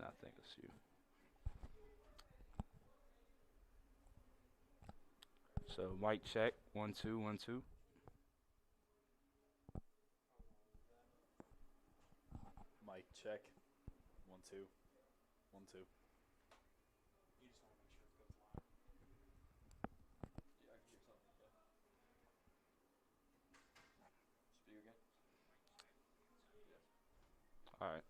I think it's you. So mic check. 1 2 1 2. Mic check. 1 2 1 2. You just want to make sure it goes live. Yeah, I can hear something. Speak again. Yes. All right.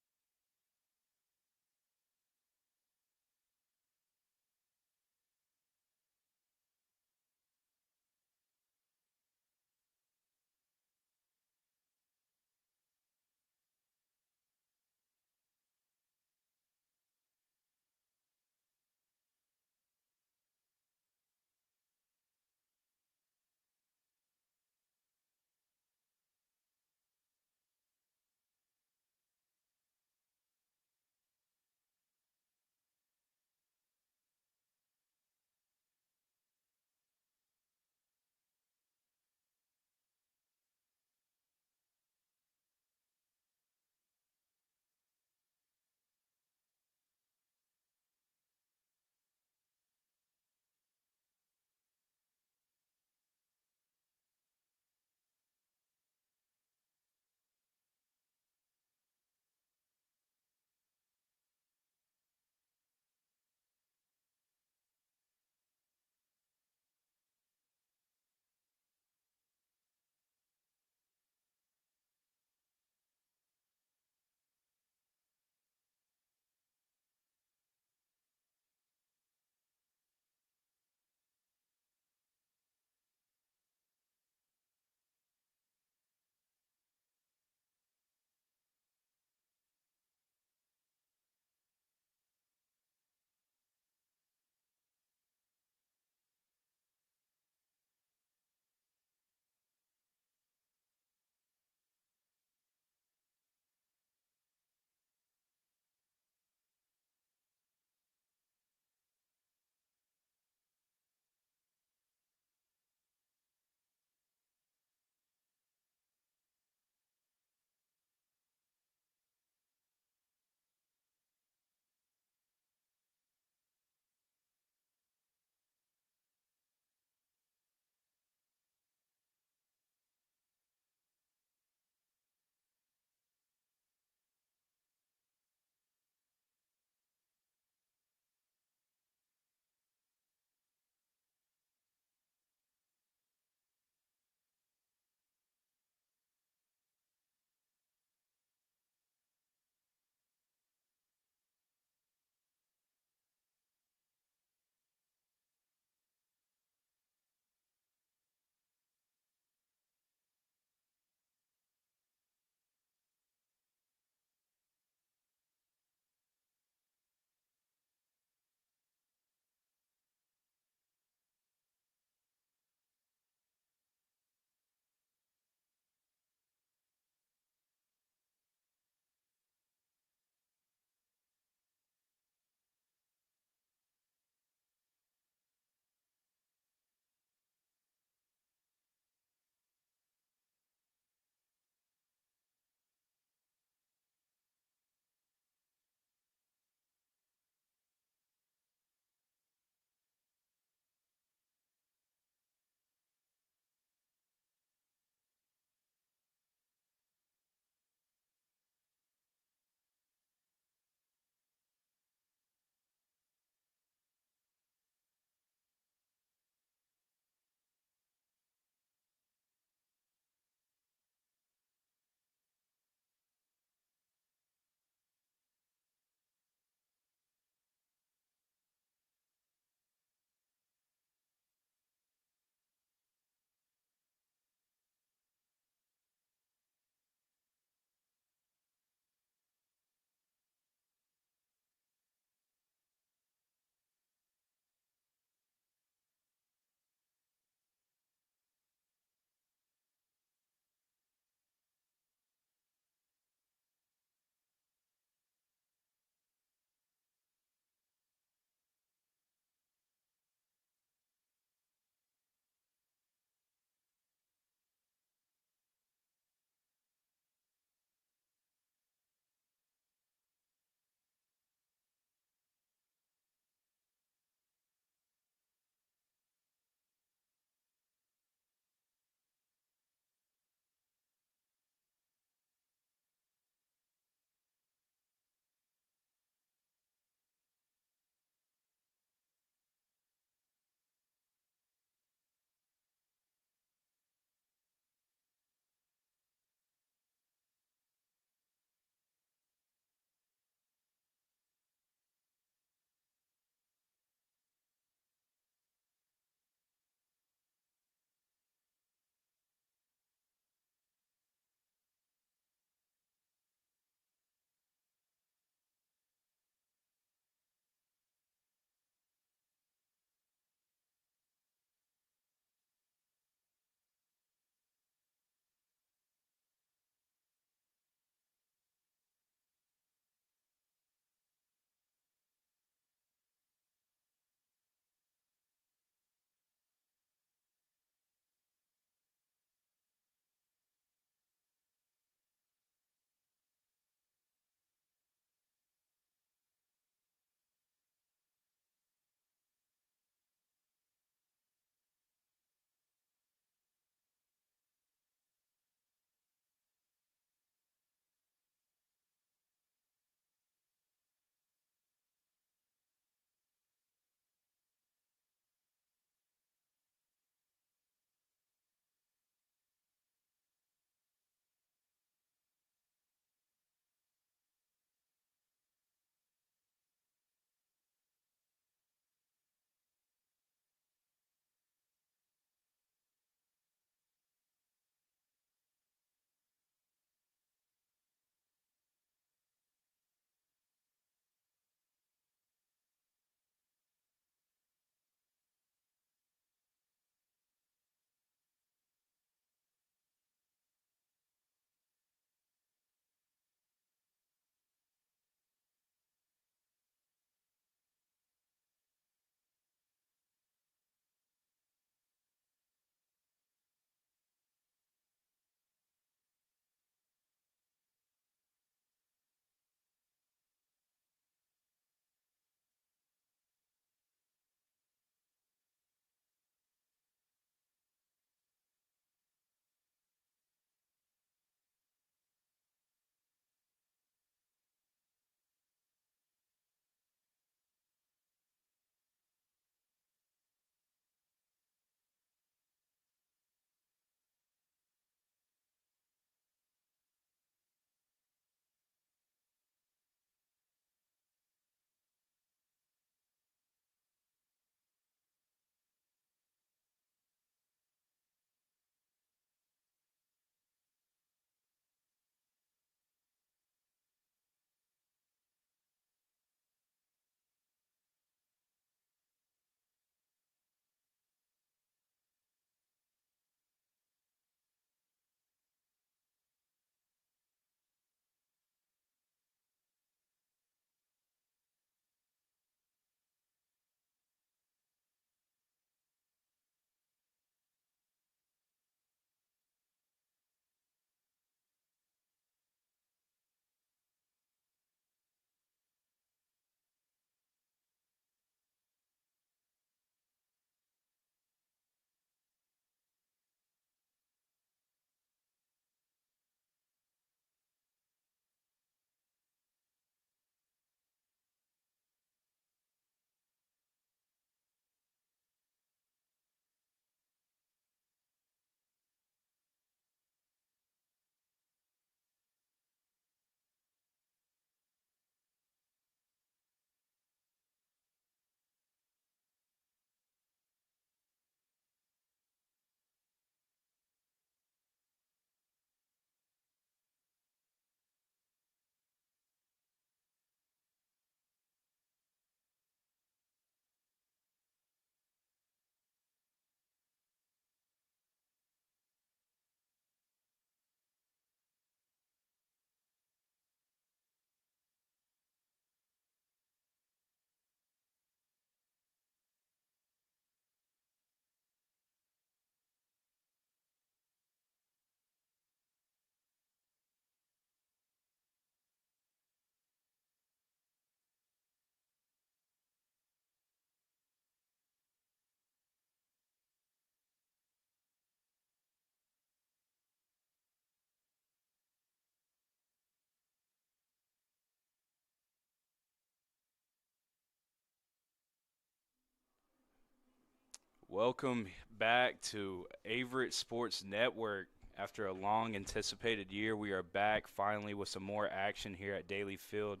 Welcome back to Averett Sports Network. After a long anticipated year, we are back finally with some more action here at Daly Field.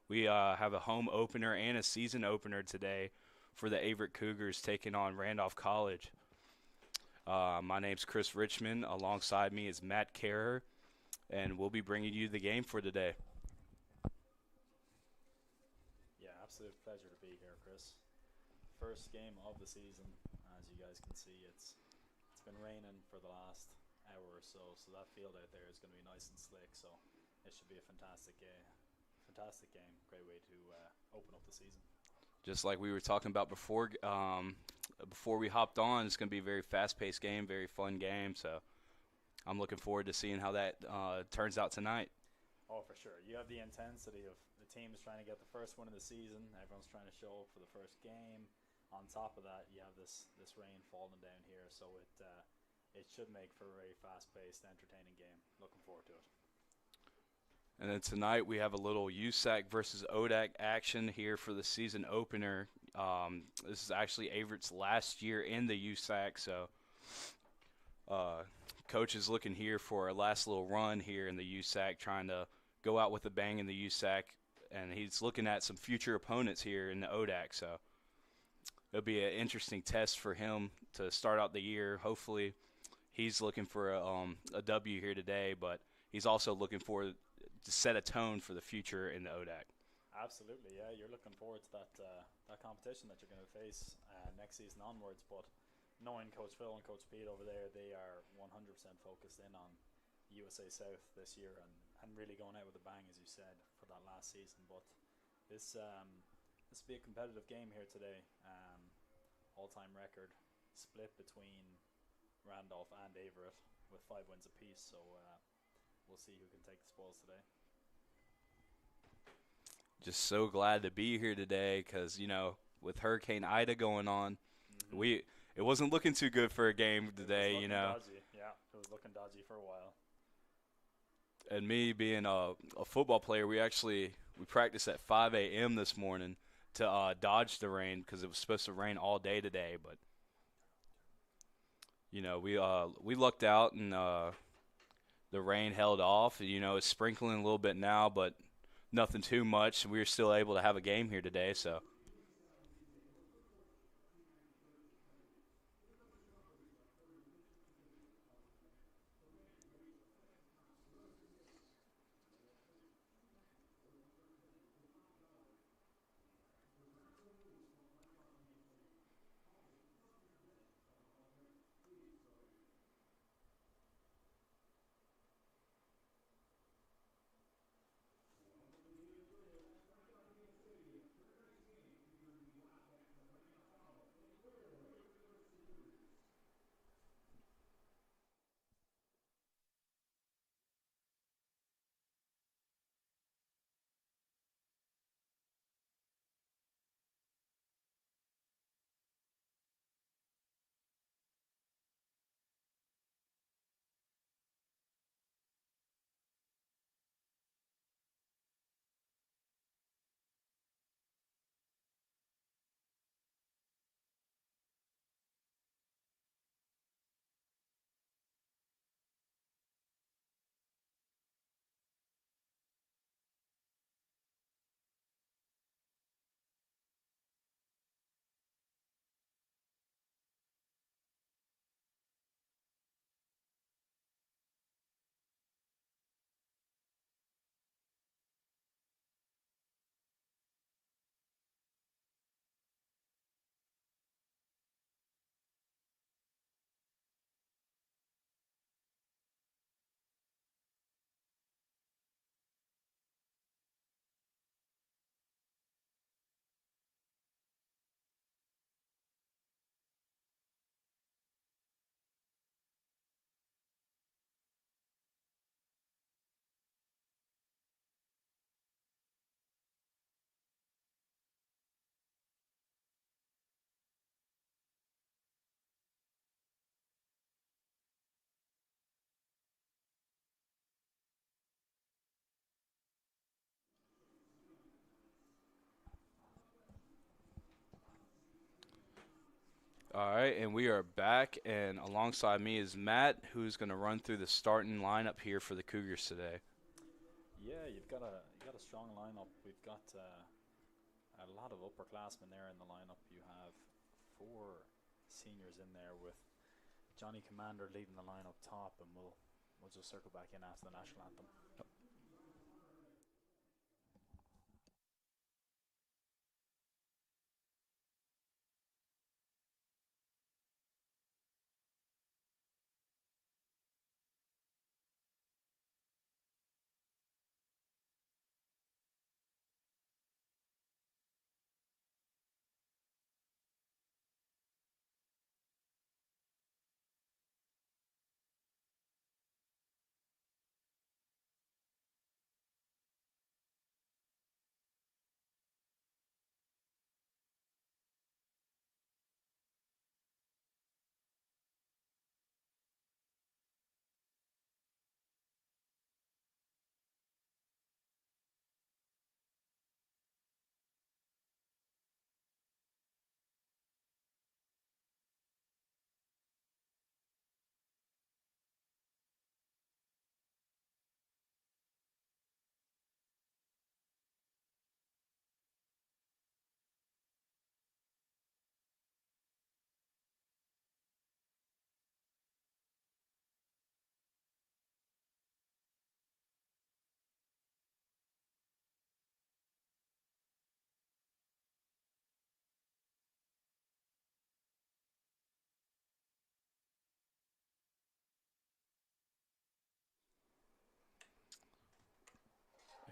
We have a home opener and a season opener today for the Averett Cougars taking on Randolph College. My name's Chris Richmond. Alongside me is Matt Carrer, and we'll be bringing you the game for today. Yeah, absolute pleasure to be here, Chris. First game of the season. As you guys can see, it's been raining for the last hour or so, so that field out there is going to be nice and slick. So it should be a fantastic game. Great way to open up the season. Just like we were talking about before we hopped on, it's going to be a very fast-paced game, very fun game. So I'm looking forward to seeing how that turns out tonight. Oh, for sure. You have the intensity of the teams trying to get the first win of the season. Everyone's trying to show up for the first game. On top of that, you have this rain falling down here, so it should make for a very fast-paced, entertaining game. Looking forward to it. And then tonight we have a little USAC versus ODAC action here for the season opener. This is actually Averett's last year in the USAC, so Coach is looking here for a last little run here in the USAC, trying to go out with a bang in the USAC, and he's looking at some future opponents here in the ODAC, so it'll be an interesting test for him to start out the year. Hopefully he's looking for a W here today, but he's also looking for to set a tone for the future in the ODAC. Absolutely, yeah. You're looking forward to that competition that you're going to face next season onwards. But knowing Coach Phil and Coach Pete over there, they are 100% focused in on USA South this year and really going out with a bang, as you said, for that last season. But this will be a competitive game here today. All-time record split between Randolph and Averett with 5 wins apiece. So we'll see who can take the spoils today. Just so glad to be here today because, with Hurricane Ida going on, it wasn't looking too good for a game today, It was looking dodgy. Yeah, it was looking dodgy for a while. And me being a football player, we practiced at 5 a.m. this morning to dodge the rain because it was supposed to rain all day today. But, we lucked out and the rain held off. It's sprinkling a little bit now, but nothing too much. We were still able to have a game here today, so. All right, and we are back, and alongside me is Matt, who's going to run through the starting lineup here for the Cougars today. Yeah, you got a strong lineup. We've got a lot of upperclassmen there in the lineup. You have four seniors in there with Johnny Commander leading the line up top, and we'll just circle back in after the national anthem.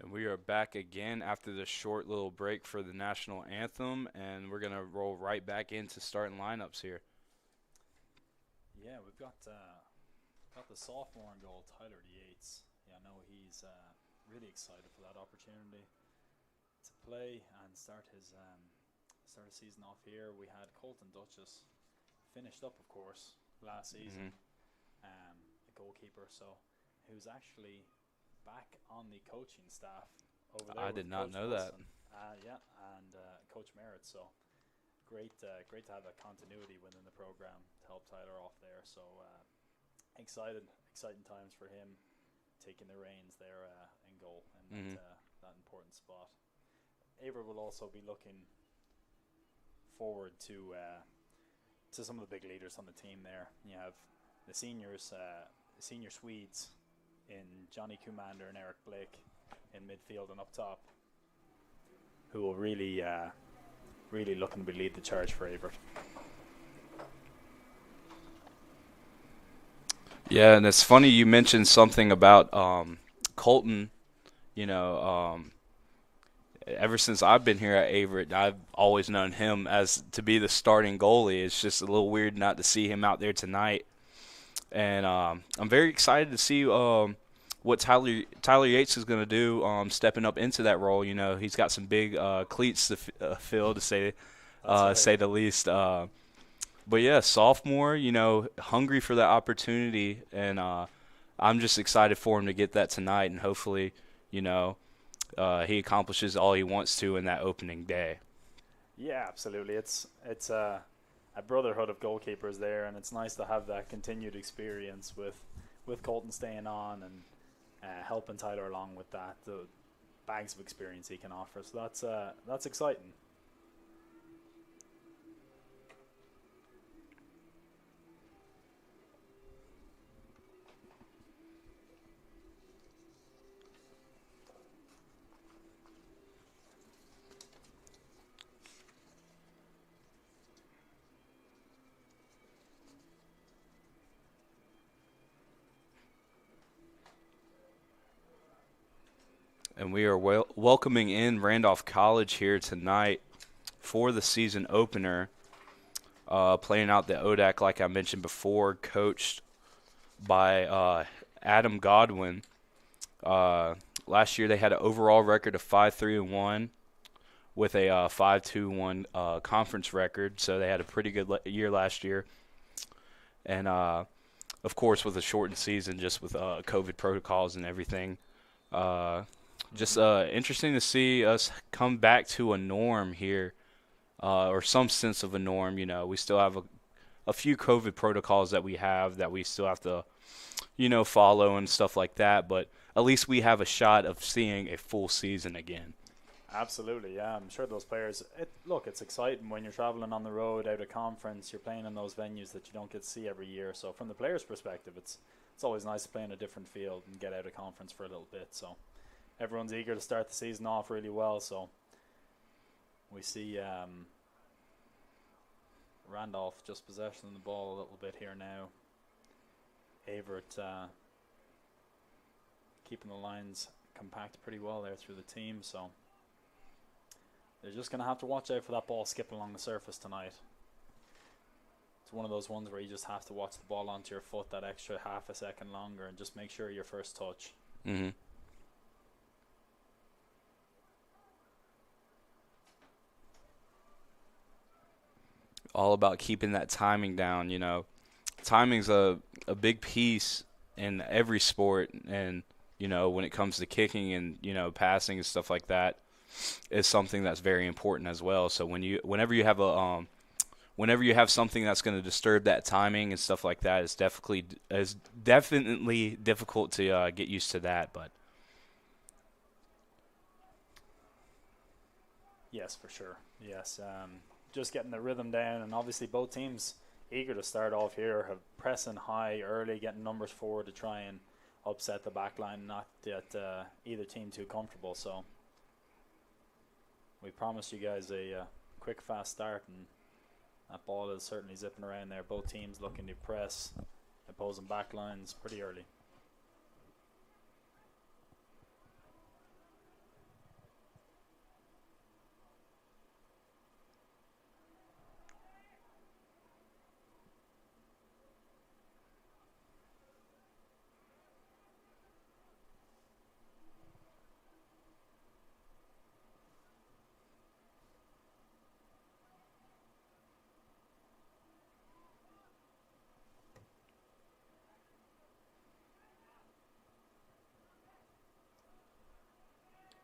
And we are back again after this short little break for the national anthem, and we're going to roll right back into starting lineups here. Yeah, we've got the sophomore in goal, Tyler Yates. Yeah, I know he's really excited for that opportunity to play and start his season off here. We had Colton Duchess finished up, of course, last season, a goalkeeper. So who's actually back on the coaching staff over there. I did with not Coach know Wilson. that. Yeah, and Coach Merritt. So great to have that continuity within the program to help Tyler off there. So exciting times for him taking the reins there in goal and that important spot. Averett will also be looking forward to some of the big leaders on the team there. You have the seniors, senior Swedes in Johnny Commander and Eric Blake in midfield and up top, who will really looking to lead the charge for Averett. Yeah, and it's funny you mentioned something about Colton. You know, ever since I've been here at Averett, I've always known him as to be the starting goalie. It's just a little weird not to see him out there tonight. And I'm very excited to see what Tyler Yates is going to do, stepping up into that role. You know, he's got some big cleats to fill, to say the least. But yeah, sophomore, you know, hungry for that opportunity, and I'm just excited for him to get that tonight, and hopefully, you know, he accomplishes all he wants to in that opening day. Yeah, absolutely. It's a brotherhood of goalkeepers there, and it's nice to have that continued experience with Colton staying on and helping Tyler along with that, the bags of experience he can offer. So that's exciting. And we are welcoming in Randolph College here tonight for the season opener, playing out the ODAC, like I mentioned before, coached by Adam Godwin. Last year they had an overall record of 5-3-1 with a 5-2-1 conference record, so they had a pretty good year last year. And, of course, with a shortened season, just with COVID protocols and everything. Just interesting to see us come back to a norm here, or some sense of a norm. You know, we still have a a few COVID protocols that we have that we still have to, follow and stuff like that. But at least we have a shot of seeing a full season again. Absolutely, yeah. I'm sure those players. It's exciting when you're traveling on the road out of conference. You're playing in those venues that you don't get to see every year. So from the players' perspective, it's always nice to play in a different field and get out of conference for a little bit. So everyone's eager to start the season off really well. So we see Randolph just possessing the ball a little bit here now. Averett keeping the lines compact pretty well there through the team. So they're just going to have to watch out for that ball skipping along the surface tonight. It's one of those ones where you just have to watch the ball onto your foot that extra half a second longer and just make sure your first touch. Mm-hmm. All about keeping that timing down, Timing's a big piece in every sport, and, when it comes to kicking and, passing and stuff like that, is something that's very important as well. So whenever you have something that's going to disturb that timing and stuff like that, it's definitely difficult to get used to that. But yes, for sure. Yes, just getting the rhythm down, and obviously both teams eager to start off here, have pressing high early, getting numbers forward to try and upset the back line, not get either team too comfortable. So we promised you guys a quick, fast start, and that ball is certainly zipping around there. Both teams looking to press opposing back lines pretty early.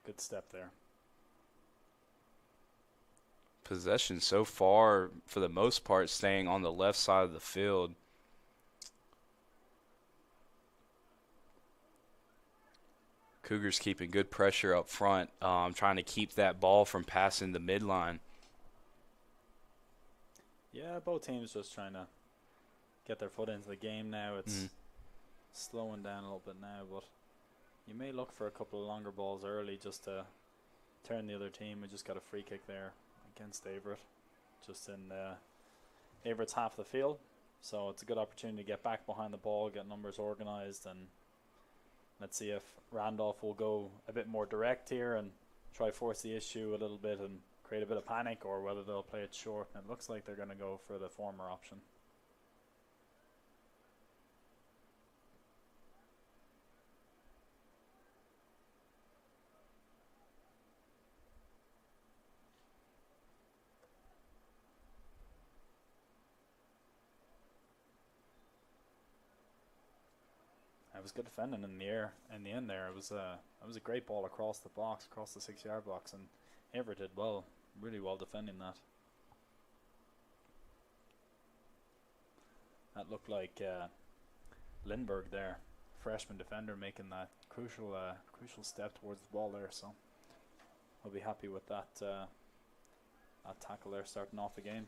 Good step there. possession so far, for the most part, staying on the left side of the field. Cougars keeping good pressure up front, trying to keep that ball from passing the midline. Yeah, both teams just trying to get their foot into the game now. It's slowing down a little bit now, but you may look for a couple of longer balls early just to turn the other team. We just got a free kick there against Averett, just in Averett's half of the field. So it's a good opportunity to get back behind the ball, get numbers organized, and let's see if Randolph will go a bit more direct here and try force the issue a little bit and create a bit of panic, or whether they'll play it short. And it looks like they're going to go for the former option. It was good defending in the air in the end there. It was a great ball across the box, across the 6-yard box, and Averett did well, really well defending that. That looked like Lindbergh there, freshman defender, making that crucial step towards the ball there. So I'll be happy with that that tackle there, starting off the game.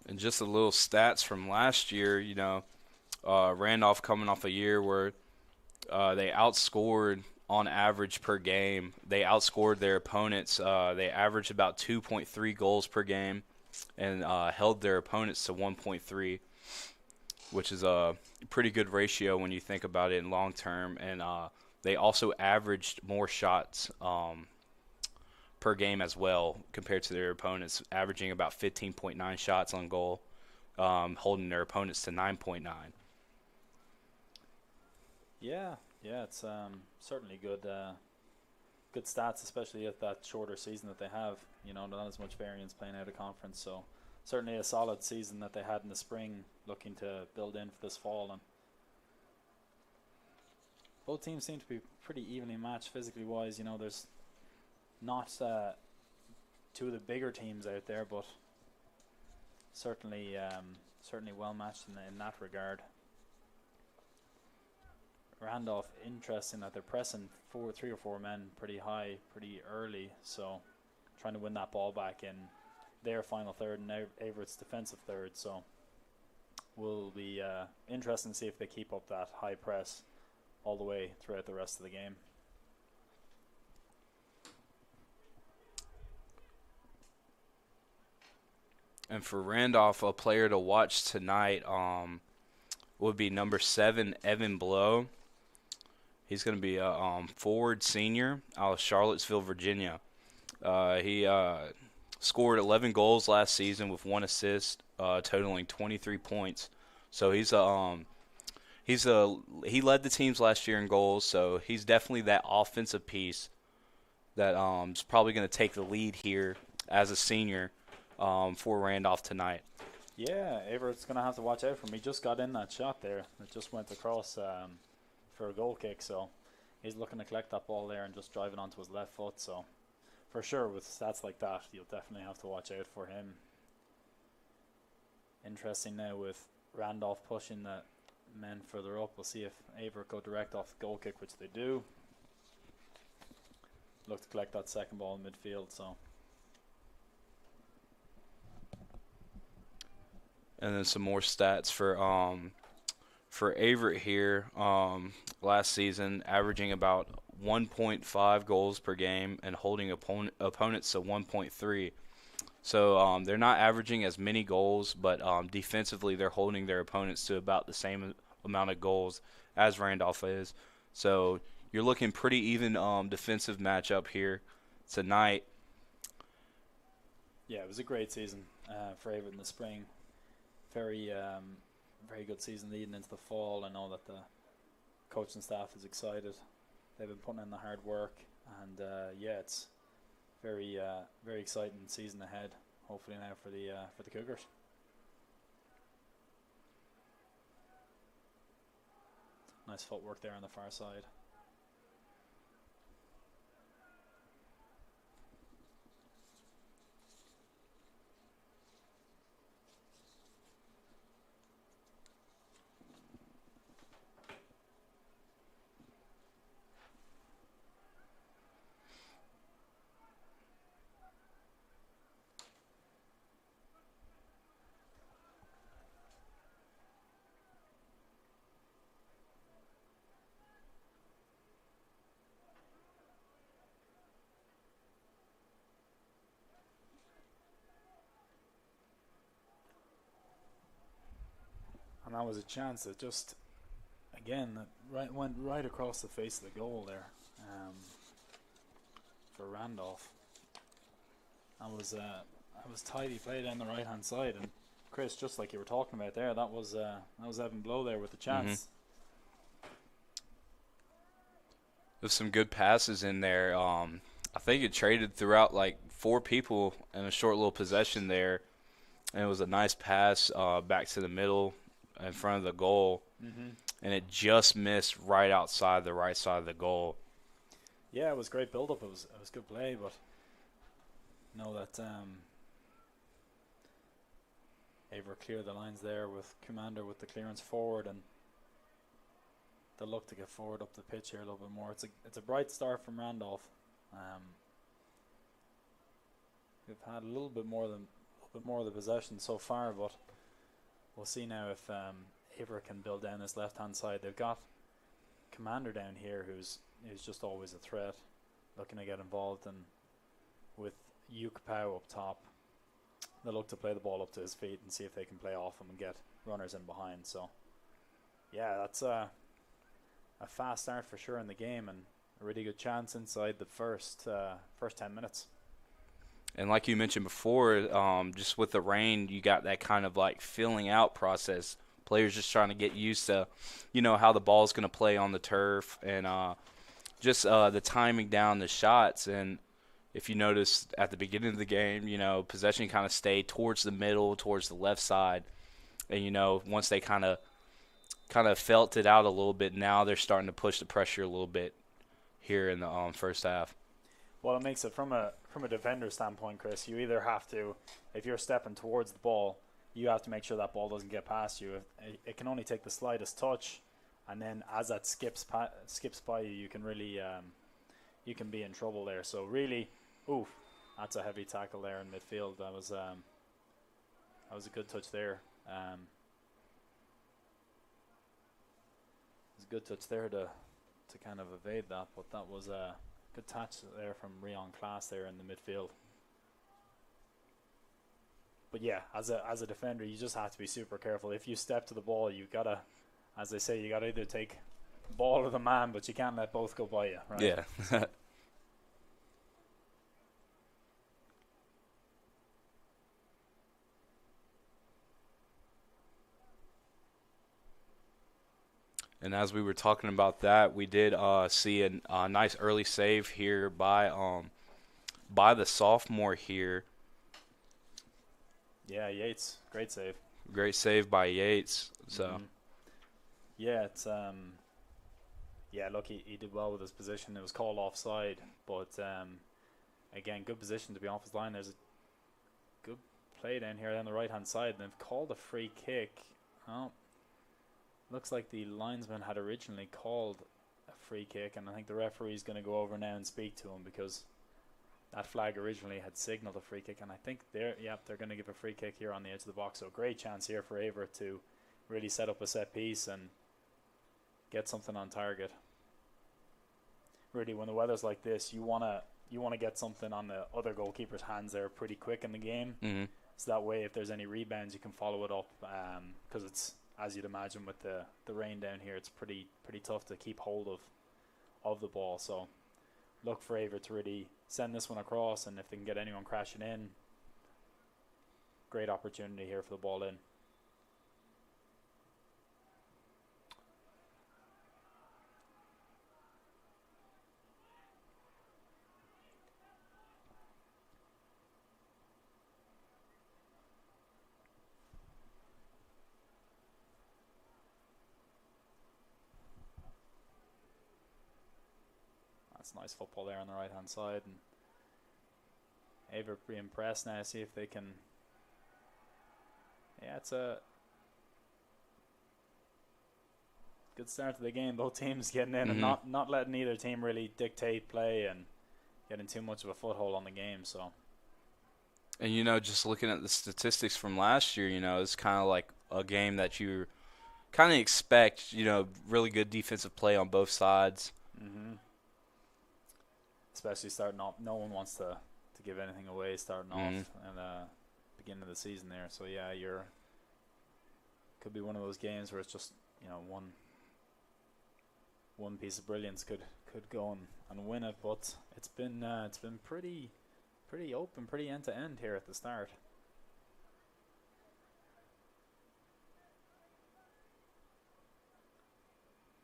And just a little stats from last year, Randolph coming off a year where they outscored on average per game. They outscored their opponents. They averaged about 2.3 goals per game and held their opponents to 1.3, which is a pretty good ratio when you think about it in long term. And they also averaged more shots per game as well compared to their opponents, averaging about 15.9 shots on goal, holding their opponents to 9.9. Yeah, it's certainly good good stats, especially at that shorter season that they have. Not as much variance playing out of conference. So certainly a solid season that they had in the spring, looking to build in for this fall. And both teams seem to be pretty evenly matched physically wise. There's not two of the bigger teams out there, but certainly well matched in that regard. Randolph, interesting that they're pressing 3 or 4 men pretty high, pretty early, so trying to win that ball back in their final third and Averett's defensive third. So will be interesting to see if they keep up that high press all the way throughout the rest of the game. And for Randolph, a player to watch tonight would be number 7, Evan Blow. He's going to be a forward senior out of Charlottesville, Virginia. He scored 11 goals last season with 1 assist, totaling 23 points. So he led the teams last year in goals. So he's definitely that offensive piece that is probably going to take the lead here as a senior for Randolph tonight. Yeah, Averett's going to have to watch out for him. He just got in that shot there. It just went across for a goal kick, so he's looking to collect that ball there and just drive it onto his left foot. So for sure, with stats like that, you'll definitely have to watch out for him. Interesting now with Randolph pushing the men further up. We'll see if Averett go direct off the goal kick, which they do. Look to collect that second ball in midfield. So. And then some more stats for Averett here. Last season, averaging about 1.5 goals per game and holding opponents to 1.3. So they're not averaging as many goals, but defensively they're holding their opponents to about the same amount of goals as Randolph is. So you're looking pretty even defensive matchup here tonight. Yeah, it was a great season for Averett in the spring. Very good season leading into the fall. I know that the coaching staff is excited. They've been putting in the hard work, and it's very exciting season ahead. Hopefully now for the Cougars. Nice footwork there on the far side. And that was a chance that just, again, that went right across the face of the goal there for Randolph. That was tidy play down the right hand side, and Chris, just like you were talking about there, that was Evan Blow there with the chance. There's some good passes in there. I think it traded throughout like 4 people in a short little possession there, and it was a nice pass back to the middle in front of the goal, and it just missed right outside the right side of the goal. Yeah, it was great build-up. It was good play, but know that Averett cleared the lines there with Commander with the clearance forward, and they'll look to get forward up the pitch here a little bit more. It's a bright start from Randolph. We've had a little bit more of the possession so far, but we'll see now if Averett can build down this left-hand side. They've got Commander down here who's just always a threat, looking to get involved, and with Yuk Pao up top, they'll look to play the ball up to his feet and see if they can play off him and get runners in behind. So, yeah, that's a fast start for sure in the game, and a really good chance inside the first 10 minutes. And like you mentioned before, just with the rain, you got that kind of like filling out process. Players just trying to get used to, how the ball's going to play on the turf. And just the timing down the shots. And if you notice at the beginning of the game, possession kind of stayed towards the middle, towards the left side. And, once they kind of felt it out a little bit, now they're starting to push the pressure a little bit here in the first half. Well, it makes it from a defender standpoint, Chris. You either have to, if you're stepping towards the ball, you have to make sure that ball doesn't get past you. It can only take the slightest touch, and then as that skips by you, you can really you can be in trouble there. So really, that's a heavy tackle there in midfield. That was a good touch there. It was a good touch there to kind of evade that, but that was a good touch there from Rion Class there in the midfield. But yeah, as a defender, you just have to be super careful. If you step to the ball, you gotta, as they say, you gotta either take the ball or the man, but you can't let both go by you, right? Yeah. And as we were talking about that, we did see a nice early save here by the sophomore here. Yeah, Yates, great save. Great save by Yates. So yeah, it's look, he did well with his position. It was called offside, but again, good position to be off his line. There's a good play down here on the right hand side, and they've called a free kick. Oh, looks like the linesman had originally called a free kick, and I think the referee's going to go over now and speak to him because that flag originally had signaled a free kick, and I think they're going to give a free kick here on the edge of the box. So great chance here for Averett to really set up a set piece and get something on target. Really, when the weather's like this, you wanna get something on the other goalkeeper's hands there pretty quick in the game. Mm-hmm. So that way, if there's any rebounds, you can follow it up. Because it's, as you'd imagine, with the rain down here, it's pretty tough to keep hold of the ball. So look for Averett to really send this one across, and if they can get anyone crashing in, great opportunity here for the ball in. That's nice football there on the right hand side, and Averett pretty impressed now. See if they can. Yeah, it's a good start to the game. Both teams getting in and not letting either team really dictate play and getting too much of a foothold on the game. So. And just looking at the statistics from last year, it's kind of like a game that you kind of expect. Really good defensive play on both sides. Mm-hmm. Especially starting off, no one wants to give anything away starting off in the beginning of the season there. So yeah, could be one of those games where it's just one piece of brilliance could go and win it. But it's been pretty open, pretty end to end here at the start.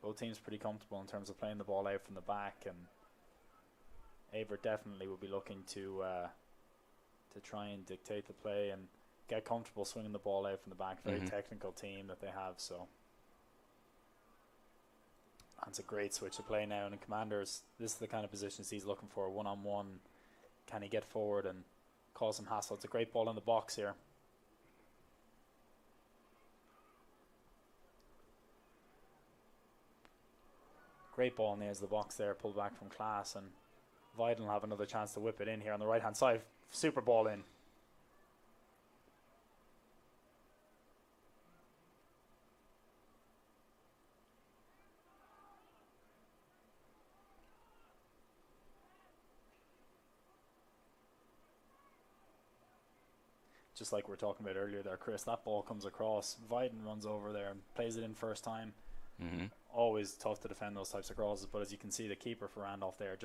Both teams pretty comfortable in terms of playing the ball out from the back, and Averett definitely will be looking to try and dictate the play and get comfortable swinging the ball out from the back. Very technical team that they have. So that's a great switch of play now. And Commanders, this is the kind of positions he's looking for. One-on-one, can he get forward and cause some hassle? It's a great ball in the box here. Great ball in the edge of the box there, pulled back from Class, and Vidal will have another chance to whip it in here on the right hand side. Super ball in. Just like we were talking about earlier there, Chris, that ball comes across. Vidal runs over there and plays it in first time. Always tough to defend those types of crosses, but as you can see, the keeper for Randolph there,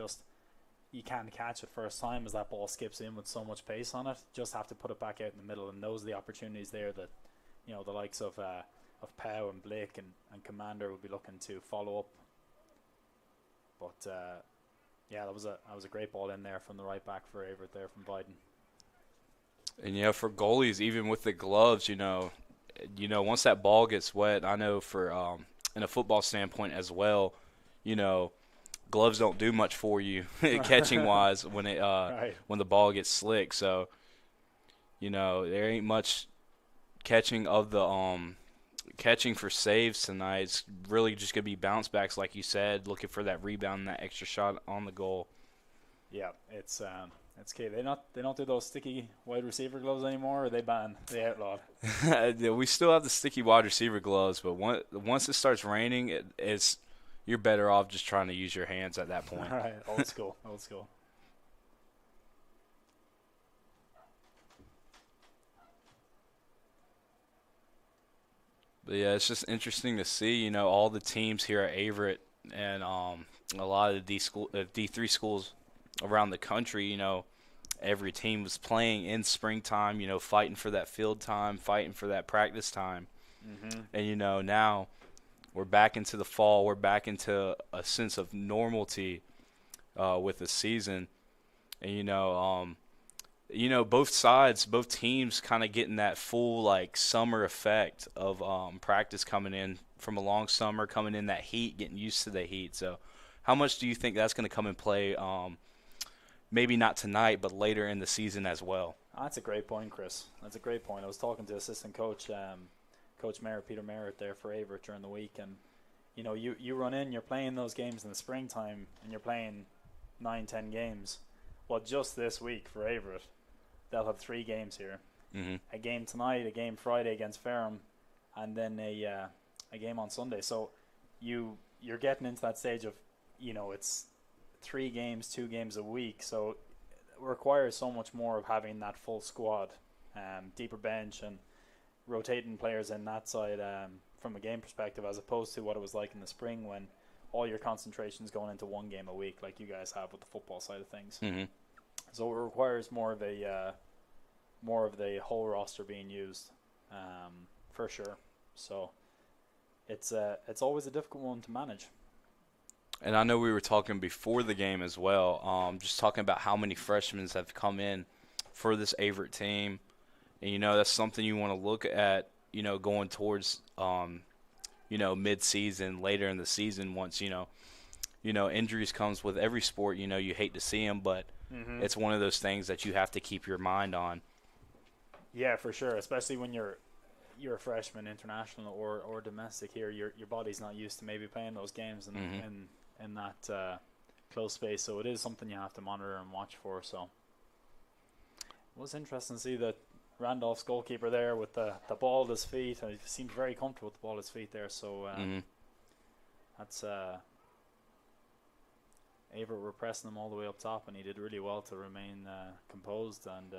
you can't catch it first time as that ball skips in with so much pace on it. Just have to put it back out in the middle, and those are the opportunities there that the likes of Pow and Blake and Commander will be looking to follow up But yeah, that was a great ball in there from the right back for Averett there from Biden. And yeah, for goalies, even with the gloves, once that ball gets wet, I know for in a football standpoint as well, you know, gloves don't do much for you catching wise when Right. when the ball gets slick. So, there ain't much catching of the catching for saves tonight. It's really just gonna be bounce backs, like you said, looking for that rebound and that extra shot on the goal. Yeah, it's key. They don't do those sticky wide receiver gloves anymore, or they outlawed. We still have the sticky wide receiver gloves, but once it starts raining, you're better off just trying to use your hands at that point. All right, old school. But yeah, it's just interesting to see, all the teams here at Averett and a lot of the D3 schools around the country, every team was playing in springtime, fighting for that field time, fighting for that practice time. Mm-hmm. And, now we're back into the fall. We're back into a sense of normalcy with the season. And, both teams kind of getting that full, like, summer effect of practice coming in from a long summer, coming in that heat, getting used to the heat. So how much do you think that's going to come and play, maybe not tonight, but later in the season as well? That's a great point, Chris. That's a great point. I was talking to assistant coach, Coach Peter Merritt there for Averett during the week, and you run in, you're playing those games in the springtime, and you're playing 9-10 games. Well, just this week for Averett, they'll have 3 games here. Mm-hmm. A game tonight, a game Friday against Ferrum, and then a game on Sunday. So you're getting into that stage of, it's 3 games, 2 games a week. So it requires so much more of having that full squad, deeper bench, and rotating players in that side from a game perspective, as opposed to what it was like in the spring when all your concentration's going into 1 game a week, like you guys have with the football side of things. Mm-hmm. So it requires more of the whole roster being used, for sure. So it's always a difficult one to manage. And I know we were talking before the game as well, just talking about how many freshmen have come in for this Averett team. And, that's something you want to look at, going towards, mid-season, later in the season once, injuries comes with every sport. You hate to see them, but it's one of those things that you have to keep your mind on. Yeah, for sure, especially when you're a freshman, international or domestic here. Your body's not used to maybe playing those games in that close space, so it is something you have to monitor and watch for. So it was interesting to see that Randolph's goalkeeper there with the ball at his feet. He seemed very comfortable with the ball at his feet there. So that's Averett were pressing him all the way up top, and he did really well to remain composed and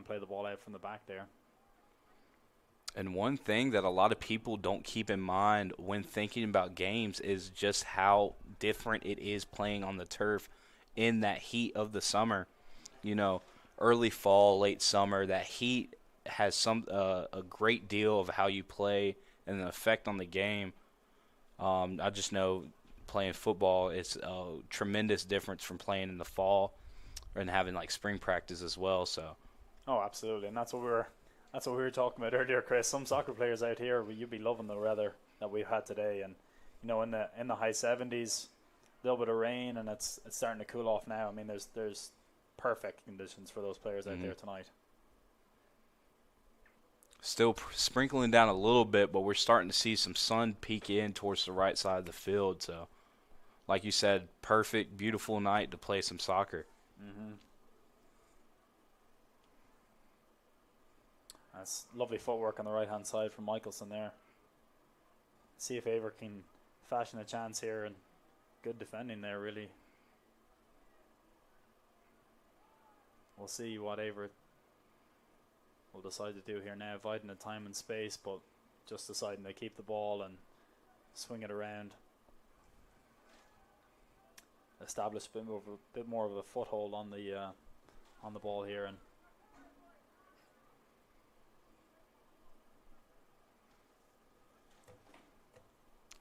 play the ball out from the back there. And one thing that a lot of people don't keep in mind when thinking about games is just how different it is playing on the turf in that heat of the summer. Early fall, late summer, that heat has a great deal of how you play and the effect on the game. I just know playing football is a tremendous difference from playing in the fall and having like spring practice as well. So. Oh, absolutely, and that's what we were talking about earlier, Chris. Some soccer players out here, you'd be loving the weather that we've had today, and in the high 70s, a little bit of rain, and it's starting to cool off now. I mean, there's perfect conditions for those players out there tonight. Still sprinkling down a little bit, but we're starting to see some sun peek in towards the right side of the field. So, like you said, perfect, beautiful night to play some soccer. Mm-hmm. That's lovely footwork on the right-hand side from Michelson there. See if Averett can fashion a chance here, and good defending there, really. We'll see what Averett will decide to do here now, dividing the time and space, but just deciding to keep the ball and swing it around. Establish a bit more of a foothold on the ball here, and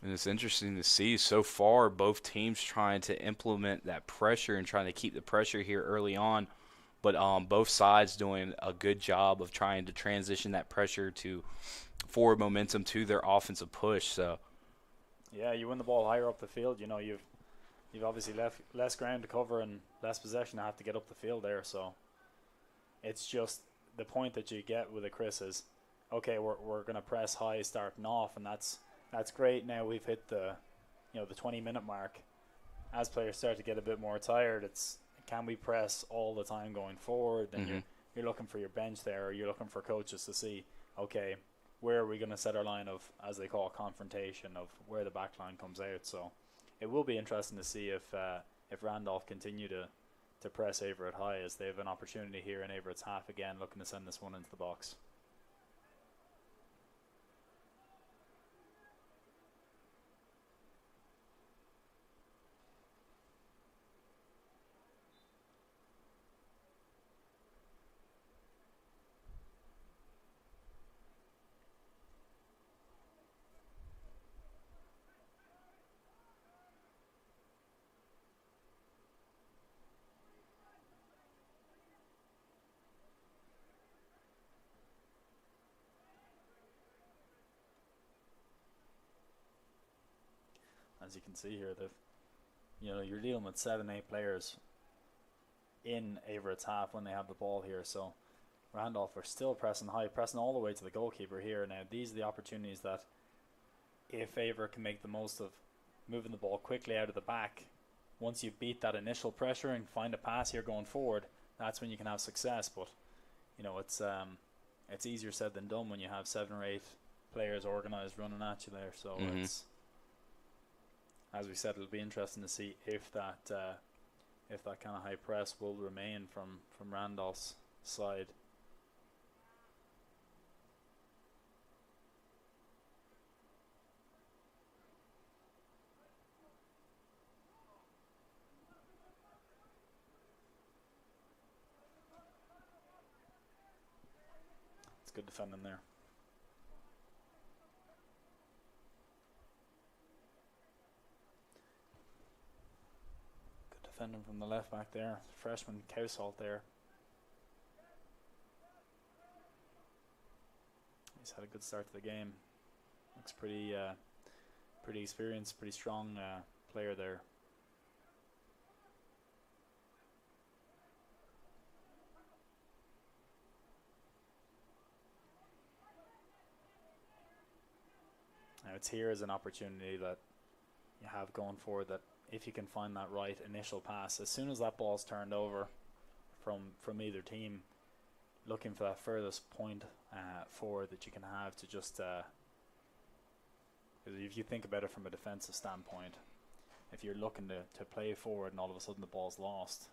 And it's interesting to see so far both teams trying to implement that pressure and trying to keep the pressure here early on, but both sides doing a good job of trying to transition that pressure to forward momentum to their offensive push. So Yeah, you win the ball higher up the field. You've obviously left less ground to cover and less possession to have to get up the field there. So it's just the point that you get with it, Chris, is okay. We're gonna press high starting off, and that's great. Now we've hit the 20-minute mark. As players start to get a bit more tired, it's can we press all the time going forward? Then you're looking for your bench there, or you're looking for coaches to see, okay, where are we going to set our line of, as they call it, confrontation, of where the back line comes out. So it will be interesting to see if Randolph continue to press Averett high, as they have an opportunity here in Averett's half again, looking to send this one into the box. As you can see here, you're dealing with 7-8 players in Averett's half when they have the ball here. So Randolph are still pressing high, pressing all the way to the goalkeeper here. Now these are the opportunities that, if Averett can make the most of moving the ball quickly out of the back, once you beat that initial pressure and find a pass here going forward, that's when you can have success. But it's easier said than done when you have 7 or 8 players organized running at you there. So it's, as we said, it'll be interesting to see if that kind of high press will remain from Randolph's side. It's good defending there. Defending from the left back there, freshman Cowsalt there. He's had a good start to the game. Looks pretty experienced, pretty strong player there. Now it's here as an opportunity that you have going forward, that if you can find that right initial pass, as soon as that ball's turned over from either team, looking for that furthest point forward that you can have to just, because if you think about it from a defensive standpoint, if you're looking to play forward and all of a sudden the ball's lost,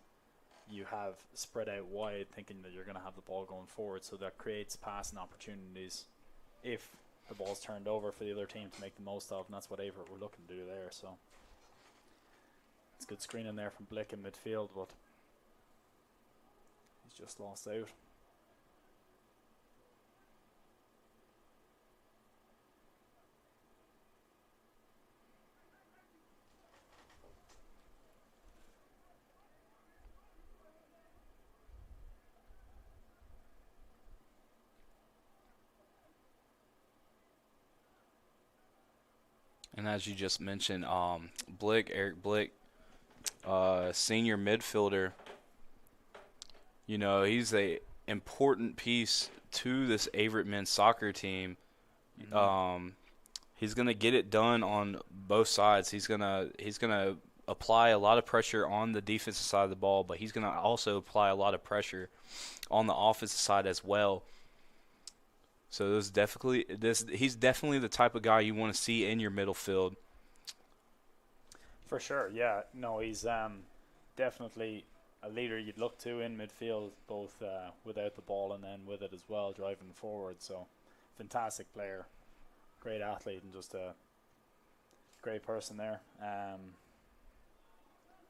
you have spread out wide thinking that you're going to have the ball going forward, so that creates passing opportunities if the ball's turned over for the other team to make the most of, and that's what Averett were looking to do there. So it's good screening there from Blick in midfield, but he's just lost out. And as you just mentioned, Eric Blick, senior midfielder, he's a important piece to this Averett men's soccer team. He's gonna get it done on both sides. He's gonna apply a lot of pressure on the defensive side of the ball, but he's gonna also apply a lot of pressure on the offensive side as well. So he's definitely the type of guy you want to see in your middle field. For sure, yeah. No, he's definitely a leader you'd look to in midfield, both without the ball and then with it as well, driving forward. So, fantastic player, great athlete, and just a great person there.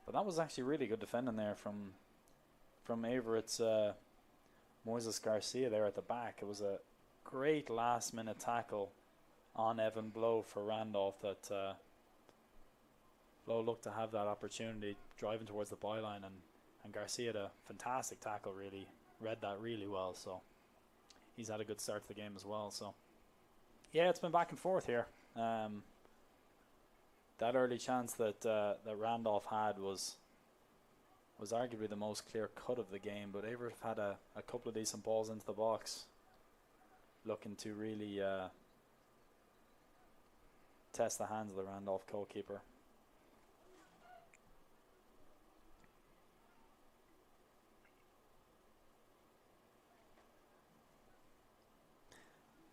But that was actually really good defending there from Averett's Moises Garcia there at the back. It was a great last-minute tackle on Evan Blow for Randolph that Blow looked to have that opportunity driving towards the byline, and Garcia had a fantastic tackle, really read that really well, so he's had a good start to the game as well. So yeah, it's been back and forth here. That early chance that that Randolph had was arguably the most clear cut of the game, but Averett had a couple of decent balls into the box, looking to really test the hands of the Randolph goalkeeper.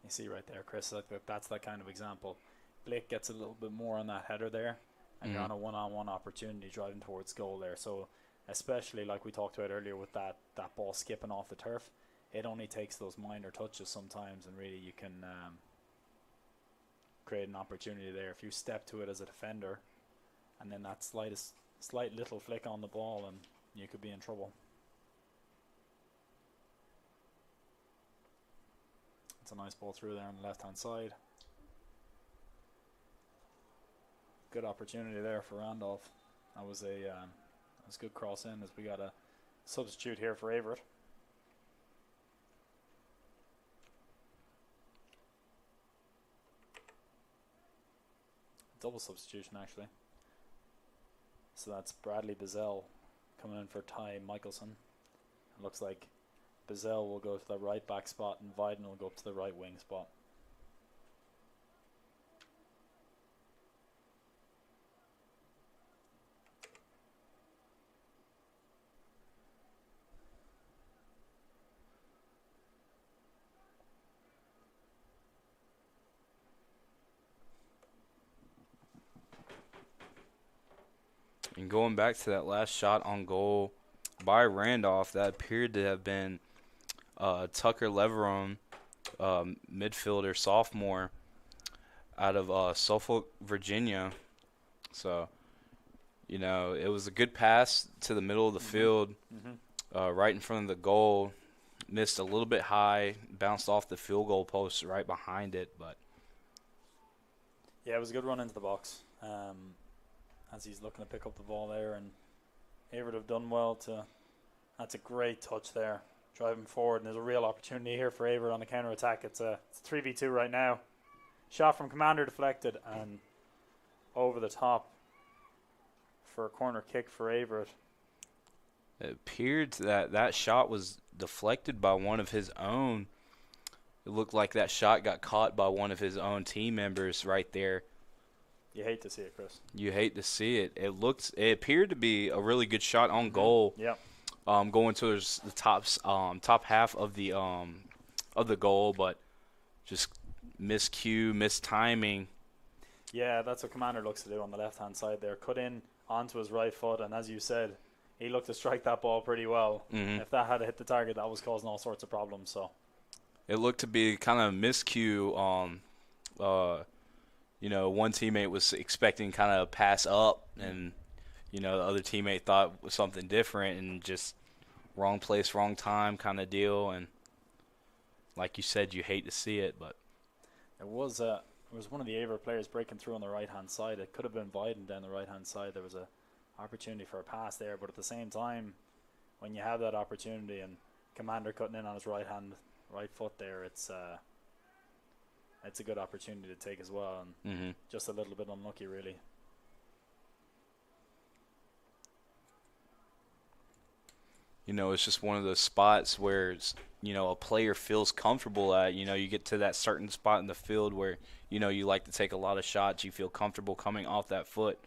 You see right there, Chris, that's that kind of example. Blake gets a little bit more on that header there, and you're on a one-on-one opportunity driving towards goal there. So especially like we talked about earlier with that ball skipping off the turf, it only takes those minor touches sometimes, and really you can create an opportunity there. If you step to it as a defender, and then that slight little flick on the ball, and you could be in trouble. It's a nice ball through there on the left-hand side. Good opportunity there for Randolph. That was a good cross in, as we got a substitute here for Averett. Double substitution, actually. So that's Bradley Bazell coming in for Ty Michelson. It looks like Bazell will go to the right back spot and Viden will go up to the right wing spot. And going back to that last shot on goal by Randolph, that appeared to have been Tucker Leveron, midfielder, sophomore, out of Suffolk, Virginia. So, you know, it was a good pass to the middle of the field, right in front of the goal. Missed a little bit high, bounced off the field goal post right behind it. But yeah, it was a good run into the box. As he's looking to pick up the ball there, and Averett have done well to. That's a great touch there, driving forward, and there's a real opportunity here for Averett on the counter attack. It's a 3v2 right now. Shot from Commander deflected and over the top for a corner kick for Averett. it appeared that shot was deflected by one of his own. It looked like that shot got caught by one of his own team members right there. You hate to see it, Chris. You hate to see it. It appeared to be a really good shot on goal. Yep. Going towards the top half of the goal, but just miscue, mistiming. Yeah, that's what Commander looks to do on the left-hand side there. Cut in onto his right foot, and as you said, he looked to strike that ball pretty well. If that had hit the target, that was causing all sorts of problems. So it looked to be kind of a miscue. You know, one teammate was expecting kind of a pass up, and you know, the other teammate thought was something different, and just wrong place, wrong time kind of deal. And like you said, you hate to see it, but it was one of the Averett players breaking through on the right-hand side. It could have been Viden down the right-hand side. There was a opportunity for a pass there, but at the same time, when you have that opportunity and Commander cutting in on his right foot there, it's a good opportunity to take as well, and just a little bit unlucky, really. You know, it's just one of those spots where, you know, a player feels comfortable at. You know, you get to that certain spot in the field where, you know, you like to take a lot of shots. You feel comfortable coming off that foot.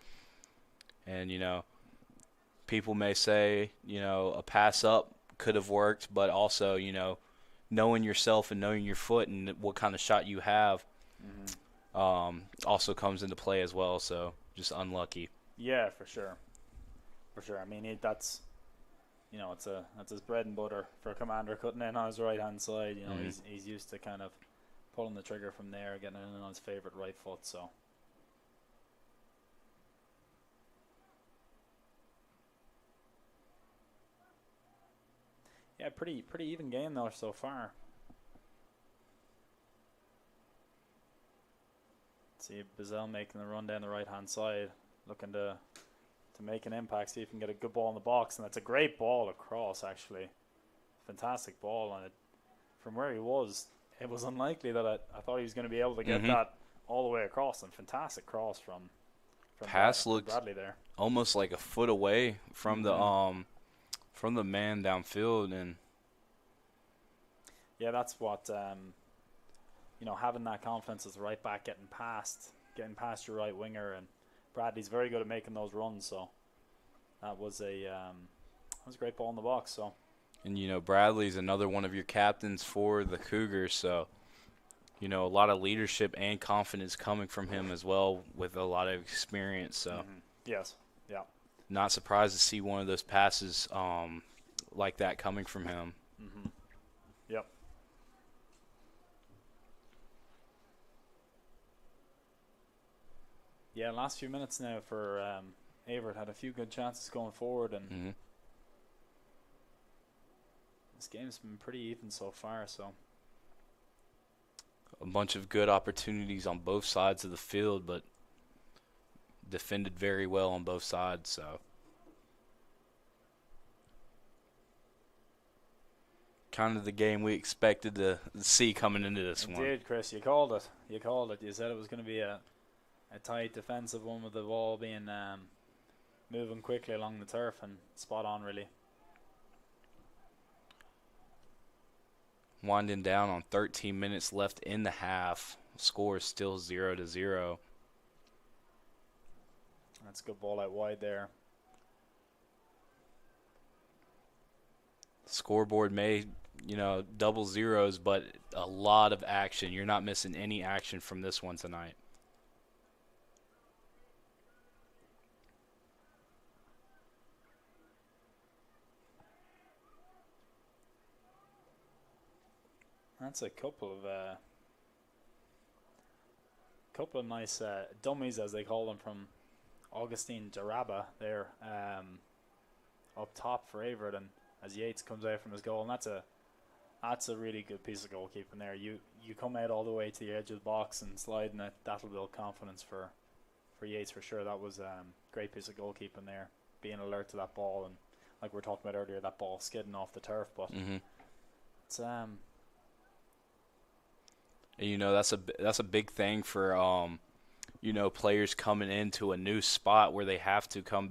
And, you know, people may say, you know, a pass up could have worked, but also, you know, knowing yourself and knowing your foot and what kind of shot you have also comes into play as well. So just unlucky. Yeah, for sure. For sure. I mean, that's his bread and butter for Commander, cutting in on his right-hand side. You know, he's used to kind of pulling the trigger from there, getting in on his favorite right foot. So yeah, pretty even game though so far. See Bazell making the run down the right-hand side, looking to make an impact, see if he can get a good ball in the box. And that's a great ball across, actually. Fantastic ball. And from where he was, it was unlikely that I thought he was going to be able to get that all the way across. And fantastic cross from Pass looked Bradley there. Almost like a foot away from the man downfield. And yeah, that's what having that confidence as the right back, getting past your right winger, and Bradley's very good at making those runs. So that was a great ball in the box. So, and Bradley's another one of your captains for the Cougars. So a lot of leadership and confidence coming from him as well, with a lot of experience. So yes, yeah, not surprised to see one of those passes like that coming from him. Yep. Yeah, last few minutes now for Averett. Had a few good chances going forward, and this game's been pretty even so far. So a bunch of good opportunities on both sides of the field, but defended very well on both sides. So kind of the game we expected to see coming into this one. You did, Chris. You called it. You said it was going to be a tight defensive one, with the ball being moving quickly along the turf, and spot on, really. Winding down on 13 minutes left in the half. Score is still 0-0. That's a good ball out wide there. Scoreboard may, double zeros, but a lot of action. You're not missing any action from this one tonight. That's a couple of nice dummies, as they call them, from Augustine Jaraba there up top for Averett, and as Yates comes out from his goal, and that's a really good piece of goalkeeping there. You come out all the way to the edge of the box and slide, and that'll build confidence for Yates for sure. That was a great piece of goalkeeping there, being alert to that ball, and like we were talking about earlier, that ball skidding off the turf, but it's that's a big thing for players coming into a new spot where they have to come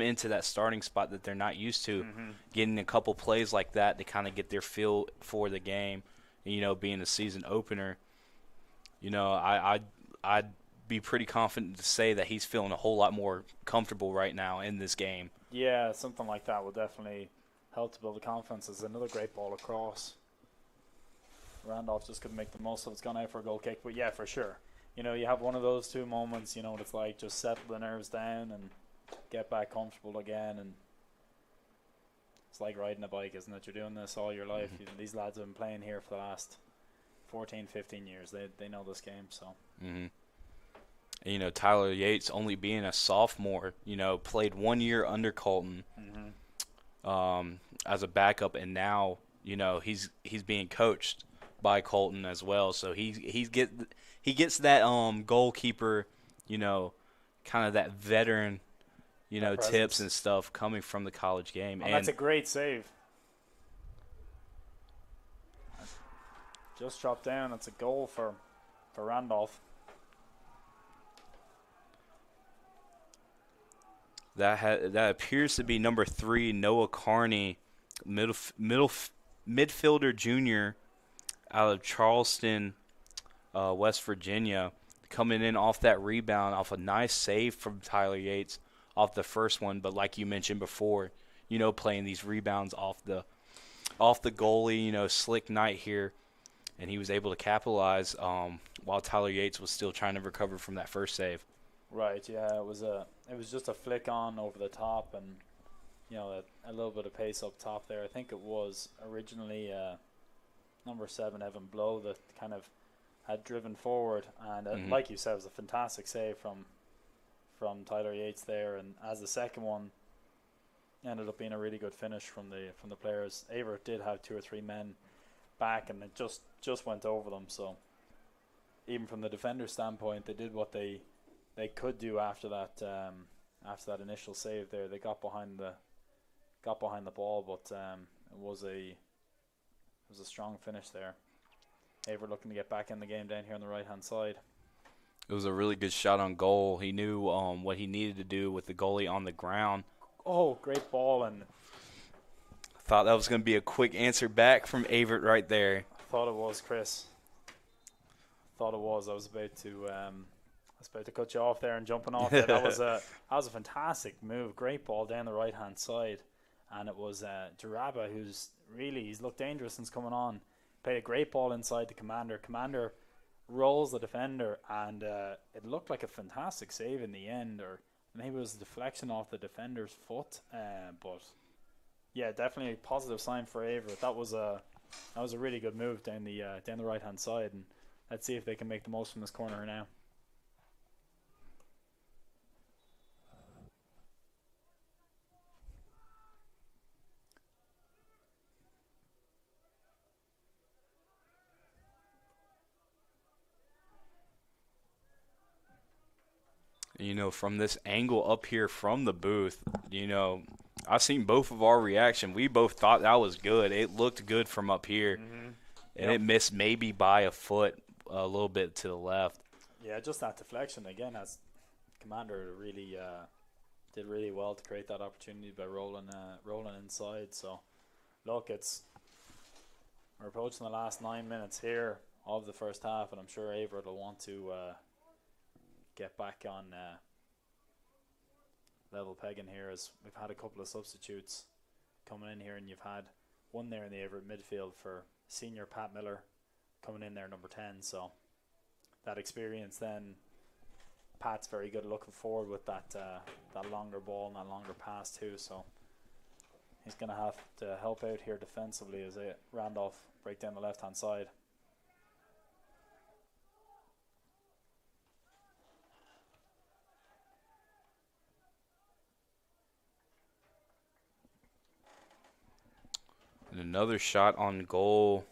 into that starting spot that they're not used to. Getting a couple plays like that to kind of get their feel for the game. And, being a season opener, I'd be pretty confident to say that he's feeling a whole lot more comfortable right now in this game. Yeah, something like that will definitely help to build the confidence. There's another great ball across. Randolph just couldn't make the most of it. It's gone out for a goal kick. But, yeah, for sure. You have one of those two moments, what it's like, just settle the nerves down and get back comfortable again. And it's like riding a bike, isn't it? You're doing this all your life. These lads have been playing here for the last 14, 15 years. They know this game. So. And, Tyler Yates, only being a sophomore, played 1 year under Colton as a backup. And now, he's being coached by Colton as well, so he gets that goalkeeper, kind of that veteran, tips and stuff coming from the college game. And that's a great save. Just dropped down. That's a goal for Randolph. That appears to be number 3, Noah Carney, midfielder junior out of Charleston, West Virginia, coming in off that rebound, off a nice save from Tyler Yates off the first one. But like you mentioned before, playing these rebounds off the goalie, slick night here, and he was able to capitalize while Tyler Yates was still trying to recover from that first save. Right, yeah, it was just a flick on over the top, and a little bit of pace up top there. I think it was originally number 7, Evan Blow, that kind of had driven forward, and like you said, it was a fantastic save from Tyler Yates there. And as the second one ended up being a really good finish from the players. Averett did have 2 or 3 men back, and it just went over them. So even from the defender standpoint, they did what they could do after that initial save there. They got behind the ball, but it was a strong finish there. Averett looking to get back in the game down here on the right hand side. It was a really good shot on goal. He knew what he needed to do with the goalie on the ground. Oh, great ball, and Thought that was going to be a quick answer back from Averett right there. I thought it was, Chris. Thought it was. I was about to cut you off there and jumping off there. That was a fantastic move. Great ball down the right hand side, and it was Jaraba he's looked dangerous since coming on. Played a great ball inside the commander. Commander rolls the defender, and it looked like a fantastic save in the end, or maybe it was a deflection off the defender's foot. But yeah, definitely a positive sign for Averett. That was a really good move down the right hand side, and let's see if they can make the most from this corner now. From this angle up here from the booth, I've seen both of our reaction. We both thought that was good. It looked good from up here, and it missed maybe by a foot, a little bit to the left. Yeah, just that deflection again. As Commander really did really well to create that opportunity by rolling inside. So, look, we're approaching the last 9 minutes here of the first half, and I'm sure Averett will want to get back on level pegging here, as we've had a couple of substitutes coming in here, and you've had one there in the Averett midfield for senior Pat Miller coming in there, number 10. So that experience, then Pat's very good at looking forward with that longer ball and that longer pass too. So he's going to have to help out here defensively as Randolph break down the left hand side. And another shot on goal.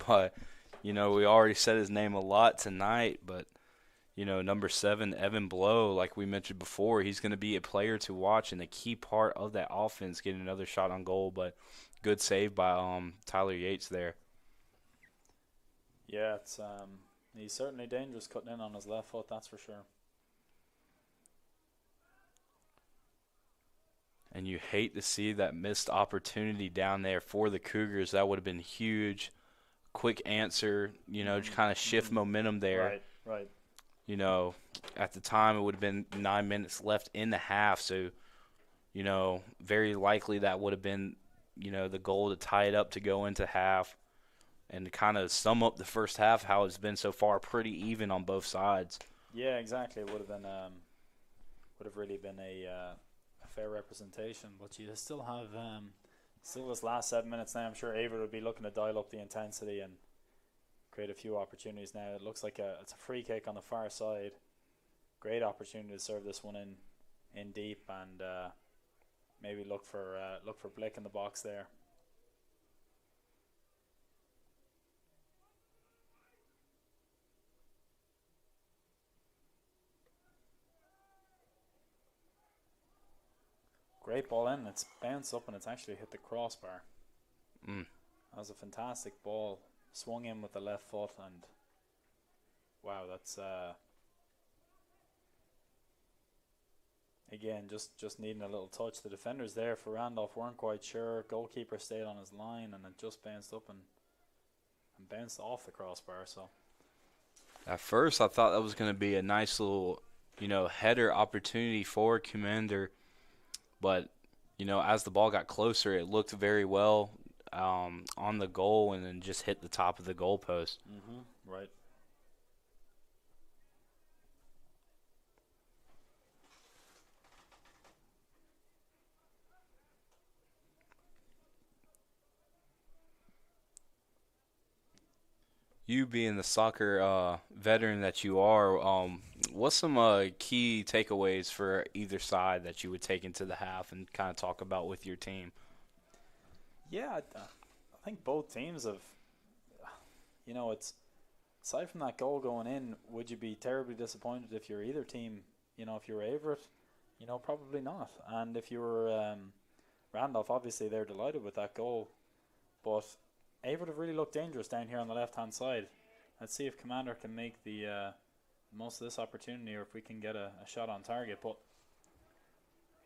But, we already said his name a lot tonight. But, number 7, Evan Blow, like we mentioned before, he's going to be a player to watch and a key part of that offense, getting another shot on goal. But good save by Tyler Yates there. Yeah, it's he's certainly dangerous cutting in on his left foot, that's for sure. And you hate to see that missed opportunity down there for the Cougars. That would have been huge. Quick answer, to kind of shift momentum there. Right. At the time it would have been 9 minutes left in the half. So, very likely that would have been, the goal to tie it up to go into half. And to kind of sum up the first half, how it's been so far, pretty even on both sides. Yeah, exactly. It would have really been a fair representation, but you still have this last 7 minutes now. I'm sure Averett would be looking to dial up the intensity and create a few opportunities now. It looks like it's a free kick on the far side. Great opportunity to serve this one in deep, and maybe look for Blick in the box there. Great ball in. It's bounced up and it's actually hit the crossbar. That was a fantastic ball. Swung in with the left foot, and wow, that's again just needing a little touch. The defenders there for Randolph weren't quite sure. Goalkeeper stayed on his line, and it just bounced up and bounced off the crossbar. So at first I thought that was going to be a nice little header opportunity for Commander. But, as the ball got closer, it looked very well on the goal, and then just hit the top of the goalpost. Right. You being the soccer veteran that you are, what's some key takeaways for either side that you would take into the half and kind of talk about with your team? Yeah, I think both teams have, it's aside from that goal going in, would you be terribly disappointed if you're either team? If you were Averett, probably not. And if you were Randolph, obviously they're delighted with that goal. But Averett have really looked dangerous down here on the left-hand side. Let's see if Commander can make the most of this opportunity, or if we can get a shot on target. But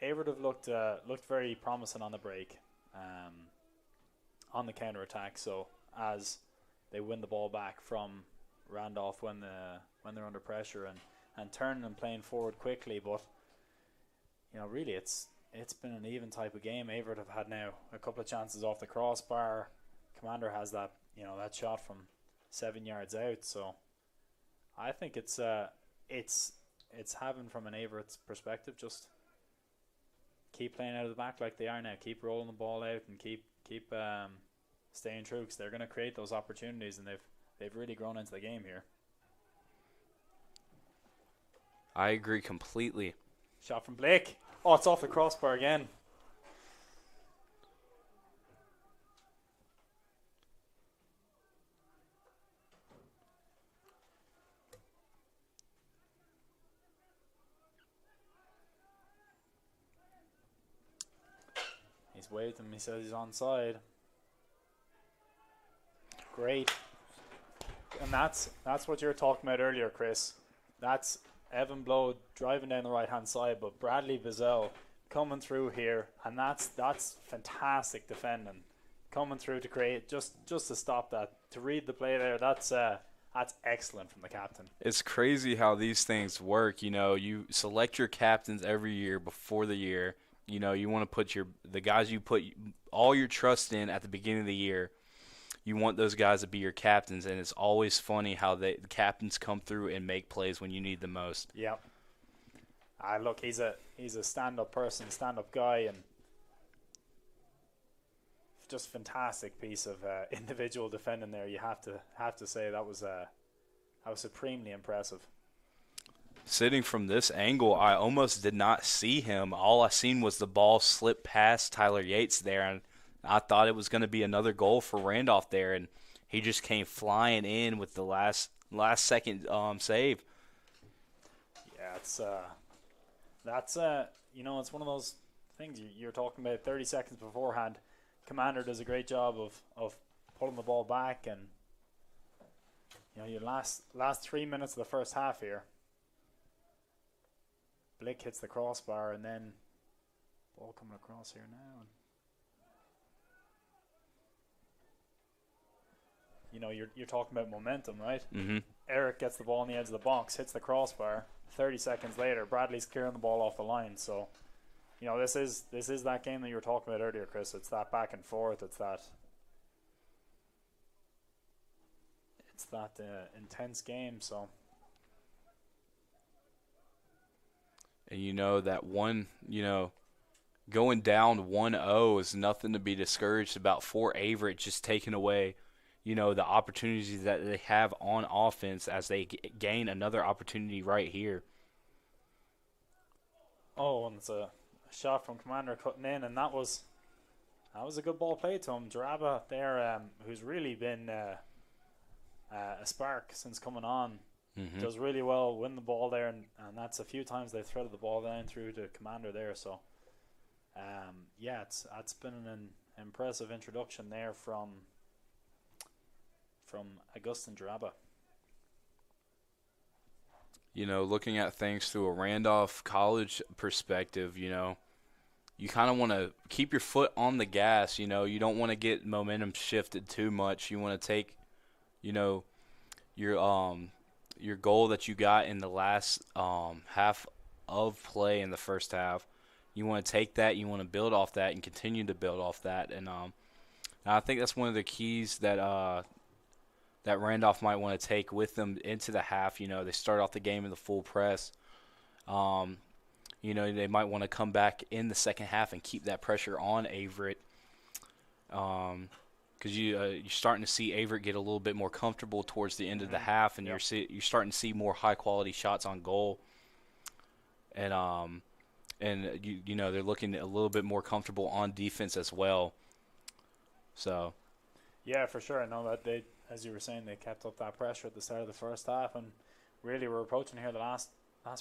Averett have looked very promising on the break, on the counter attack. So as they win the ball back from Randolph when they're under pressure and turning and playing forward quickly, but really it's been an even type of game. Averett have had now a couple of chances off the crossbar. Commander has that that shot from 7 yards out. So I think it's having, from an Averett's perspective, just keep playing out of the back like they are now. Keep rolling the ball out and keep staying true, because they're going to create those opportunities, and they've really grown into the game here. I agree completely. Shot from Blake. Oh, it's off the crossbar again. He's waved him. He says he's onside. Great. And that's what you were talking about earlier, Chris. That's Evan Blow driving down the right-hand side, but Bradley Bizzell coming through here, and that's fantastic defending. Coming through to create, just to stop that, to read the play there, that's excellent from the captain. It's crazy how these things work. You select your captains every year before the year. You want to put the guys you put all your trust in at the beginning of the year. You want those guys to be your captains, and it's always funny how the captains come through and make plays when you need the most. Yep. Look, he's a stand-up person, stand-up guy, and just fantastic piece of individual defending there. You have to say that was supremely impressive. Sitting from this angle, I almost did not see him. All I seen was the ball slip past Tyler Yates there, and I thought it was going to be another goal for Randolph there, and he just came flying in with the last second save. Yeah, it's it's one of those things you're talking about 30 seconds beforehand. Commander does a great job of pulling the ball back, and your last 3 minutes of the first half here. Blick hits the crossbar, and then ball coming across here now. You're talking about momentum, right? Mm-hmm. Eric gets the ball on the edge of the box, hits the crossbar. 30 seconds later, Bradley's clearing the ball off the line. So, this is that game that you were talking about earlier, Chris. It's that back and forth. It's that intense game. So, and that one, going down 1-0 is nothing to be discouraged about for Averett, just taking away the opportunities that they have on offense as they gain another opportunity right here. Oh, and it's a shot from Commander cutting in, and that was a good ball played to him. Jaraba there, who's really been a spark since coming on, does really well, win the ball there, and that's a few times they threaded the ball down through to Commander there. So, it's been an impressive introduction there from Augustin Jaraba. Looking at things through a Randolph College perspective, you kind of want to keep your foot on the gas. You don't want to get momentum shifted too much. You want to take, your goal that you got in the last half of play in the first half. You want to take that. You want to build off that and continue to build off that. And I think that's one of the keys that Randolph might want to take with them into the half. They start off the game in the full press. They might want to come back in the second half and keep that pressure on Averett. Because you're starting to see Averett get a little bit more comfortable towards the end of the half, and you're starting to see more high-quality shots on goal. And they're looking a little bit more comfortable on defense as well. So. Yeah, for sure. I know that they as you were saying, they kept up that pressure at the start of the first half, and really we're approaching here the last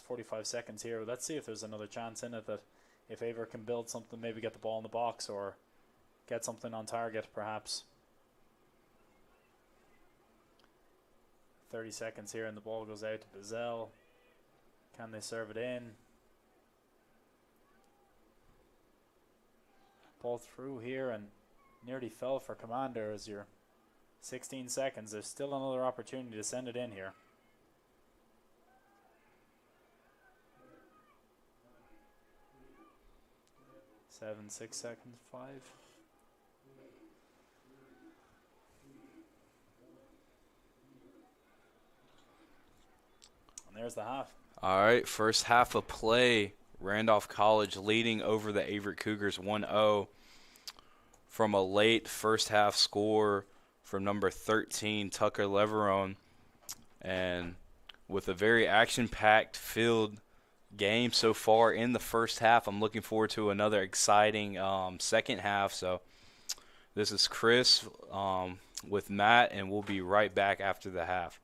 45 seconds here. Let's see if there's another chance in it, that if Averett can build something, maybe get the ball in the box or get something on target perhaps. 30 seconds here and the ball goes out to Bazell. Can they serve it in? Ball through here and nearly fell for Commander as you're 16 seconds. There's still another opportunity to send it in here. 7, 6 seconds, 5. And there's the half. All right, first half of play. Randolph College leading over the Averett Cougars 1-0 from a late first half score from number 13, Tucker Leverone. And with a very action-packed filled game so far in the first half, I'm looking forward to another exciting second half. So this is Chris with Matt, and we'll be right back after the half.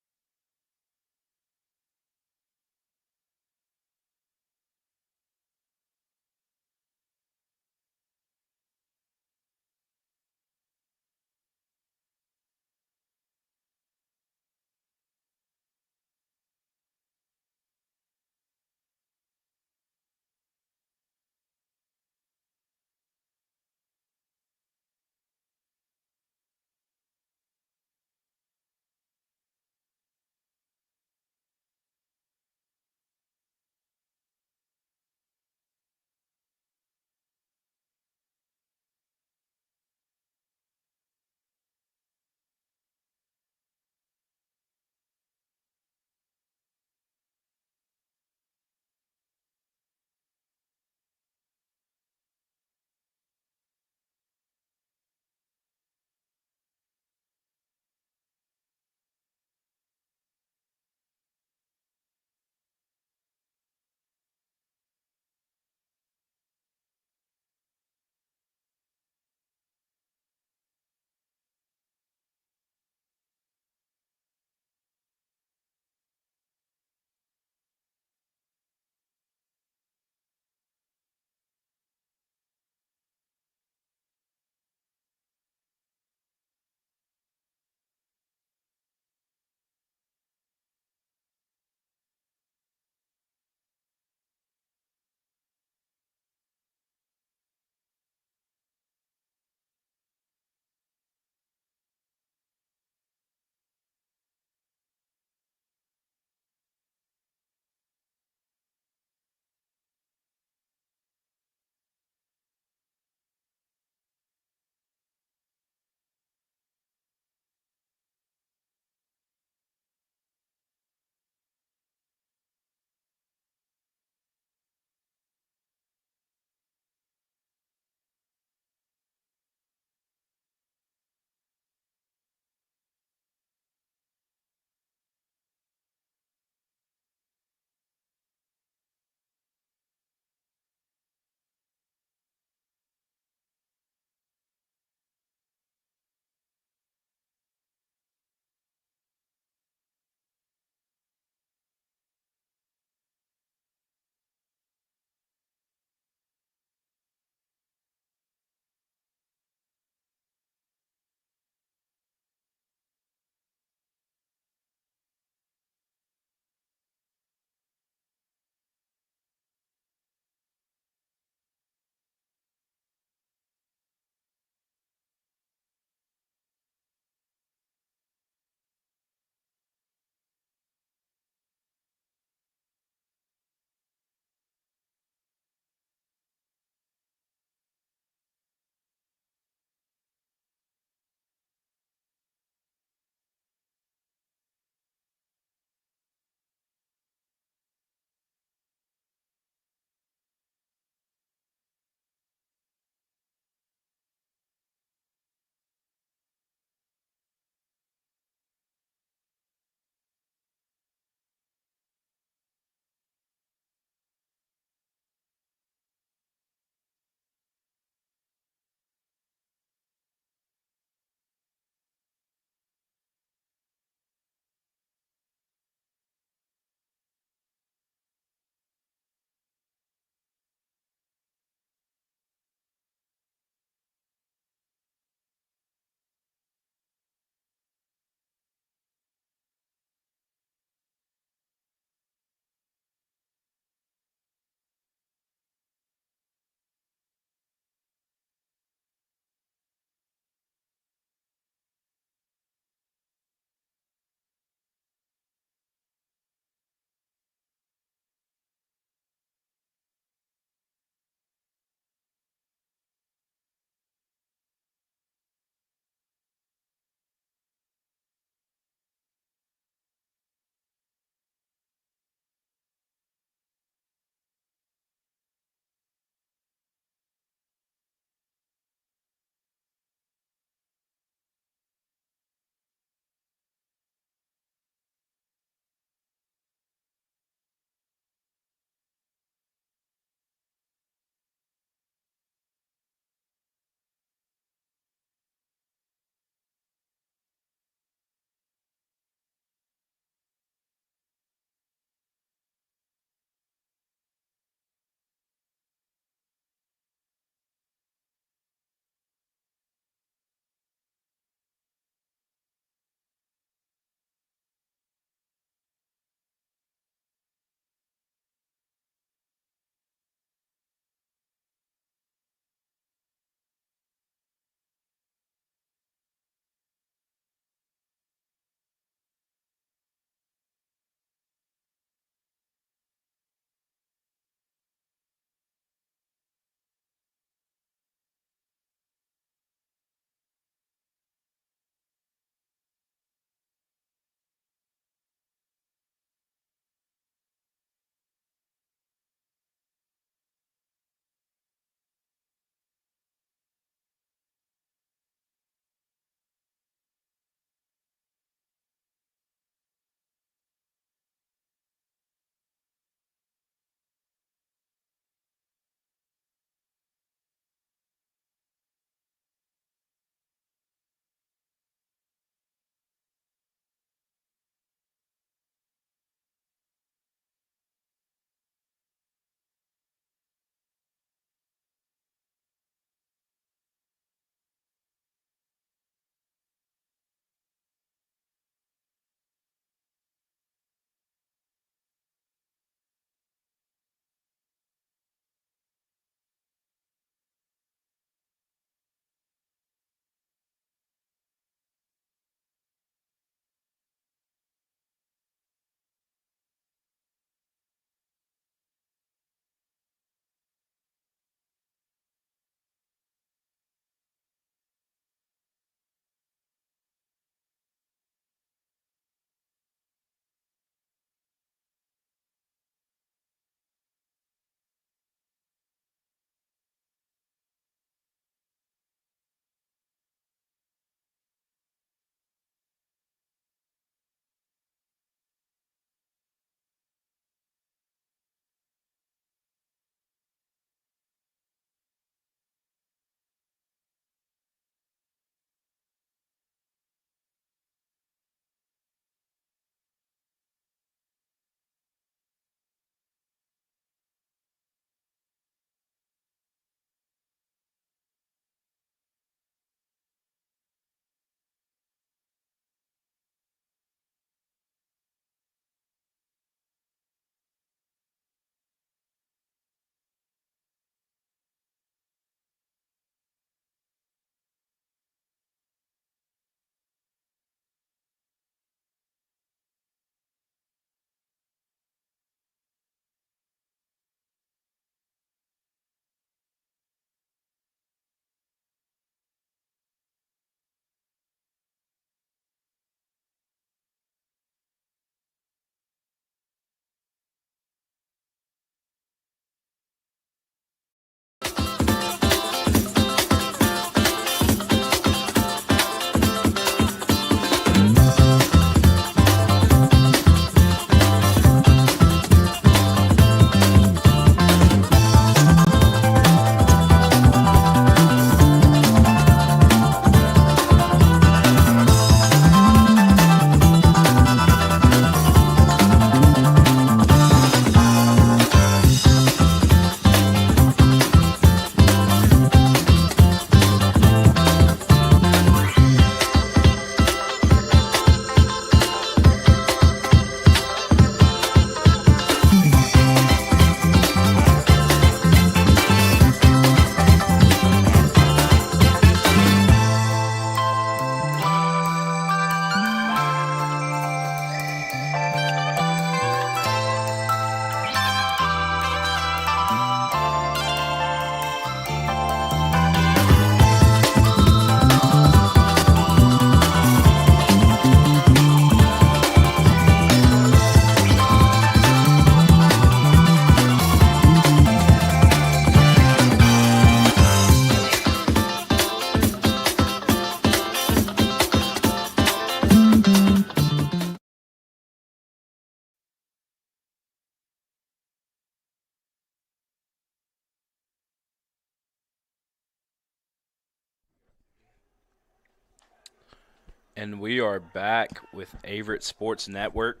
And we are back with Averett Sports Network.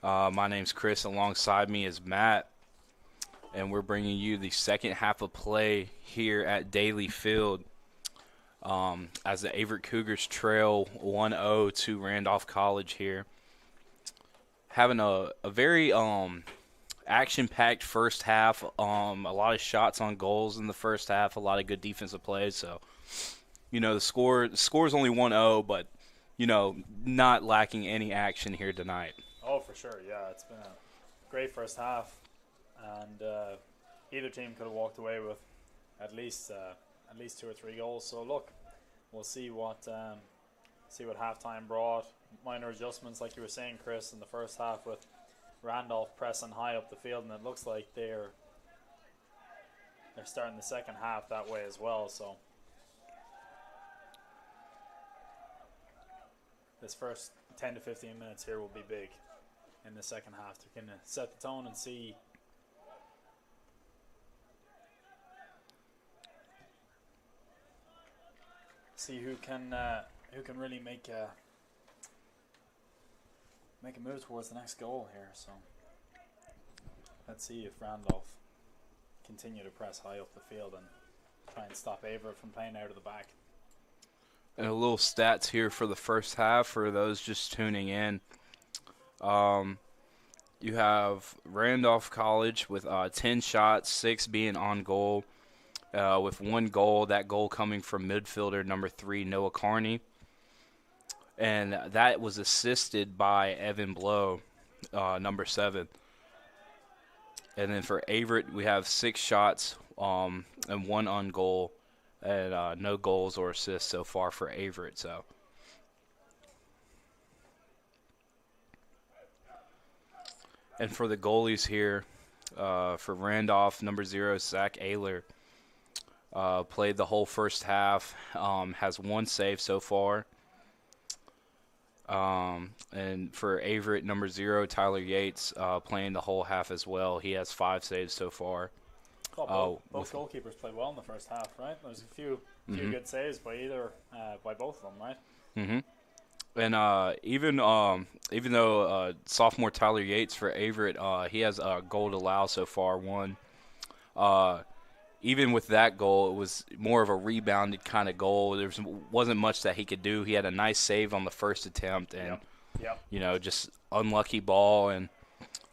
My name's Chris. Alongside me is Matt. And we're bringing you the second half of play here at Daly Field as the Averett Cougars trail 1-0 to Randolph College here. Having a very action-packed first half. A lot of shots on goals in the first half. A lot of good defensive plays. So, the score's only 1-0, but, not lacking any action here tonight. Oh, for sure. Yeah, it's been a great first half, and either team could have walked away with at least 2 or 3 goals. So look, we'll see what halftime brought. Minor adjustments, like you were saying, Chris, in the first half with Randolph pressing high up the field, and it looks like they're starting the second half that way as well. So this first 10 to 15 minutes here will be big in the second half to kind of set the tone and see who can really make a move towards the next goal here. So let's see if Randolph continue to press high up the field and try and stop Averett from playing out of the back. And a little stats here for the first half for those just tuning in. You have Randolph College with 10 shots, 6 being on goal, with 1 goal, that goal coming from midfielder number 3, Noah Carney. And that was assisted by Evan Blow, number 7. And then for Averett, we have 6 shots and 1 on goal, and no goals or assists so far for Averett. So, and for the goalies here, for Randolph, number 0, Zach Ayler, played the whole first half, has 1 save so far. And for Averett, number 0, Tyler Yates, playing the whole half as well. He has 5 saves so far. Both goalkeepers played well in the first half, right? There's a few good saves by both of them, right? Mm-hmm. And even though sophomore Tyler Yates for Averett, he has a goal to allow so far, 1. Even with that goal, it was more of a rebounded kind of goal. There wasn't much that he could do. He had a nice save on the first attempt, and just unlucky ball and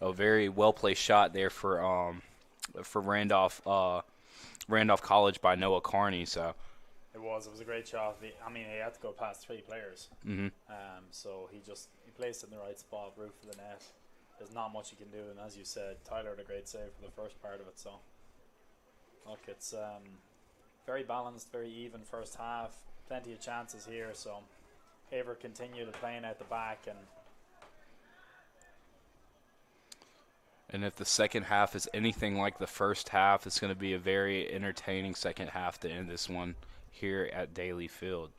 a very well placed shot there for Randolph College by Noah Carney. So it was a great shot. He had to go past 3 players. Mm-hmm. So he placed it in the right spot, roof of the net. There's not much you can do, and as you said, Tyler had a great save for the first part of it. So look, it's very balanced, very even first half. Plenty of chances here. So Averett continued playing out the back, and if the second half is anything like the first half, it's going to be a very entertaining second half to end this one here at Daly Field.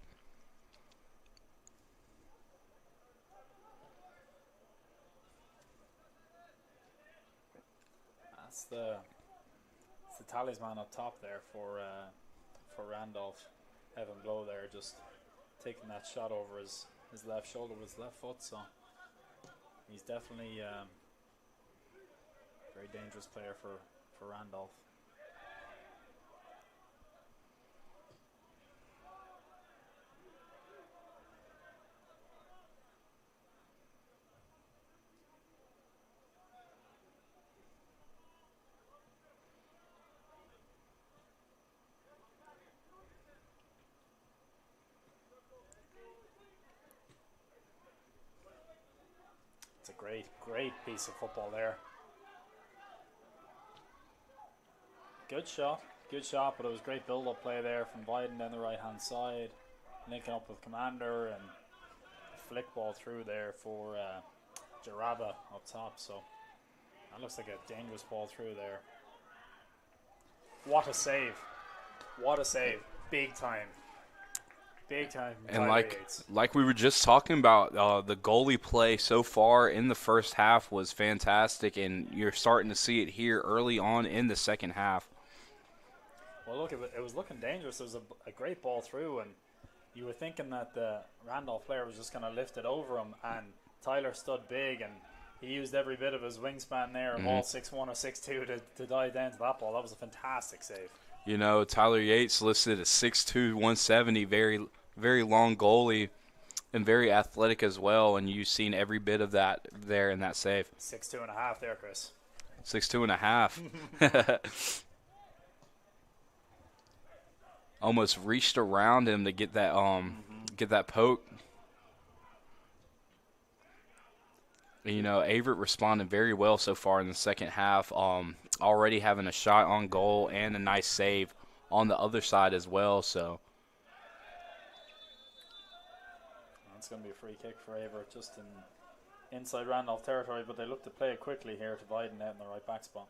That's the talisman up top there for Randolph. Evan Blow there, just taking that shot over his left shoulder with his left foot. So he's definitely a very dangerous player for Randolph. It's a great piece of football there. Good shot, but it was great build-up play there from Biden down the right-hand side, linking up with Commander, and a flick ball through there for Jaraba up top. So that looks like a dangerous ball through there. What a save! Big time. And like we were just talking about, the goalie play so far in the first half was fantastic, and you're starting to see it here early on in the second half. Well, look, it was looking dangerous. There was a great ball through, and You were thinking that the Randolph player was just going to lift it over him, and Tyler stood big, and he used every bit of his wingspan there, of all 6'1 or 6'2", to dive down to that ball. That was a fantastic save. You know, Tyler Yates listed at 6'2", 170, very, very long goalie and very athletic as well, and you've seen every bit of that there in that save. 6'2.5" there, Chris. 6'2.5". Almost reached around him to get that poke. And, you know, Averett responded very well so far in the second half. Already having a shot on goal and a nice save on the other side as well. So it's going to be a free kick for Averett, just inside Randolph territory, but they look to play it quickly here to Biden out in the right back spot.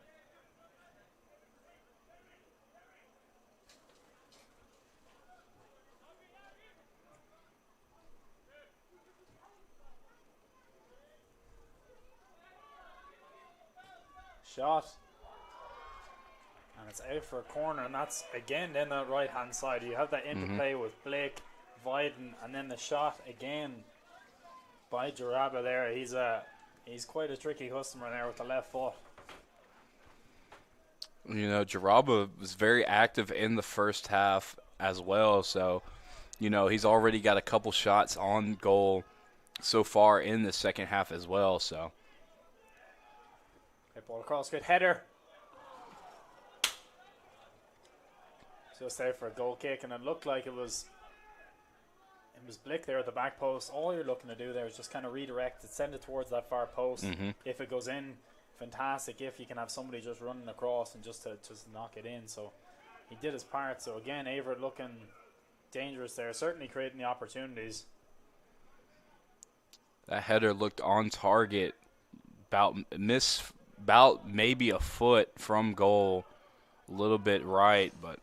Shot. And it's out for a corner, and that's again in that right hand side. You have that interplay with Blake, Viden, and then the shot again by Jaraba there. He's quite a tricky customer there with the left foot. You know, Jaraba was very active in the first half as well. So, you know, he's already got a couple shots on goal so far in the second half as well. So, right ball across, good header. Just there for a goal kick, and it looked like it was Blick there at the back post. All you're looking to do there is just kind of redirect it, send it towards that far post. If it goes in, fantastic. If you can have somebody just running across and just knock it in. So he did his part. So again, Averett looking dangerous there, certainly creating the opportunities. That header looked on target, about maybe a foot from goal, a little bit right, but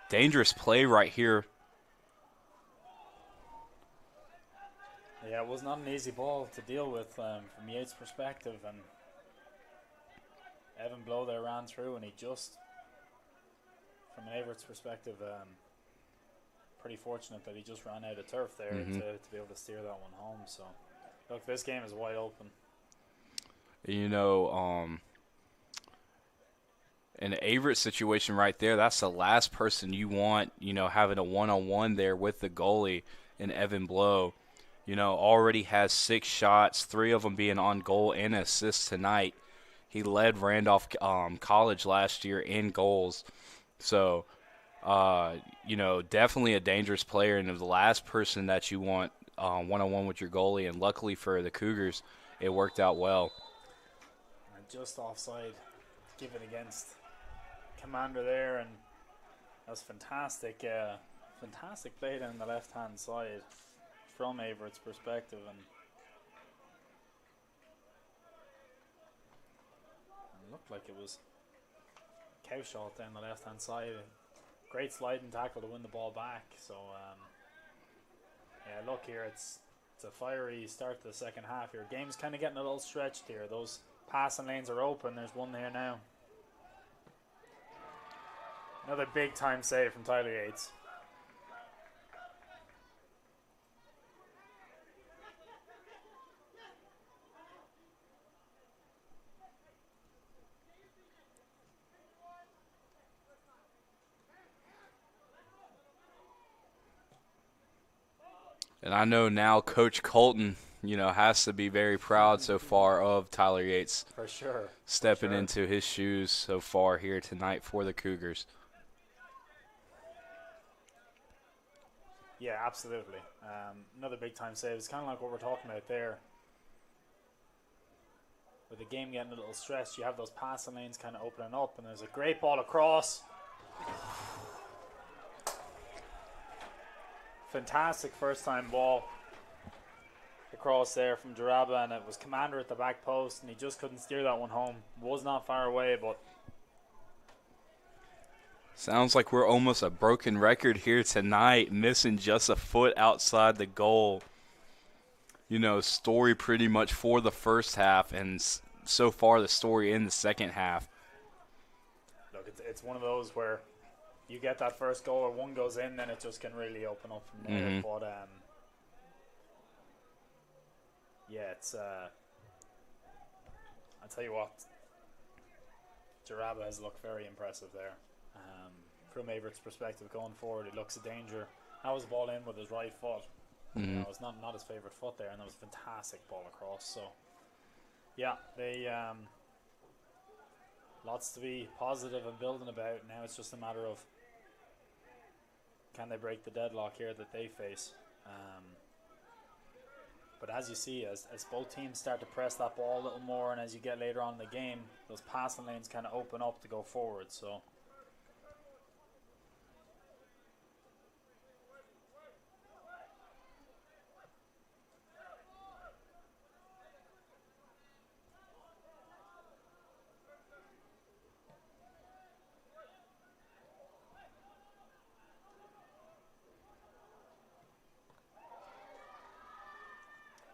dangerous play right here. Yeah, it was not an easy ball to deal with from Yates' perspective, and Evan Blow there ran through, and he just, from an Averett's perspective, pretty fortunate that he just ran out of turf there to be able to steer that one home. So, look, this game is wide open. You know, in the Averett situation right there, that's the last person you want, you know, having a one-on-one there with the goalie in Evan Blow. You know, already has 6 shots, 3 of them being on goal and assists tonight. He led Randolph College last year in goals. So, you know, definitely a dangerous player, and the last person that you want one-on-one with your goalie. And luckily for the Cougars, it worked out well. And just offside, given against Commander there, and that was fantastic. Fantastic play down the left-hand side from Averett's perspective, and it looked like it was cow shot down the left hand side. Great sliding tackle to win the ball back. So yeah, look here, it's a fiery start to the second half here. Game's kind of getting a little stretched here. Those passing lanes are open. There's one there now. Another big time save from Tyler Yates. And I know now Coach Colton, you know, has to be very proud so far of Tyler Yates. For sure. Stepping into his shoes so far here tonight for the Cougars. Yeah, absolutely. Another big-time save. It's kind of like what we're talking about there. With the game getting a little stressed, you have those passing lanes kind of opening up, and there's a great ball across. Fantastic first-time ball across there from Jaraba, and it was Commander at the back post, and he just couldn't steer that one home. Was not far away, but... Sounds like we're almost a broken record here tonight, missing just a foot outside the goal. You know, story pretty much for the first half, and so far the story in the second half. Look, it's one of those where you get that first goal or one goes in, then it just can really open up from there. Mhm. But yeah, it's I'll tell you what, Jaraba has looked very impressive there. From Averett's perspective going forward, he looks a danger. That was the ball in with his right foot. You know, Mhm. it's not his favourite foot there, and that was a fantastic ball across. So, yeah, they lots to be positive and building about. Now it's just a matter of can they break the deadlock here that they face. But as you see, as both teams start to press that ball a little more, and as you get later on in the game, those passing lanes kind of open up to go forward. So.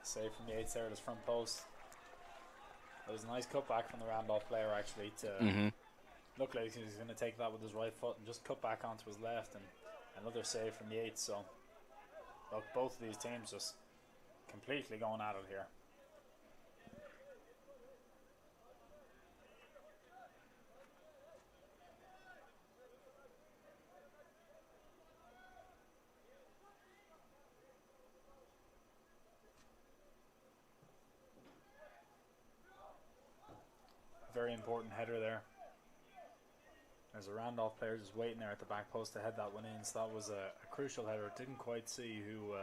Save from the 8th there at his front post. It was a nice cutback from the Randolph player actually to Mhm. look like he was going to take that with his right foot and just cut back onto his left, and another save from the 8th. So look, both of these teams just completely going at it here. Very important header there. There's a Randolph player just waiting there at the back post to head that one in. So that was a crucial header. Didn't quite see who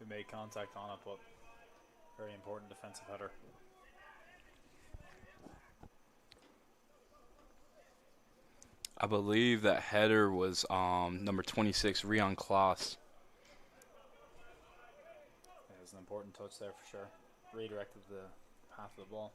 made contact on it, but very important defensive header. I believe that header was number 26, Rion Kloss. It was an important touch there for sure. Redirected the path of the ball.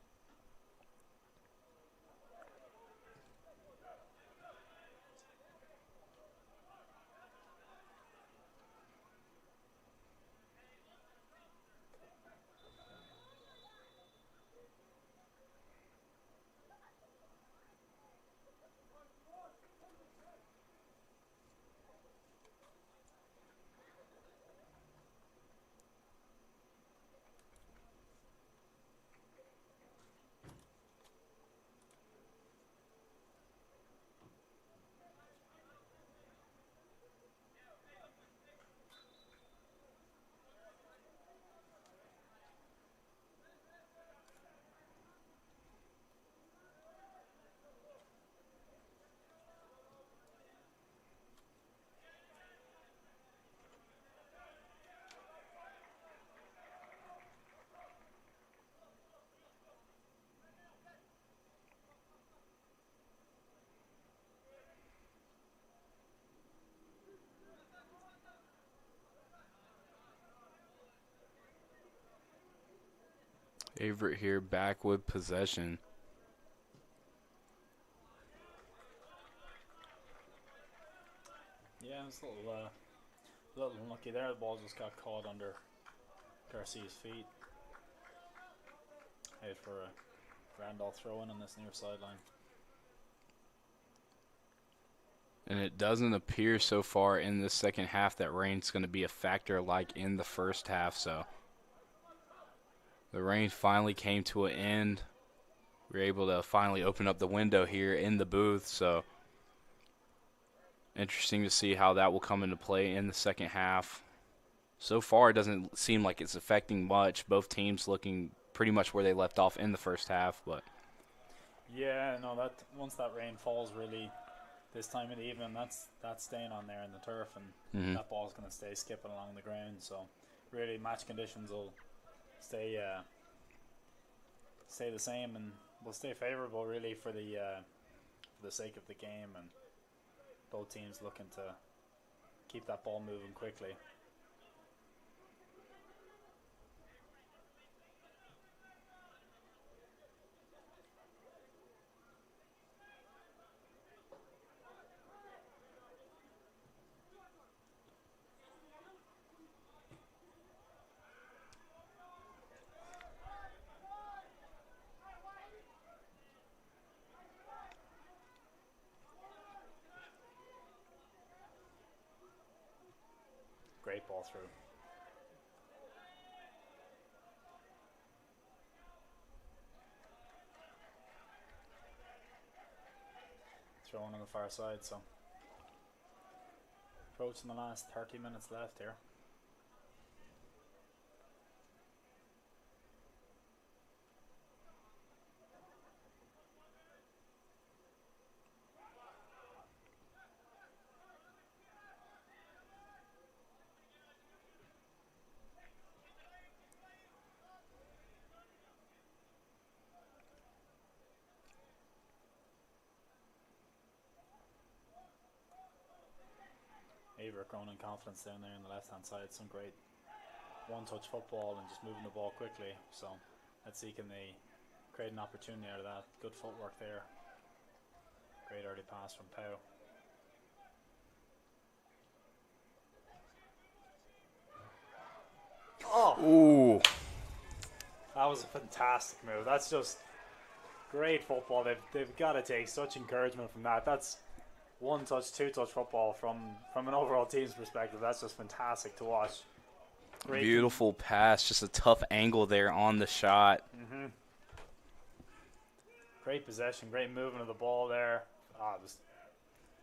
Averett here back with possession. Yeah, it's a little unlucky there. The ball just got caught under Garcia's feet. Headed for a Randolph throw in on this near sideline. And it doesn't appear so far in the second half that rain's going to be a factor like in the first half. So the rain finally came to an end. We were able to finally open up the window here in the booth. So interesting to see how that will come into play in the second half. So far, it doesn't seem like it's affecting much. Both teams looking pretty much where they left off in the first half. But yeah, no, that once that rain falls really this time of the evening, that's staying on there in the turf, and that ball's going to stay skipping along the ground. So really, match conditions will stay the same, and will stay favourable really for the sake of the game, and both teams looking to keep that ball moving quickly. Great ball through. Throwing on the far side, so approaching the last 30 minutes left here. Averett growing in confidence down there on the left hand side. Some great one-touch football and just moving the ball quickly. So let's see, can they create an opportunity out of that. Good footwork there. Great early pass from Pau. Oh, Ooh. that was a fantastic move. That's just great football. They've got to take such encouragement from that. That's one touch, two touch football from an overall team's perspective. That's just fantastic to watch. Great. Beautiful pass, just a tough angle there on the shot. Great possession, great movement of the ball there.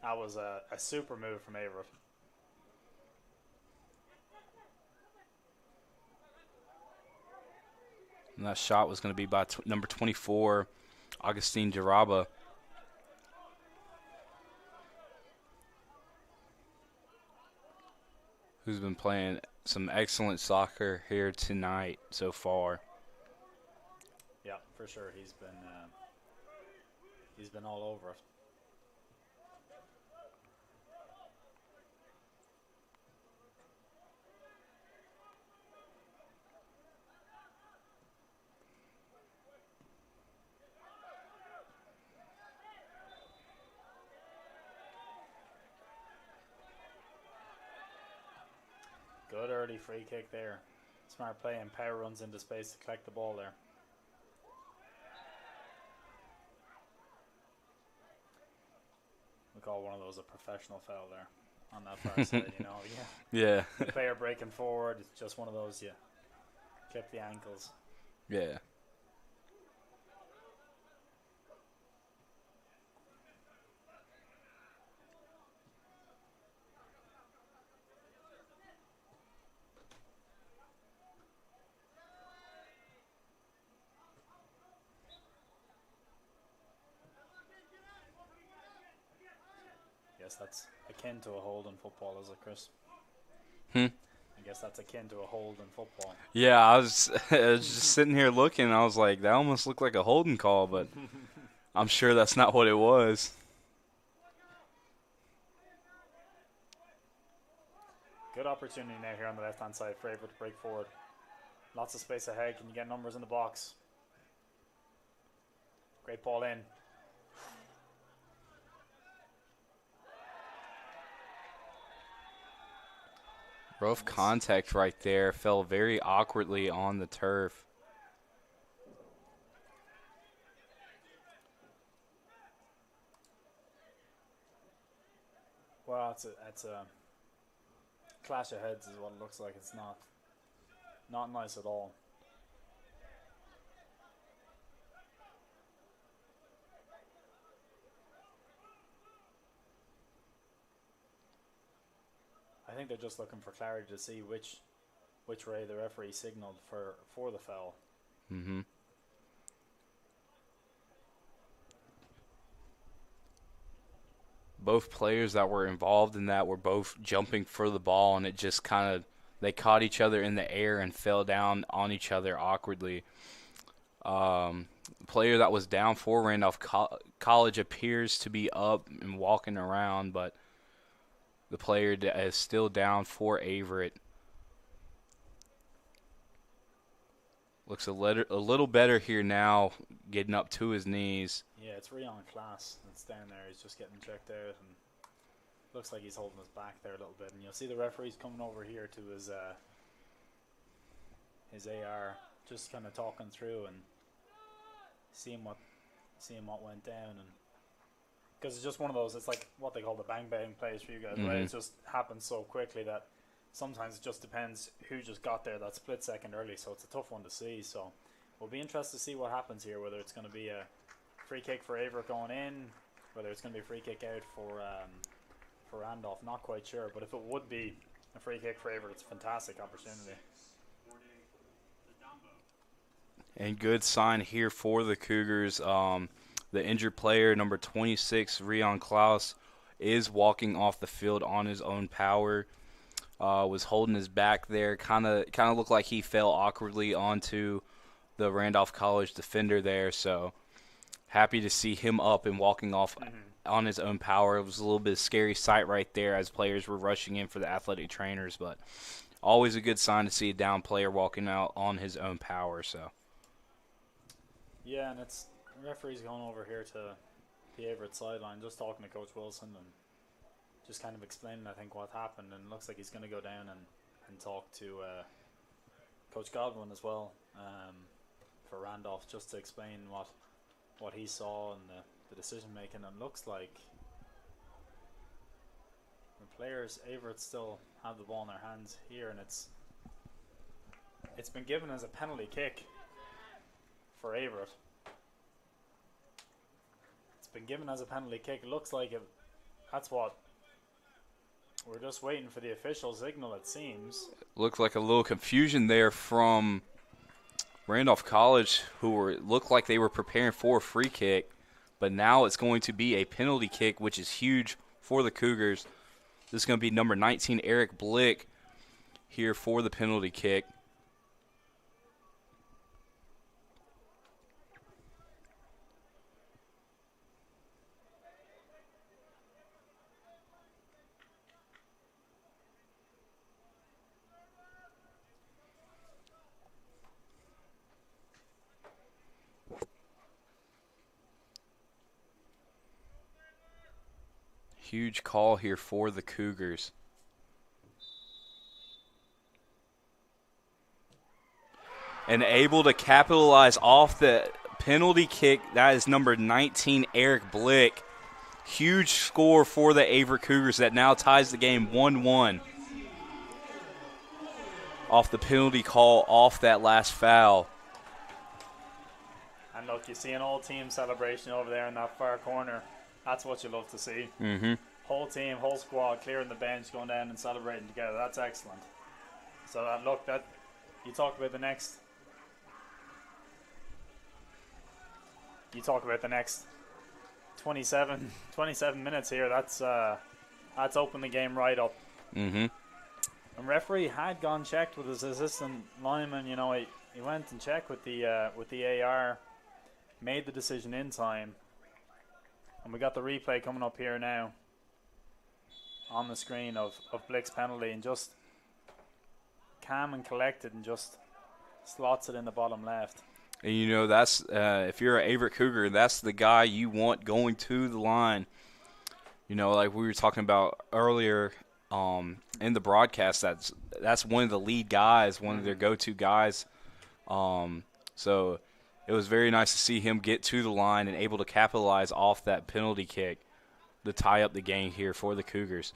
That was a super move from Averett. And that shot was going to be by number 24, Augustine Jaraba. Who's been playing some excellent soccer here tonight so far. Yeah, for sure. He's been all over it. Good early free kick there. Smart play, and Power runs into space to collect the ball there. We call one of those a professional foul there on that far side, you know. Yeah. The player breaking forward, it's just one of those, you clip the ankles. Yeah. I guess that's akin to a hold in football, is it, Chris? I guess that's akin to a hold in football. Yeah, I was just sitting here looking, and I was like, that almost looked like a holding call, but I'm sure that's not what it was. Good opportunity now here on the left-hand side for Averett to break forward. Lots of space ahead. Can you get numbers in the box? Great ball in. Rough contact right there. Fell very awkwardly on the turf. Well, it's a clash of heads is what it looks like. It's not nice at all. I think they're just looking for clarity to see which way the referee signaled for the foul. Mm-hmm. Both players that were involved in that were both jumping for the ball, and it just kind of, they caught each other in the air and fell down on each other awkwardly. The player that was down for Randolph College appears to be up and walking around, but the player is still down for Averett. Looks a little better here now, getting up to his knees. Yeah, it's Rion Class that's down there. He's just getting checked out, and looks like he's holding his back there a little bit. And you'll see the referee's coming over here to his AR, just kind of talking through and seeing what went down. And because it's just one of those, it's like what they call the bang bang plays for you guys, right? It just happens so quickly that sometimes it just depends who just got there that split second early, so it's a tough one to see. So we'll be interested to see what happens here, whether it's going to be a free kick for Averett going in, whether it's going to be a free kick out for Randolph, not quite sure. But if it would be a free kick for Averett, it's a fantastic opportunity. And good sign here for the Cougars. The injured player, number 26, Rion Klaus, is walking off the field on his own power. Was holding his back there. Kind of looked like he fell awkwardly onto the Randolph College defender there. So happy to see him up and walking off on his own power. It was a little bit of a scary sight right there as players were rushing in for the athletic trainers. But always a good sign to see a down player walking out on his own power. So. Yeah, and it's the referee's going over here to the Averett sideline, just talking to Coach Wilson and just kind of explaining, I think, what happened. And it looks like he's going to go down and talk to Coach Godwin as well for Randolph, just to explain what he saw and the decision making. And it looks like the players, Averett, still have the ball in their hands here, and it's been given as a penalty kick for Averett. It's been given as a penalty kick. It looks like that's what we're just waiting for, the official signal, it seems. Looked like a little confusion there from Randolph College, looked like they were preparing for a free kick, but now it's going to be a penalty kick, which is huge for the Cougars. This is going to be number 19, Eric Blick, here for the penalty kick. Huge call here for the Cougars. And able to capitalize off the penalty kick. That is number 19, Eric Blick. Huge score for the Averett Cougars that now ties the game 1-1. Off the penalty call, off that last foul. And look, you see an all-team celebration over there in that far corner. That's what you love to see. Whole team, whole squad clearing the bench, going down and celebrating together. That's excellent. So you talk about the next 27 minutes here. That's opened the game right up. And referee had gone checked with his assistant lineman. You know, he went and checked with the AR, made the decision in time. And we got the replay coming up here now on the screen of Blick's penalty, and just calm and collected and just slots it in the bottom left. And you know, that's if you're an Averett Cougar, that's the guy you want going to the line. You know, like we were talking about earlier in the broadcast, that's one of the lead guys, one of their go-to guys. So it was very nice to see him get to the line and able to capitalize off that penalty kick to tie up the game here for the Cougars.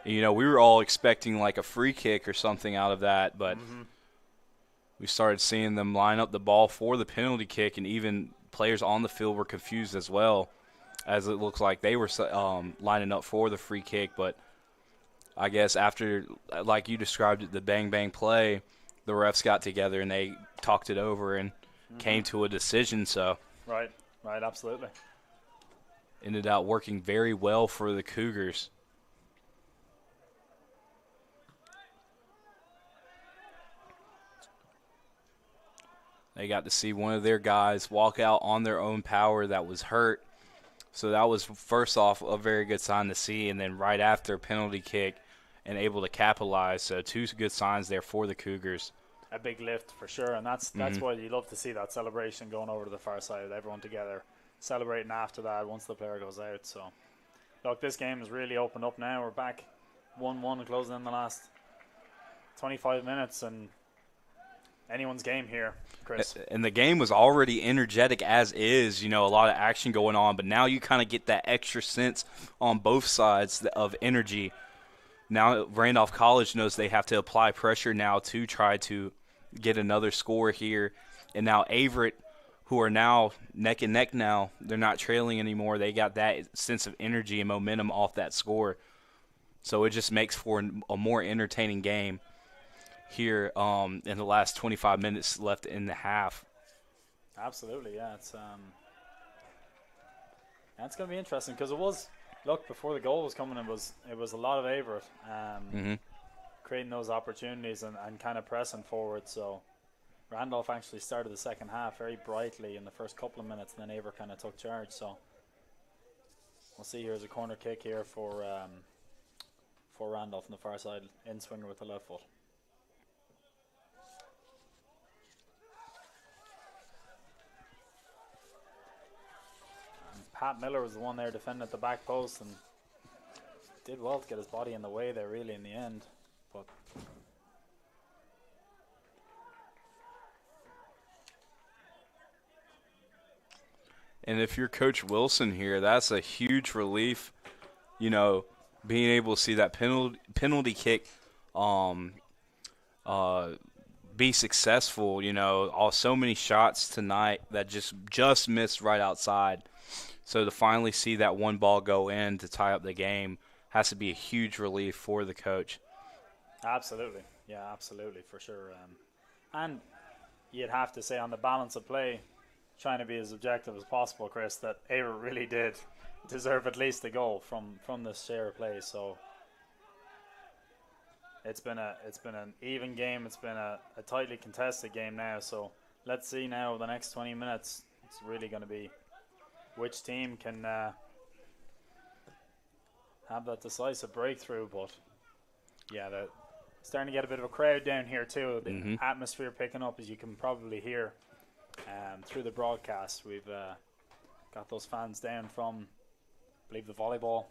And, you know, we were all expecting like a free kick or something out of that, but we started seeing them line up the ball for the penalty kick, and even players on the field were confused as well, as it looks like they were lining up for the free kick. But I guess after, like you described it, the bang-bang play, the refs got together and they talked it over and came to a decision. So Right, absolutely. Ended up working very well for the Cougars. They got to see one of their guys walk out on their own power that was hurt. So that was, first off, a very good sign to see. And then right after, penalty kick and able to capitalize. So two good signs there for the Cougars. A big lift for sure. And that's why you love to see that celebration going over to the far side. Everyone together celebrating after that once the player goes out. So, look, this game has really opened up now. We're back 1-1 and closing in the last 25 minutes. And anyone's game here, Chris. And the game was already energetic as is, you know, a lot of action going on, but now you kind of get that extra sense on both sides of energy. Now Randolph College knows they have to apply pressure now to try to get another score here. And now Averett, who are now neck and neck now, they're not trailing anymore. They got that sense of energy and momentum off that score. So it just makes for a more entertaining game here in the last 25 minutes left in the half. Absolutely, yeah. It's going to be interesting because it was, look, before the goal was coming, it was a lot of Averett creating those opportunities and kind of pressing forward. So Randolph actually started the second half very brightly in the first couple of minutes, and then Averett kind of took charge. So we'll see. Here's a corner kick here for Randolph on the far side, in swinger with the left foot. Pat Miller was the one there defending at the back post and did well to get his body in the way there really in the end. But And if you're Coach Wilson here, that's a huge relief, being able to see that penalty kick be successful. So many shots tonight that just missed right outside. So to finally see that one ball go in to tie up the game has to be a huge relief for the coach. absolutely, yeah, absolutely, for sure. And you'd have to say on the balance of play, trying to be as objective as possible, Chris, that Averett really did deserve at least a goal from this share of play. So it's been an even game. It's been a tightly contested game now. So let's see now the next 20 minutes. It's really going to be which team can have that decisive breakthrough. But yeah, starting to get a bit of a crowd down here too. The atmosphere picking up, as you can probably hear through the broadcast. We've got those fans down from, I believe, the volleyball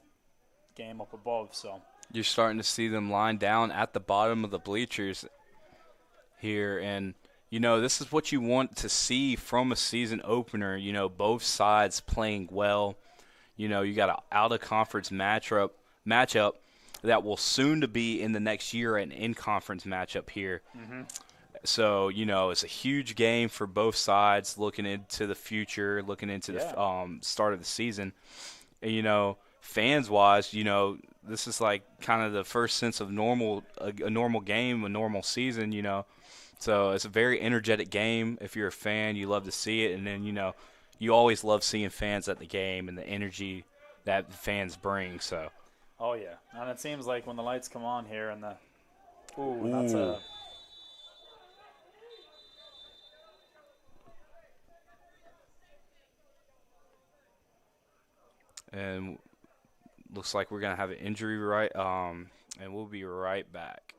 game up above. So You're starting to see them line down at the bottom of the bleachers here, and this is what you want to see from a season opener. Both sides playing well. You got an out-of-conference matchup that will soon to be in the next year an in-conference matchup here. So, it's a huge game for both sides looking into the future, looking into the start of the season. And, fans-wise, this is like kind of the first sense of a normal game, a normal season, So it's a very energetic game. If you're a fan, you love to see it. And then, you always love seeing fans at the game and the energy that the fans bring. So. Oh, yeah. And it seems like when the lights come on here and that's a... And looks like we're going to have an injury and we'll be right back.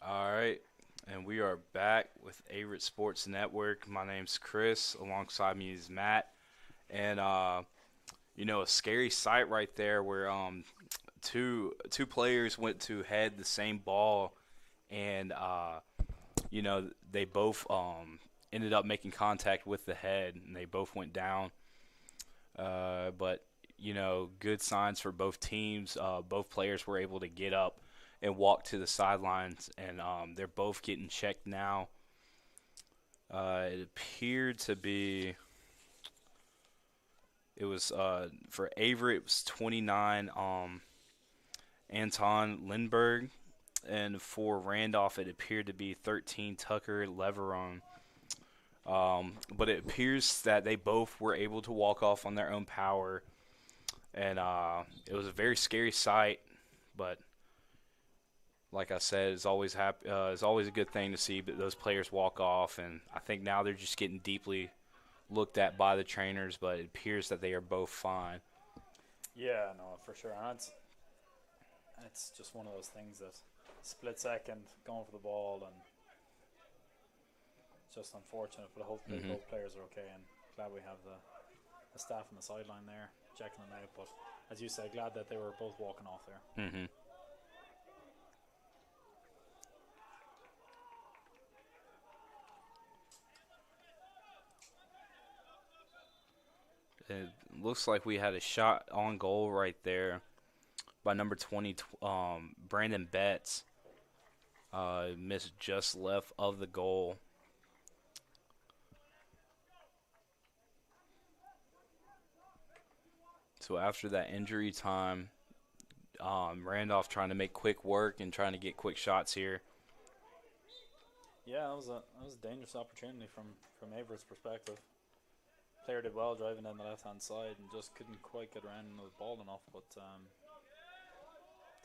All right, and we are back with Averett Sports Network. My name's Chris. Alongside me is Matt, and a scary sight right there where two players went to head the same ball, and they both ended up making contact with the head, and they both went down. But good signs for both teams. Both players were able to get up and walk to the sidelines, and they're both getting checked now. It appeared to be. It was for Averett. It was 29. Anton Lindbergh, and for Randolph, it appeared to be 13. Tucker Leveron. But it appears that they both were able to walk off on their own power, and it was a very scary sight. But like I said, it's always a good thing to see those players walk off, and I think now they're just getting deeply looked at by the trainers. But it appears that they are both fine. Yeah, no, for sure. And it's just one of those things that split second going for the ball, and it's just unfortunate. But hopefully both players are okay, and glad we have the staff on the sideline there checking them out. But as you said, glad that they were both walking off there. Mm-hmm. It looks like we had a shot on goal right there by number 20, Brandon Betts. Missed just left of the goal. So after that injury time, Randolph trying to make quick work and trying to get quick shots here. Yeah, that was a dangerous opportunity from Averett's perspective. Player did well driving down the left-hand side and just couldn't quite get around the ball enough, but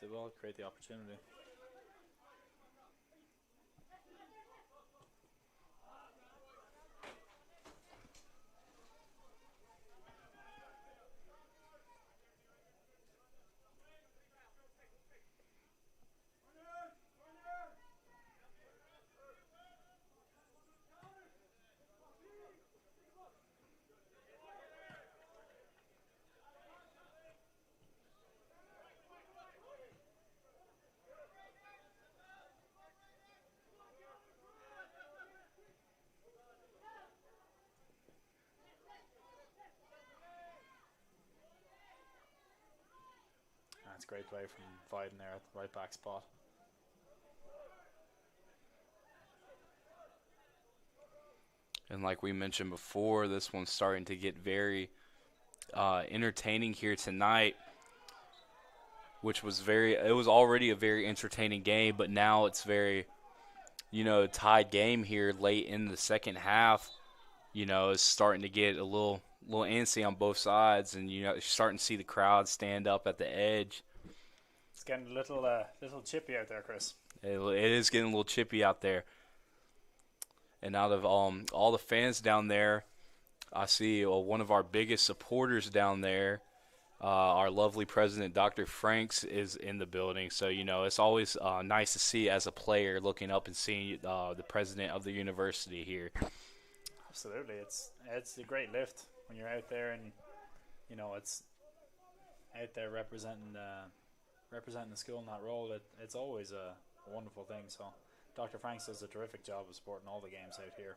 did well to create the opportunity. That's a great play from Viden there at the right back spot. And like we mentioned before, this one's starting to get very entertaining here tonight, which was it was already a very entertaining game, but now it's very, tied game here late in the second half. It's starting to get a little antsy on both sides, and you're starting to see the crowd stand up at the edge. It's getting a little chippy out there, Chris. It is getting a little chippy out there. And out of all the fans down there, I see one of our biggest supporters down there. Our lovely president, Dr. Franks, is in the building. So, it's always nice to see as a player looking up and seeing the president of the university here. Absolutely. It's a great lift when you're out there and, it's out there representing the school in that role. It's always a wonderful thing. So Dr. Franks does a terrific job of supporting all the games out here.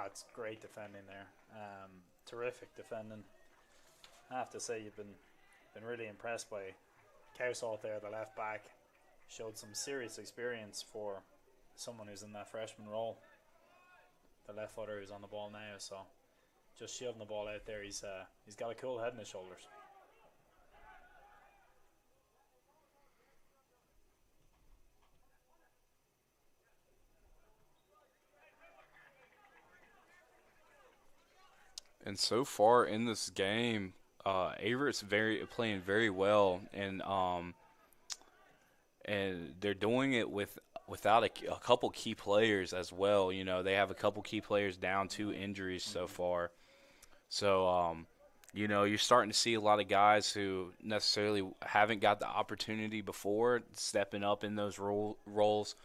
It's great defending there. Terrific defending. I have to say you've been really impressed by Cowsalt there, the left back. Showed some serious experience for someone who's in that freshman role. The left footer who's on the ball now, so just shielding the ball out there. He's got a cool head on his shoulders. And so far in this game, Averett's playing very well, and they're doing it with without a couple key players as well. You know, they have a couple key players down, 2 injuries so far. So, you know, you're starting to see a lot of guys who necessarily haven't got the opportunity before stepping up in those roles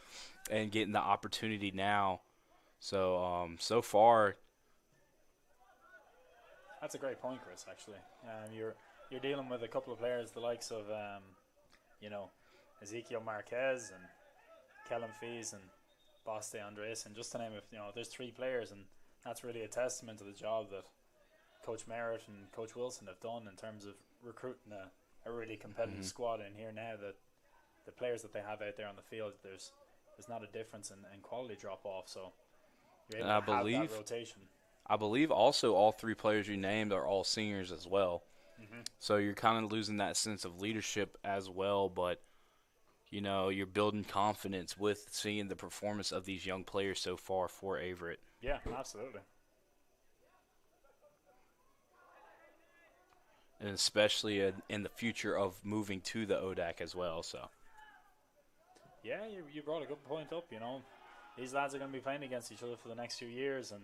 and getting the opportunity now. So, so far, That's a great point, Chris. Actually, you're dealing with a couple of players, the likes of you know, Ezekiel Marquez and Kellen Fees and Boste Andres, and just to name it, you know, there's 3 players, and that's really a testament to the job that Coach Merritt and Coach Wilson have done in terms of recruiting a really competitive squad in here now. That the players that they have out there on the field, there's not a difference in quality drop off. So you're able to have that rotation. I believe also all 3 players you named are all seniors as well. So you're kind of losing that sense of leadership as well, but you know, you're building confidence with seeing the performance of these young players so far for Averett. Yeah, absolutely. And especially in the future of moving to the ODAC as well. So yeah, you brought a good point up. You know, these lads are going to be playing against each other for the next few years, and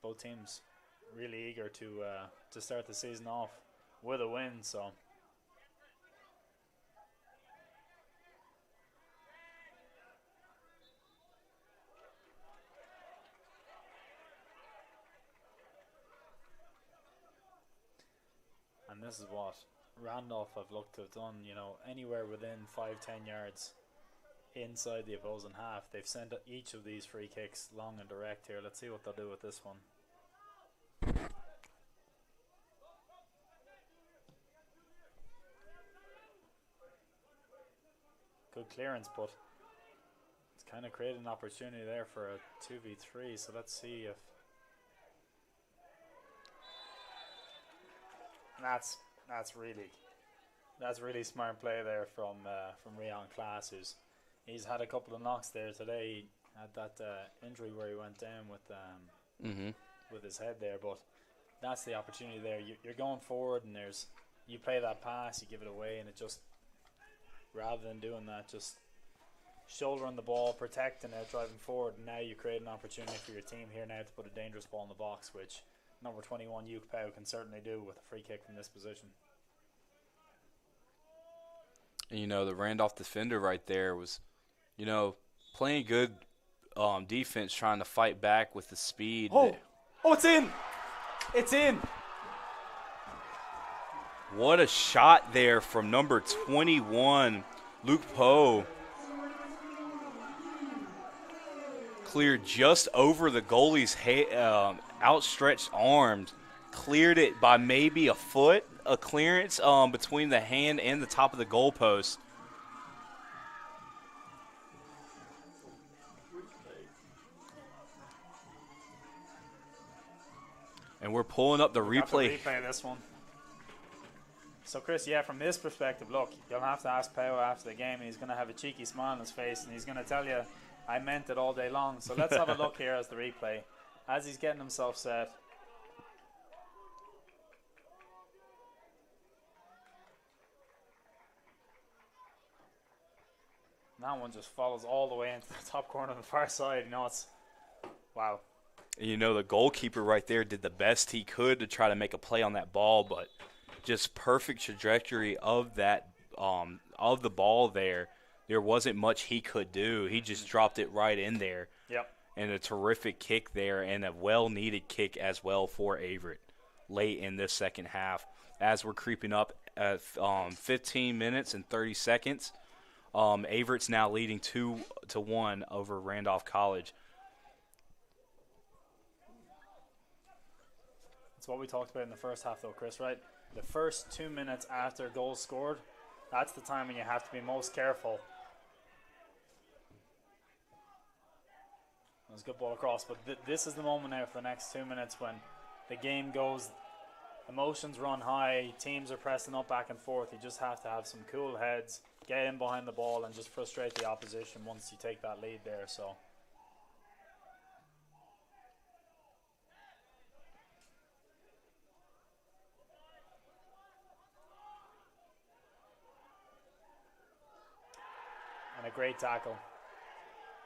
both teams really eager to start the season off with a win. So and this is what Randolph have looked to have done. You know, anywhere within 5-10 yards inside the opposing half, they've sent each of these free kicks long and direct here. Let's see what they'll do with this one. Good clearance, but it's kind of created an opportunity there for a 2v3. So let's see if that's really smart play there from Rion Class, he's had a couple of knocks there today. He had that injury where he went down with his head there, but that's the opportunity there. You're going forward, and you play that pass, you give it away, and it just, rather than doing that, just shouldering the ball, protecting it, driving forward, and now you create an opportunity for your team here now to put a dangerous ball in the box, which number 21 Yuke Pau can certainly do with a free kick from this position. And, you know, the Randolph defender right there was, you know, playing good defense, trying to fight back with the speed. Oh, it's in! It's in! What a shot there from number 21, Luke Poe. Cleared just over the goalie's outstretched arms. Cleared it by maybe a foot, a clearance between the hand and the top of the goalpost. And we're pulling up the replay. Replay this one. So, Chris, yeah, from this perspective, look, you'll have to ask Pau after the game, and he's going to have a cheeky smile on his face, and he's going to tell you, I meant it all day long. So let's have a look here as the replay. As he's getting himself set. That one just follows all the way into the top corner on the far side. You know, it's wow. You know, the goalkeeper right there did the best he could to try to make a play on that ball, but just perfect trajectory of that of the ball there. There wasn't much he could do. He just dropped it right in there. Yep. And a terrific kick there, and a well-needed kick as well for Averett late in this second half. As we're creeping up at 15 minutes and 30 seconds, Averett's now leading 2-1 over Randolph College. That's what we talked about in the first half, though, Chris, right? The first 2 minutes after goals scored, that's the time when you have to be most careful. It was a good ball across, but this is the moment now for the next 2 minutes when the game goes, emotions run high, teams are pressing up back and forth. You just have to have some cool heads, get in behind the ball, and just frustrate the opposition once you take that lead there. So And a great tackle.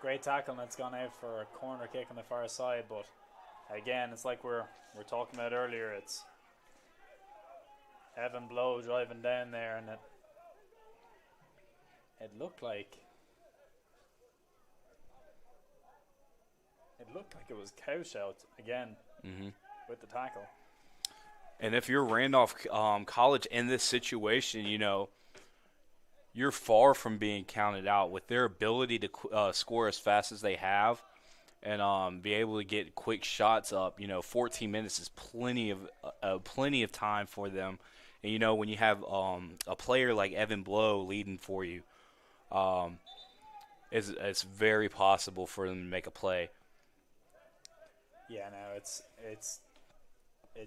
Great tackle, and it's gone out for a corner kick on the far side. But again, it's like we're talking about earlier. It's Evan Blow driving down there, and it looked like it was Couch out again with the tackle. And if you're Randolph College in this situation, you know, you're far from being counted out with their ability to score as fast as they have and be able to get quick shots up. You know, 14 minutes is plenty of time for them. And, you know, when you have a player like Evan Blow leading for you, it's very possible for them to make a play. Yeah, no, it's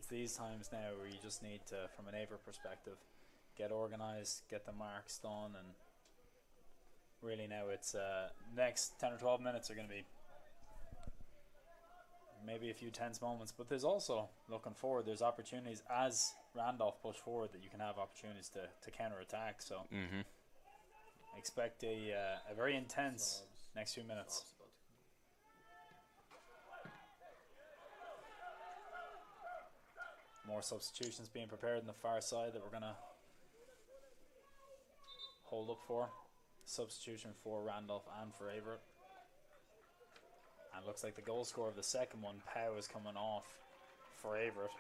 these times now where you just need to, from an Averett perspective, get organized, get the marks done, and really now it's next 10 or 12 minutes are going to be maybe a few tense moments, but there's also, looking forward, there's opportunities as Randolph push forward that you can have opportunities to counter-attack, so expect a very intense next few minutes. More substitutions being prepared on the far side that we're going to hold up for. Substitution for Randolph and for Averett. And looks like the goal scorer of the second one, Pow, is coming off for Averett.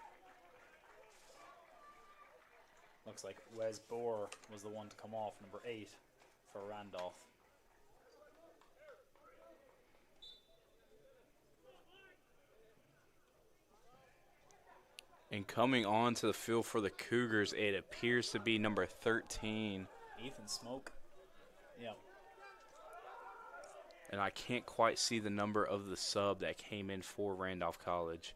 Looks like Wes Boer was the one to come off, number 8 for Randolph. And coming on to the field for the Cougars, it appears to be number 13. Ethan Smoke. Yeah. And I can't quite see the number of the sub that came in for Randolph College.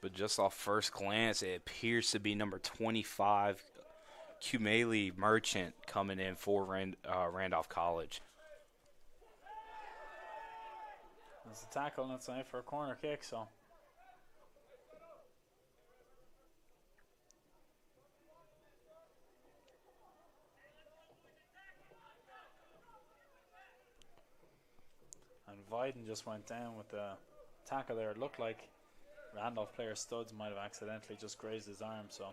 But just off first glance, it appears to be number 25, Kumeli Merchant, coming in for Randolph College. There's a tackle, and it's out for a corner kick, so. And Vyden just went down with the tackle there. It looked like Randolph player Studs might have accidentally just grazed his arm, so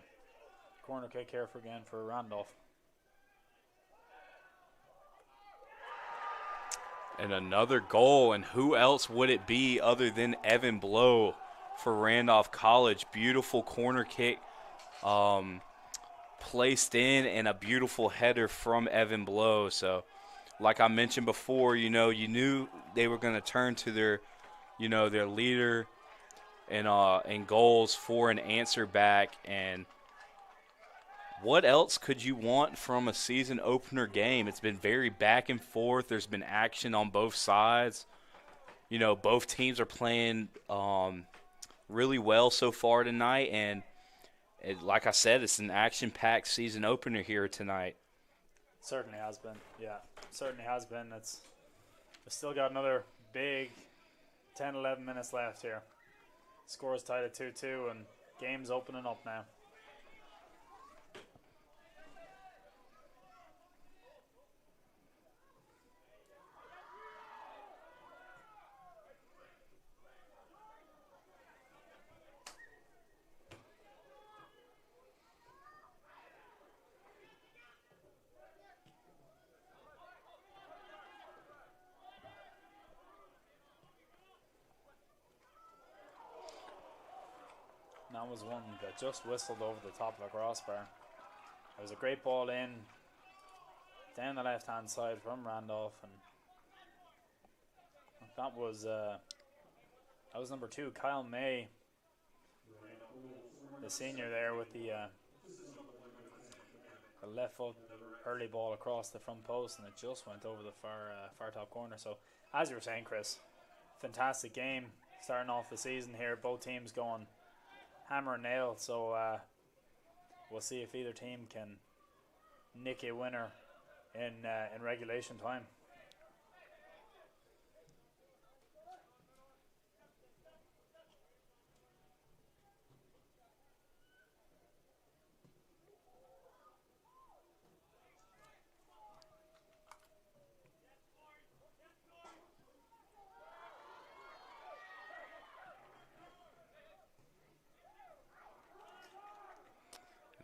corner kick here again for Randolph. And another goal, and who else would it be other than Evan Blow for Randolph College? Beautiful corner kick placed in, and a beautiful header from Evan Blow. So, like I mentioned before, you know, you knew they were going to turn to their, you know, their leader and goals for an answer back. And what else could you want from a season opener game? It's been very back and forth. There's been action on both sides. You know, both teams are playing really well so far tonight. And like I said, it's an action-packed season opener here tonight. Certainly has been. Yeah, certainly has been. We've still got another big 10, 11 minutes left here. Score is tied at 2-2, and game's opening up now. That was one that just whistled over the top of the crossbar. It was a great ball in, down the left-hand side from Randolph, and that was number 2, Kyle May, the senior there with the left foot early ball across the front post, and it just went over the far top corner. So, as you were saying, Chris, fantastic game starting off the season here. Both teams going hammer and nail, so we'll see if either team can nick a winner in regulation time.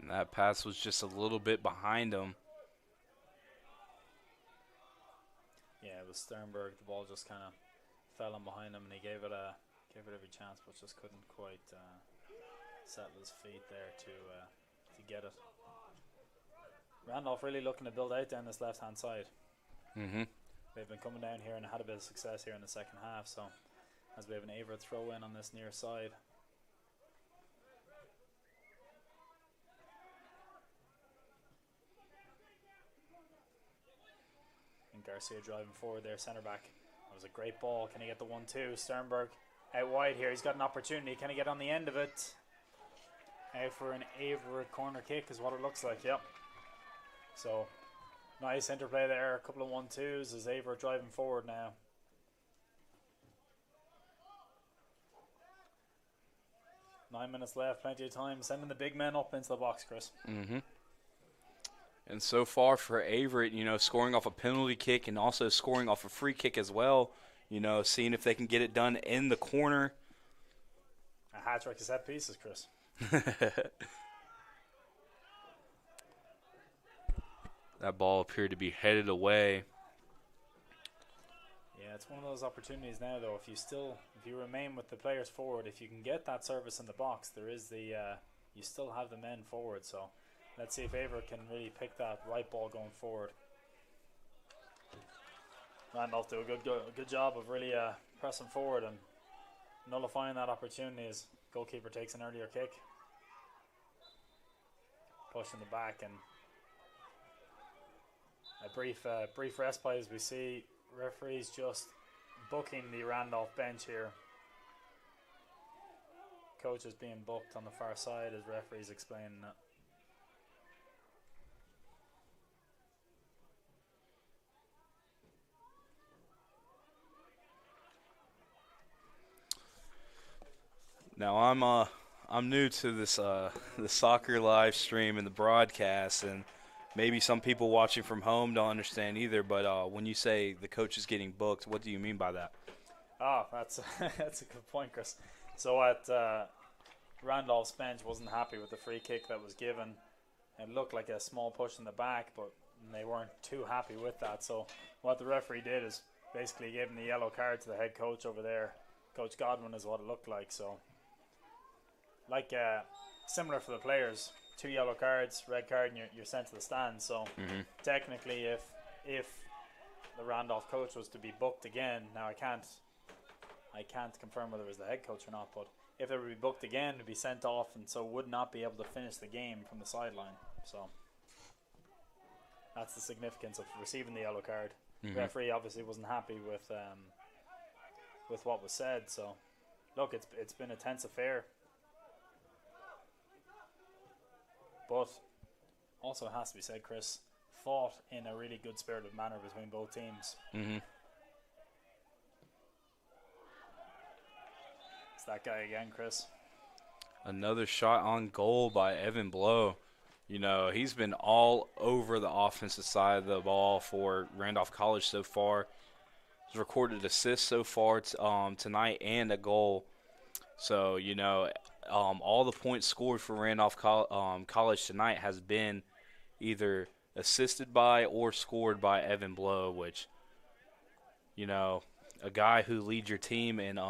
And that pass was just a little bit behind him. Yeah, it was Sternberg. The ball just kind of fell in behind him, and he gave it every chance, but just couldn't quite settle his feet there to get it. Randolph really looking to build out down this left-hand side. Mm-hmm. They've been coming down here and had a bit of success here in the second half, so as we have an Averett throw in on this near side. And Garcia driving forward there, centre back. That was a great ball. Can he get the 1-2? Sternberg out wide here. He's got an opportunity. Can he get on the end of it? Out for an Averett corner kick is what it looks like, yep. So, nice interplay there. A couple of 1-2s as Averett driving forward now. Nine minutes left, plenty of time. Sending the big men up into the box, Chris. Mm-hmm. And so far for Averett, you know, scoring off a penalty kick and also scoring off a free kick as well, you know, seeing if they can get it done in the corner. A hat-trick of set pieces, Chris. That ball appeared to be headed away. Yeah, it's one of those opportunities now, though. If you remain with the players forward, if you can get that service in the box, there is you still have the men forward. So let's see if Averett can really pick that right ball going forward. Randolph do a good job of really pressing forward and nullifying that opportunity as goalkeeper takes an earlier kick. Pushing the back and a brief respite as we see referees just booking the Randolph bench here. Coach is being booked on the far side as referees explaining it. Now I'm new to this the soccer live stream and the broadcast, and maybe some people watching from home don't understand either. But when you say the coach is getting booked, what do you mean by that? Oh, that's that's a good point, Chris. So at Randolph's bench wasn't happy with the free kick that was given. It looked like a small push in the back, but they weren't too happy with that. So what the referee did is basically gave him the yellow card to the head coach over there. Coach Godwin is what it looked like. So like similar for the players, 2 yellow cards, red card, and you're sent to the stand. So technically, if the Randolph coach was to be booked again, now I can't confirm whether it was the head coach or not, but if they would be booked again, to be sent off, and so would not be able to finish the game from the sideline. So that's the significance of receiving the yellow card. The referee obviously wasn't happy with what was said. So look, it's been a tense affair, but also it has to be said, Chris, fought in a really good spirited manner between both teams. It's that guy again, Chris. Another shot on goal by Evan Blow. You know, he's been all over the offensive side of the ball for Randolph College so far. He's recorded assists so far tonight and a goal. So, you know, all the points scored for Randolph College tonight has been either assisted by or scored by Evan Blow, which, you know, a guy who leads your team in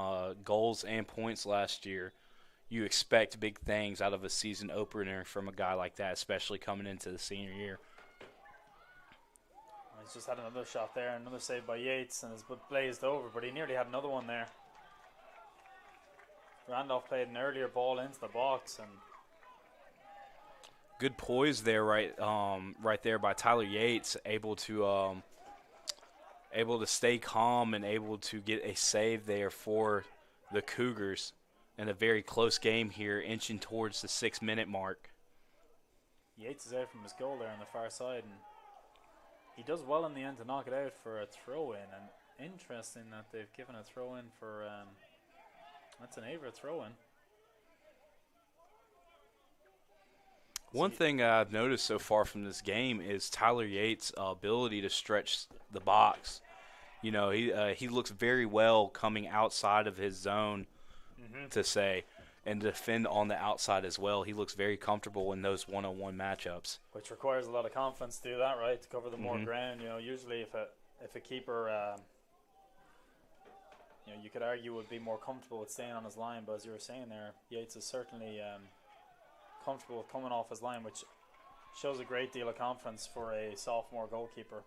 goals and points last year, you expect big things out of a season opener from a guy like that, especially coming into the senior year. He's just had another shot there, another save by Yates, and it's blazed over, but he nearly had another one there. Randolph played an earlier ball into the box, and good poise there, right there by Tyler Yates, able to stay calm and able to get a save there for the Cougars in a very close game here, inching towards the 6-minute mark. Yates is out from his goal there on the far side, and he does well in the end to knock it out for a throw-in. And interesting that they've given a throw-in for, that's an Averett throw-in. One thing I've noticed so far from this game is Tyler Yates' ability to stretch the box. You know, he looks very well coming outside of his zone, to say, and defend on the outside as well. He looks very comfortable in those one-on-one matchups. Which requires a lot of confidence to do that, right? To cover the more ground. You know, usually if a keeper, you know, you could argue would be more comfortable with staying on his line, but as you were saying there, Yates is certainly comfortable with coming off his line, which shows a great deal of confidence for a sophomore goalkeeper.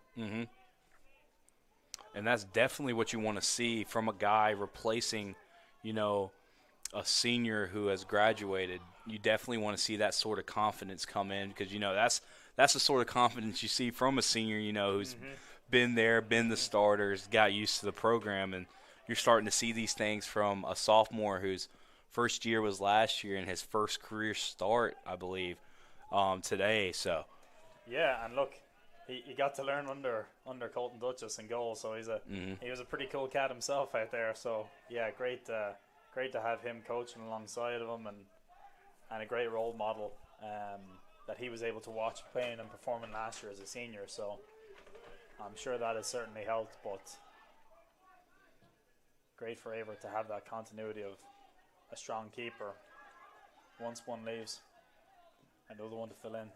And that's definitely what you want to see from a guy replacing, you know, a senior who has graduated. You definitely want to see that sort of confidence come in, because, you know, that's the sort of confidence you see from a senior, you know, who's been there, been the starters, got used to the program, and you're starting to see these things from a sophomore whose first year was last year and his first career start, I believe, today. So yeah, and look, he got to learn under Colton Duchess in goal, so he was a pretty cool cat himself out there. So yeah, great to have him coaching alongside of him, and a great role model that he was able to watch playing and performing last year as a senior. So I'm sure that has certainly helped, but great for Averett to have that continuity of a strong keeper. Once one leaves, another one to fill in.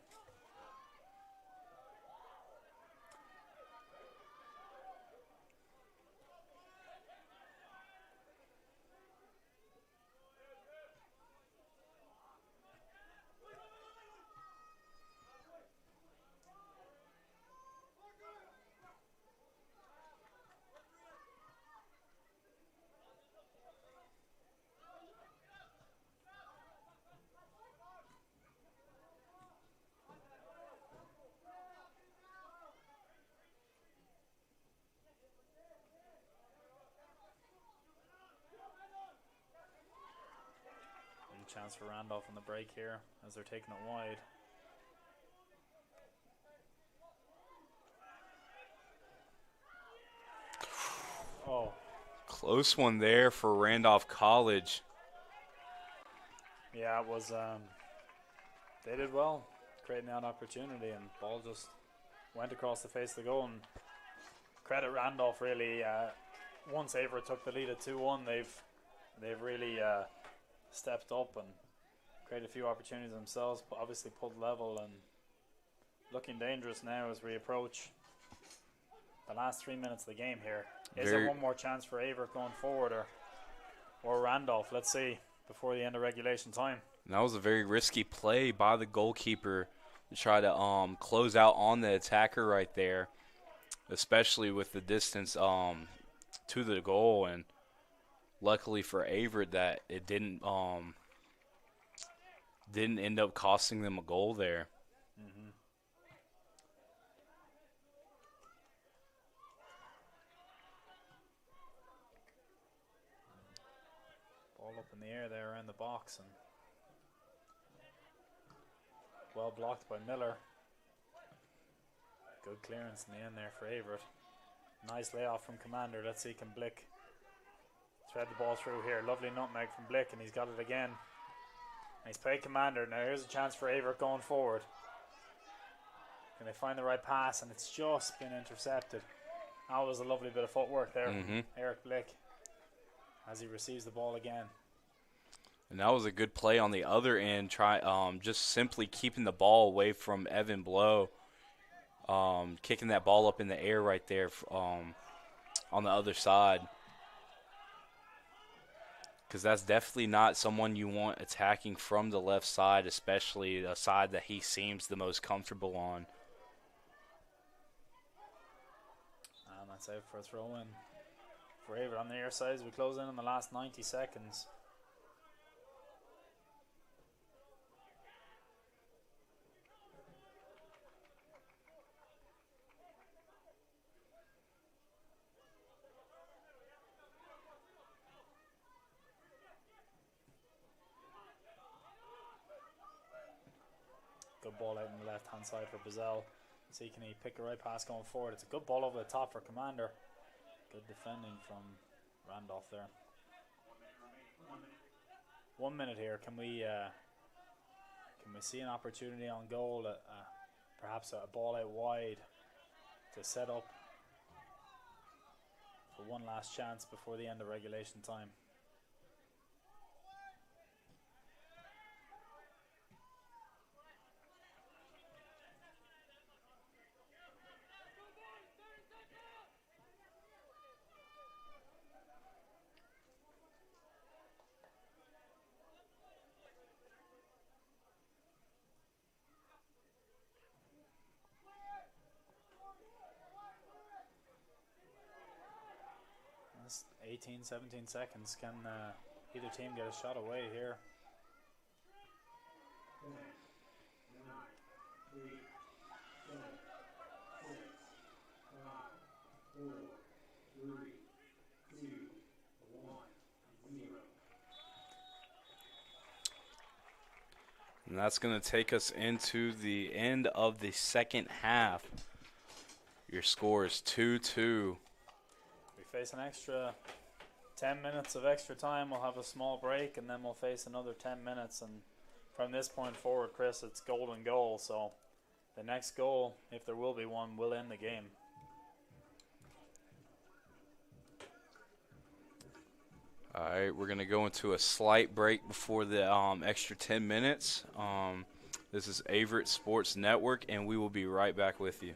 Chance for Randolph on the break here as they're taking it wide. Oh, close one there for Randolph College. Yeah, it was. They did well creating that opportunity, and ball just went across the face of the goal. And credit Randolph really. Once Averett took the lead at 2-1, they've really stepped up and created a few opportunities themselves, but obviously pulled level and looking dangerous now as we approach the last 3 minutes of the game here. Is there one more chance for Averett going forward, or Randolph? Let's see, before the end of regulation time. And that was a very risky play by the goalkeeper to try to close out on the attacker right there, especially with the distance to the goal. And luckily for Averett that it didn't end up costing them a goal there. Ball up in the air there around the box, and well blocked by Miller. Good clearance in the end there for Averett. Nice layoff from Commander. Let's see, can Blick thread the ball through here? Lovely nutmeg from Blick, and he's got it again. And he's played Commander. Now here's a chance for Averett going forward. Can they find the right pass? And it's just been intercepted. That was a lovely bit of footwork there from Eric Blick as he receives the ball again. And that was a good play on the other end. Just simply keeping the ball away from Evan Blow. Kicking that ball up in the air right there on the other side. Because that's definitely not someone you want attacking from the left side, especially a side that he seems the most comfortable on. And that's out for a throw-in for Averett on the air side as we close in on the last 90 seconds. Good ball out on the left-hand side for Bazell. See, can he pick the right pass going forward? It's a good ball over the top for Commander. Good defending from Randolph there. 1 minute here. Can we see an opportunity on goal? Perhaps a ball out wide to set up for one last chance before the end of regulation time. That's 18, 17 seconds. Can either team get a shot away here? 10, 9, 8, 7, 6, 5, 4, 3, 2, 1, 0. And that's going to take us into the end of the second half. Your score is 2-2. We face an extra 10 minutes of extra time. We'll have a small break, and then we'll face another 10 minutes. And from this point forward, Chris, it's golden goal. So the next goal, if there will be one, will end the game. All right, we're going to go into a slight break before the extra 10 minutes. This is Averett Sports Network, and we will be right back with you.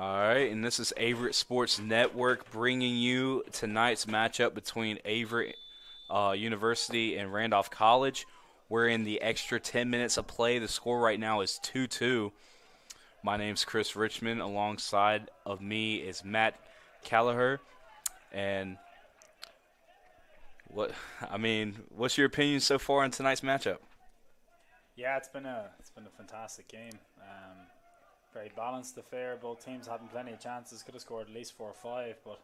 All right, and this is Averett Sports Network bringing you tonight's matchup between Averett University and Randolph College. We're in the extra 10 minutes of play. The score right now is 2-2. My name's Chris Richmond. Alongside of me is Matt Callagher. And what's your opinion so far on tonight's matchup? Yeah, it's been a fantastic game. Very balanced affair. Both teams having plenty of chances. Could have scored at least 4 or 5, but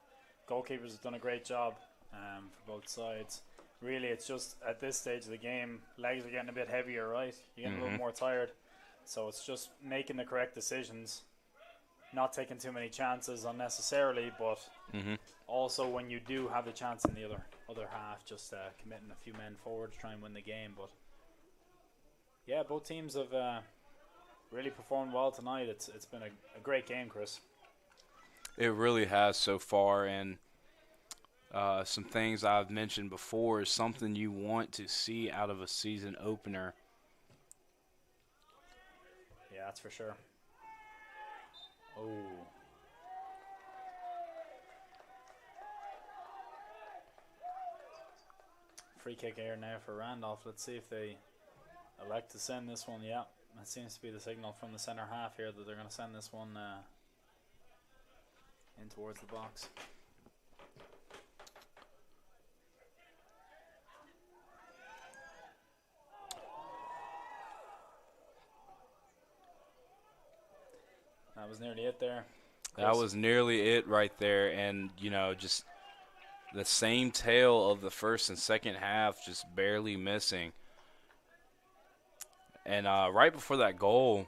goalkeepers have done a great job for both sides. Really, it's just at this stage of the game, legs are getting a bit heavier, right? You're getting a little more tired. So it's just making the correct decisions, not taking too many chances unnecessarily, but also when you do have the chance in the other half, just committing a few men forward to try and win the game. But yeah, both teams have really performed well tonight. It's been a great game, Chris. It really has so far, and some things I've mentioned before is something you want to see out of a season opener. Yeah, that's for sure. Oh. Free kick here now for Randolph. Let's see if they elect to send this one. Yeah, that seems to be the signal from the center half here that they're going to send this one in towards the box. That was nearly it there. Chris. That was nearly it right there. And, just the same tail of the first and second half, just barely missing. And right before that goal,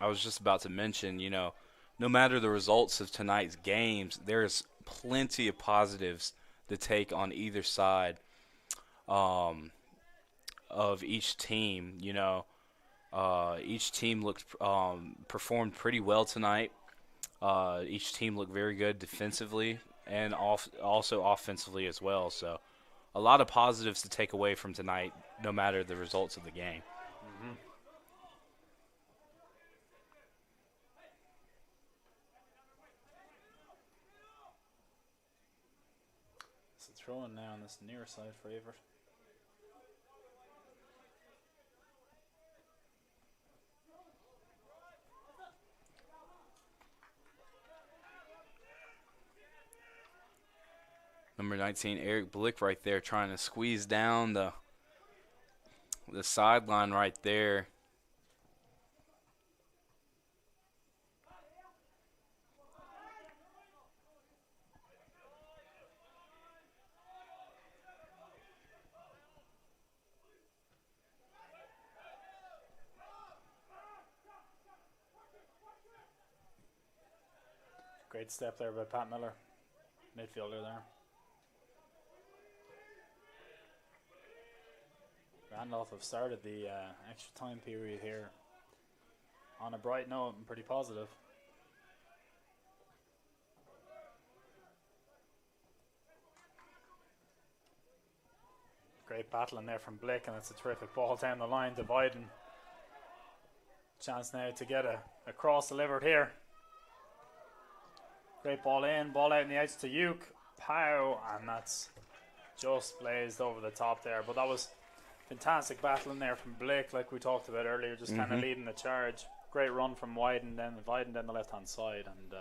I was just about to mention, no matter the results of tonight's games, there's plenty of positives to take on either side of each team. Each team performed pretty well tonight. Each team looked very good defensively and also offensively as well. So a lot of positives to take away from tonight, no matter the results of the game. So throwing now on this near side for Averett. Number 19, Eric Blick right there trying to squeeze down the sideline right there. Great step there by Pat Miller, midfielder there. Randolph have started the extra time period here on a bright note and pretty positive. Great battle in there from Blick, and it's a terrific ball down the line, dividing. Chance now to get a cross delivered here. Great ball in, ball out in the edge to Uke. Pow, and that's just blazed over the top there. But that was fantastic battle in there from Blick, like we talked about earlier, just kind of leading the charge. Great run from Wyden down the left-hand side, and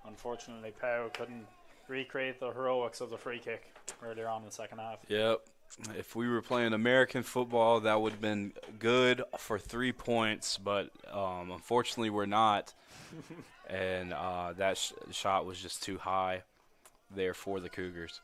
unfortunately Pow couldn't recreate the heroics of the free kick earlier on in the second half. Yep. If we were playing American football, that would have been good for 3 points, but unfortunately we're not. And that shot was just too high there for the Cougars.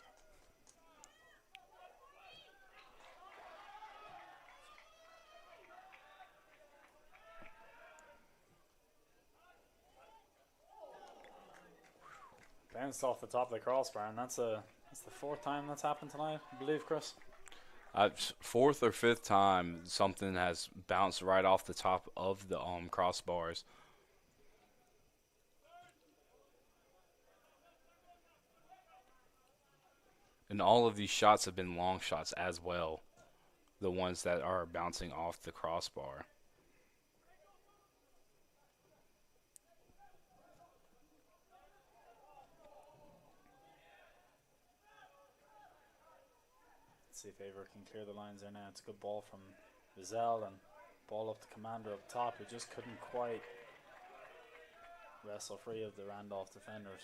Bounced off the top of the crossbar, and that's the fourth time that's happened tonight, I believe, Chris. Fourth or fifth time something has bounced right off the top of the crossbars. And all of these shots have been long shots as well, the ones that are bouncing off the crossbar. Let's see if Averett can clear the lines there now. It's a good ball from Vizel and ball up to Commander up top, who just couldn't quite wrestle free of the Randolph defenders.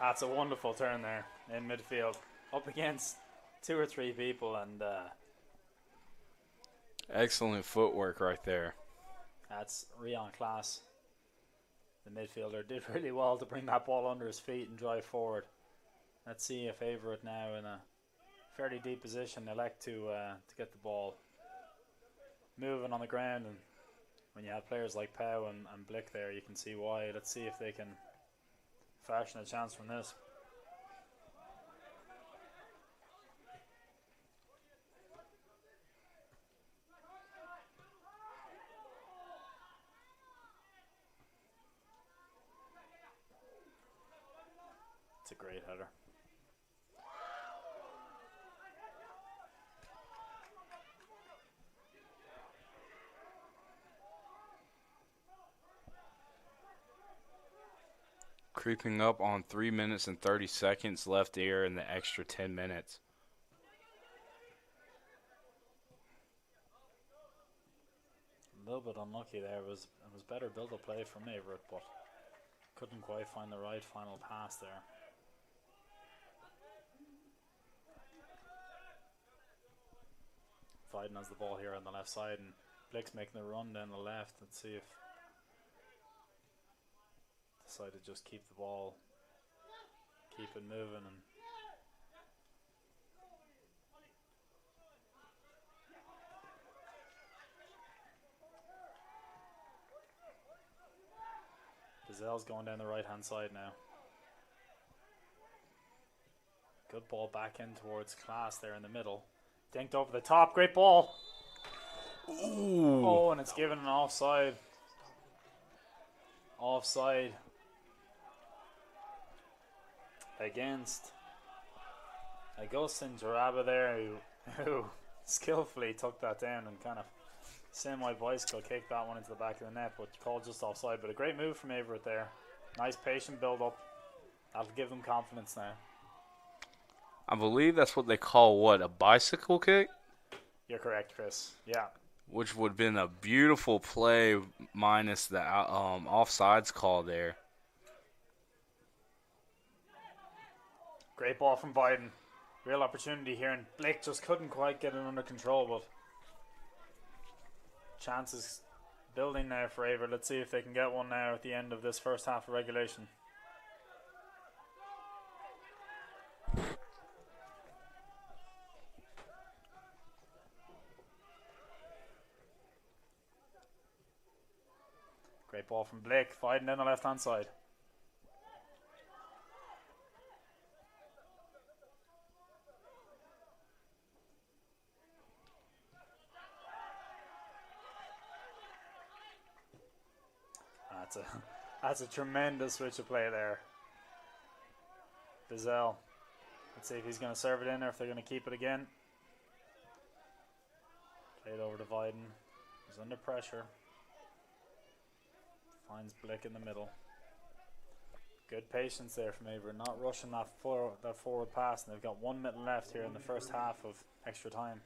That's a wonderful turn there in midfield, up against 2 or 3 people, and Excellent footwork right there. that's Rion class. The midfielder did really well to bring that ball under his feet and drive forward. Let's see if Averett now in a fairly deep position elect to get the ball moving on the ground, and when you have players like Pow and Blick there, you can see why. Let's see if they can fashion a chance from this. It's a great header. Creeping up on 3 minutes and 30 seconds left here in the extra 10 minutes. A little bit unlucky there. It was better build-up play from Averett, but couldn't quite find the right final pass there. Fiden has the ball here on the left side, and Blick's making the run down the left. Let's see if decide to just keep the ball, keep it moving, and Gazelle's going down the right hand side now. Good ball back in towards Class there in the middle. Dinked over the top, great ball. Ooh. Oh, and it's given an offside. Offside against Agustin Jaraba there, who skillfully took that down and kind of semi-bicycle kicked that one into the back of the net, but called just offside. But a great move from Averett there. Nice patient build-up. That'll give them confidence now. I believe that's what they call, what, a bicycle kick? You're correct, Chris. Yeah. Which would have been a beautiful play minus the offsides call there. Great ball from Biden. Real opportunity here, and Blake just couldn't quite get it under control, but chances building now for Averett. Let's see if they can get one now at the end of this first half of regulation. Great ball from Blake, fighting down the left-hand side. That's a tremendous switch of play there. Vizel. Let's see if he's going to serve it in or if they're going to keep it again. Played over to Viden. He's under pressure. Finds Blick in the middle. Good patience there from Averett, not rushing that forward pass, and they've got 1 minute left here in the first half of extra time.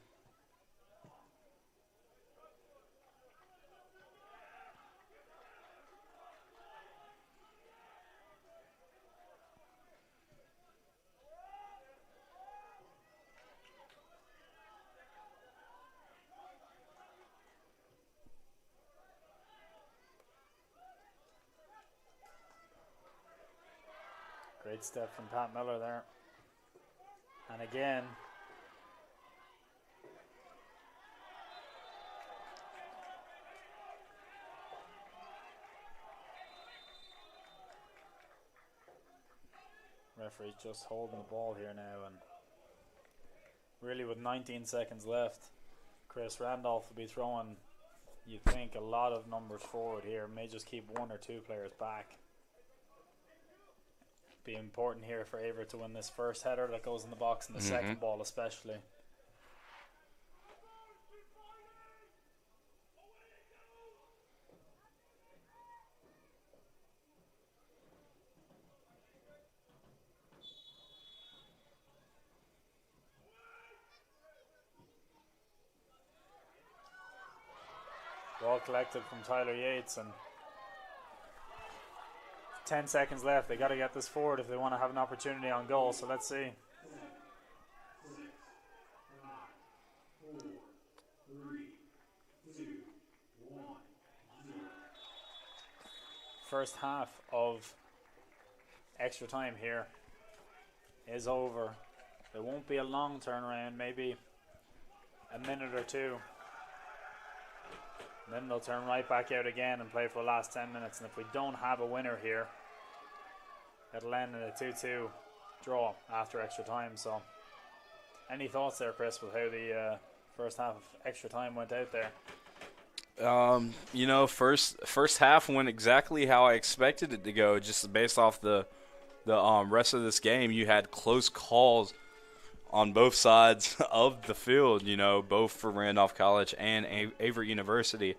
Great step from Pat Miller there. And again, referee's just holding the ball here now, and really with 19 seconds left, Chris, Randolph will be throwing, you think, a lot of numbers forward here. May just keep 1 or 2 players back. Be important here for Averett to win this first header that goes in the box, and the second ball especially. Ball collected from Tyler Yates, and 10 seconds left. They got to get this forward if they want to have an opportunity on goal. So let's see. 4, 3, 2, 1, 0. First half of extra time here is over. There won't be a long turnaround, maybe a minute or two. Then they'll turn right back out again and play for the last 10 minutes. And if we don't have a winner here, it'll end in a 2-2 draw after extra time. So any thoughts there, Chris, with how the first half of extra time went out there? You know, first half went exactly how I expected it to go, just based off the rest of this game. You had close calls on both sides of the field, you know, both for Randolph College and Averett University.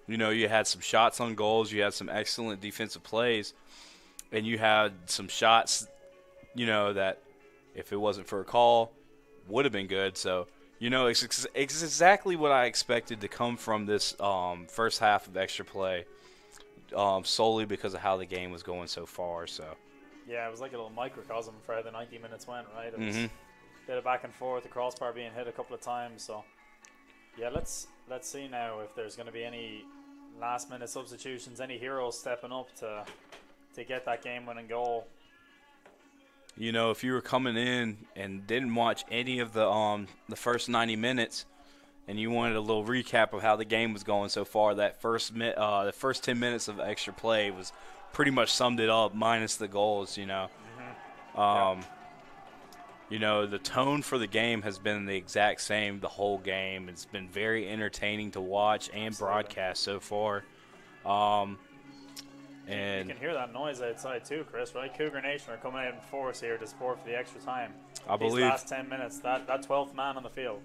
You know, you had some shots on goals, you had some excellent defensive plays, and you had some shots, you know, that if it wasn't for a call, would have been good. So, you know, it's exactly what I expected to come from this first half of extra play, solely because of how the game was going so far. So, yeah, it was like a little microcosm for how the 90 minutes went, right? It was a bit of back and forth, the crossbar being hit a couple of times. So, yeah, let's see now if there's going to be any last-minute substitutions, any heroes stepping up to get that game-winning goal. You know, if you were coming in and didn't watch any of the first 90 minutes, and you wanted a little recap of how the game was going so far, that the first 10 minutes of extra play was pretty much summed it up, minus the goals. You know, you know, the tone for the game has been the exact same the whole game. It's been very entertaining to watch and broadcast so far. And you can hear that noise outside too, Chris, right? Cougar Nation are coming out in force here to support for the extra time. I believe these last 10 minutes, that 12th man on the field.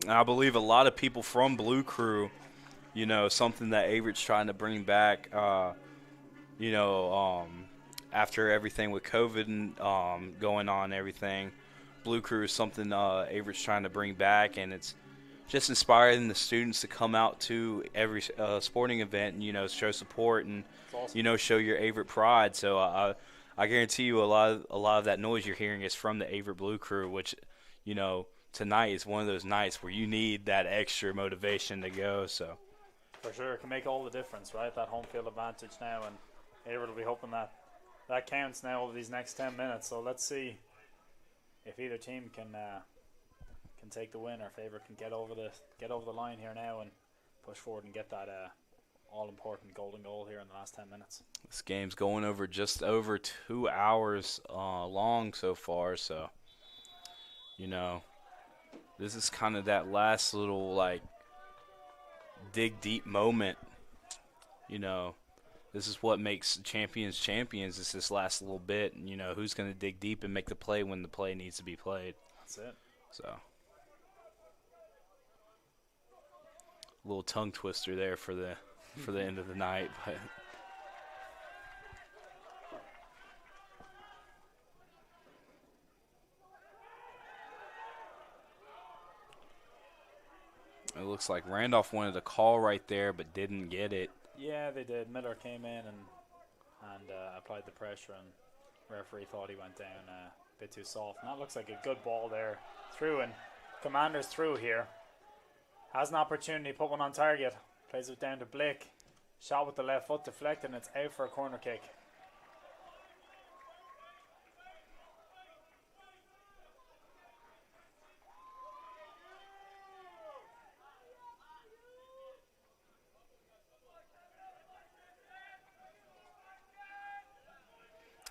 I believe a lot of people from Blue Crew, you know, something that Averett's trying to bring back, you know, after everything with COVID and going on and everything. Blue Crew is something Averett's trying to bring back, and it's just inspiring the students to come out to every sporting event and, you know, show support and, awesome. You know, show your Averett pride. So I guarantee you a lot of that noise you're hearing is from the Averett Blue Crew, which, you know, tonight is one of those nights where you need that extra motivation to go. So for sure, it can make all the difference, right? That home field advantage now, and Averett will be hoping that counts now over these next 10 minutes. So let's see if either team can take the win, or if Averett can get over the line here now and push forward and get that all-important golden goal here in the last 10 minutes. This game's going over just over 2 hours long so far, so, you know, this is kind of that last little, like, dig deep moment. You know, this is what makes champions champions. It's this last little bit, and, you know, who's going to dig deep and make the play when the play needs to be played. That's it. So, a little tongue twister there for the end of the night, but it looks like Randolph wanted a call right there but didn't get it. Yeah, they did. Miller came in and applied the pressure, and referee thought he went down a bit too soft. And that looks like a good ball there through, and Commander's through here. Has an opportunity, put one on target. Plays it down to Blick. Shot with the left foot, deflected, and it's out for a corner kick.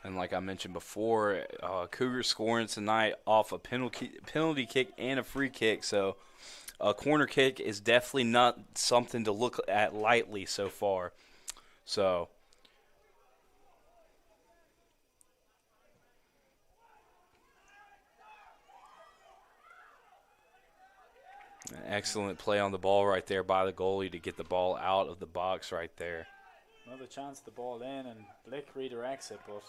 And like I mentioned before, Cougars scoring tonight off a penalty kick and a free kick. So a corner kick is definitely not something to look at lightly so far. So an excellent play on the ball right there by the goalie to get the ball out of the box right there. Another chance, the ball in, and Blick redirects it, but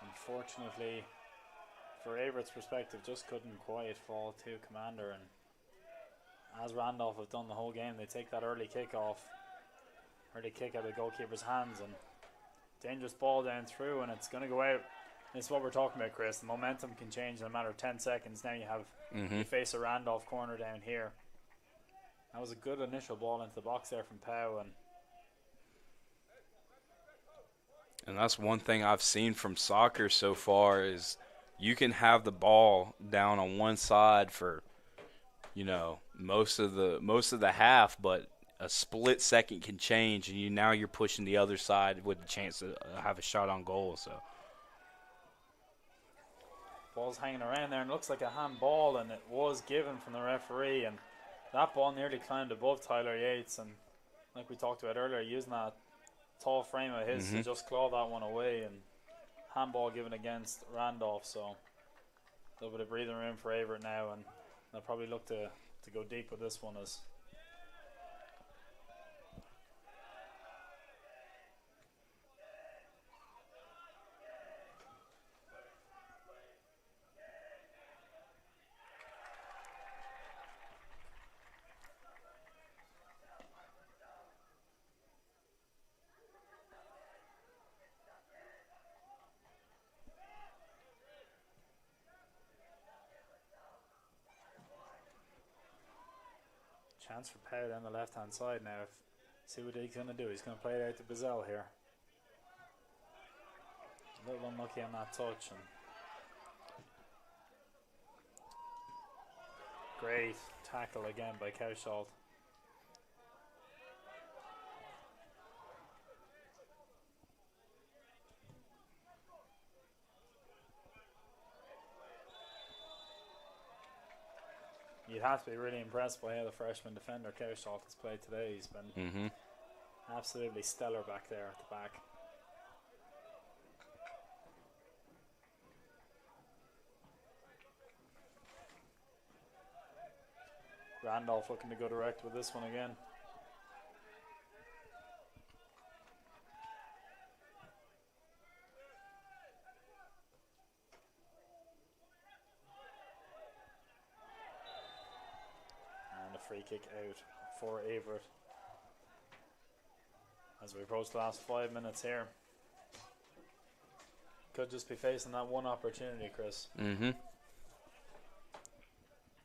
unfortunately, for Averett's perspective, just couldn't quite fall to Commander. And as Randolph have done the whole game, they take that early kick off. early kick out of the goalkeeper's hands, and dangerous ball down through, and it's going to go out. And it's what we're talking about, Chris. The momentum can change in a matter of 10 seconds. Now you face a Randolph corner down here. That was a good initial ball into the box there from Powell, and that's one thing I've seen from soccer so far is you can have the ball down on one side for, most of the half, but a split second can change, and now you're pushing the other side with the chance to have a shot on goal. So ball's hanging around there, and it looks like a handball, and it was given from the referee, and that ball nearly climbed above Tyler Yates, and like we talked about earlier, using that tall frame of his to just claw that one away, and handball given against Randolph. So a little bit of breathing room for Averett now, and they'll probably look to go deep with this one as chance for Powell down the left-hand side now. See what he's going to do. He's going to play it out to Bazell here. A little unlucky on that touch. And great tackle again by Cowshaw. You'd have to be really impressed by how the freshman defender Cowshaw has played today. He's been absolutely stellar back there at the back. Randolph looking to go direct with this one again. Free kick out for Averett as we approach the last 5 minutes here. Could just be facing that one opportunity, Chris.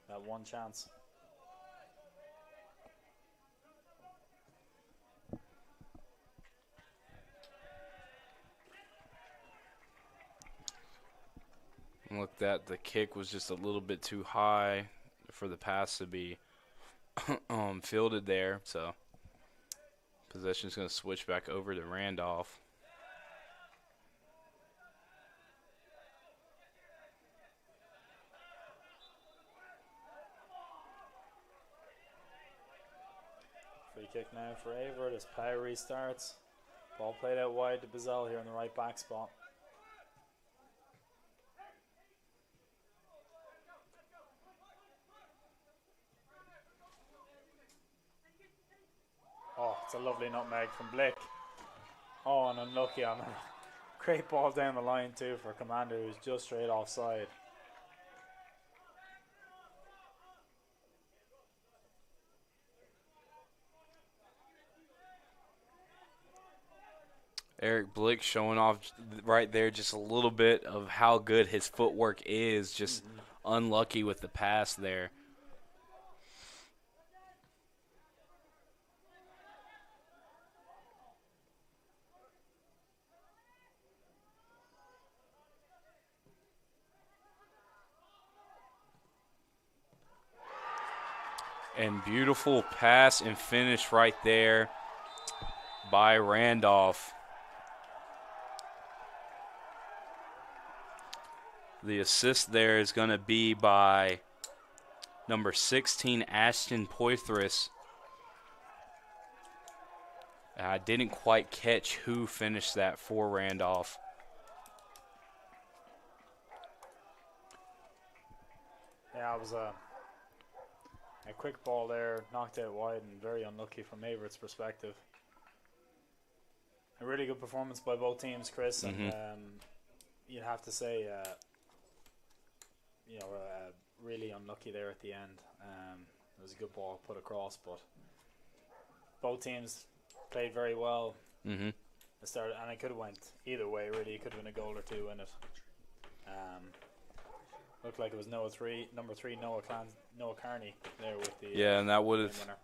That one chance. Looked at the kick was just a little bit too high for the pass to be fielded there, so possession's going to switch back over to Randolph. Free kick now for Averett as Powell restarts. Ball played out wide to Bazell here in the right back spot. Oh, it's a lovely nutmeg from Blick. Oh, and unlucky on that. Great ball down the line too for Commander, who's just straight offside. Eric Blick showing off right there just a little bit of how good his footwork is, just unlucky with the pass there. And beautiful pass and finish right there by Randolph. The assist there is going to be by number 16, Ashton Poitras. I didn't quite catch who finished that for Randolph. Yeah, it was a quick ball there, knocked out wide, and very unlucky from Averett's perspective. A really good performance by both teams, Chris, and you'd have to say, really unlucky there at the end. It was a good ball put across, but both teams Played very well. Mm-hmm. It started, and it could have went either way, really. It could have been a goal or two in it. Looked like it was number three, Noah Carney there with the Yeah, and that would game have, winner.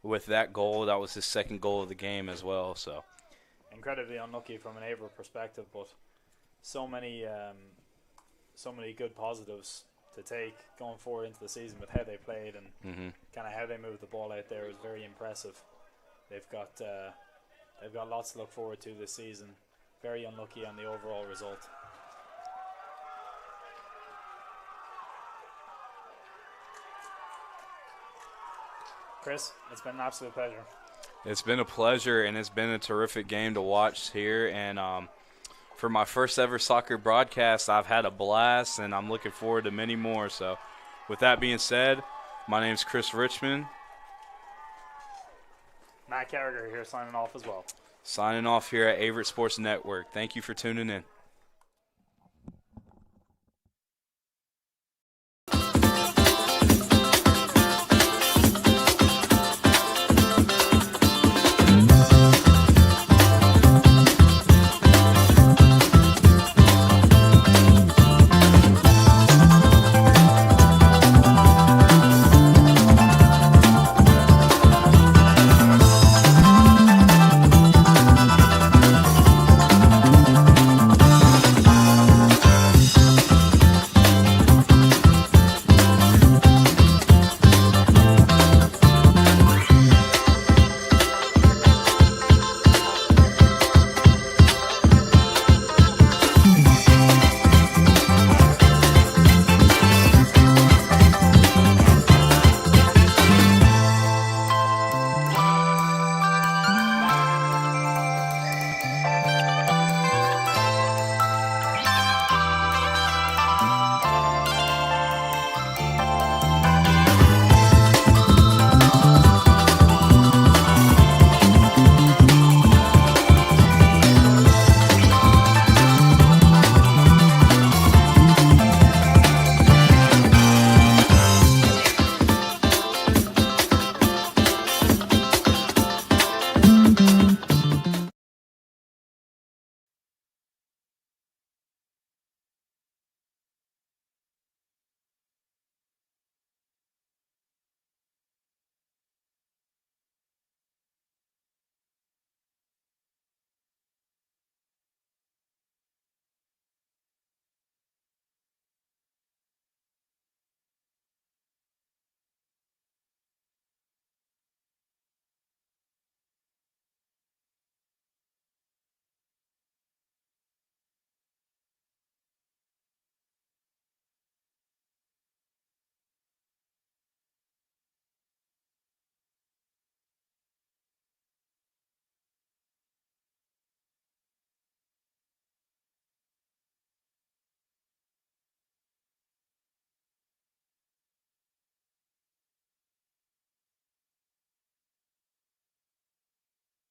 with that goal, that was his second goal of the game as well. So Incredibly unlucky from an Averett perspective, but so many good positives to take going forward into the season with how they played and kind of how they moved the ball out there was very impressive. They've got lots to look forward to this season. Very unlucky on the overall result. Chris, it's been an absolute pleasure. it's been a pleasure, and it's been a terrific game to watch here. And for my first ever soccer broadcast, I've had a blast, and I'm looking forward to many more. So with that being said, my name's Chris Richmond. Matt Carragher here signing off as well. Signing off here at Averett Sports Network. Thank you for tuning in.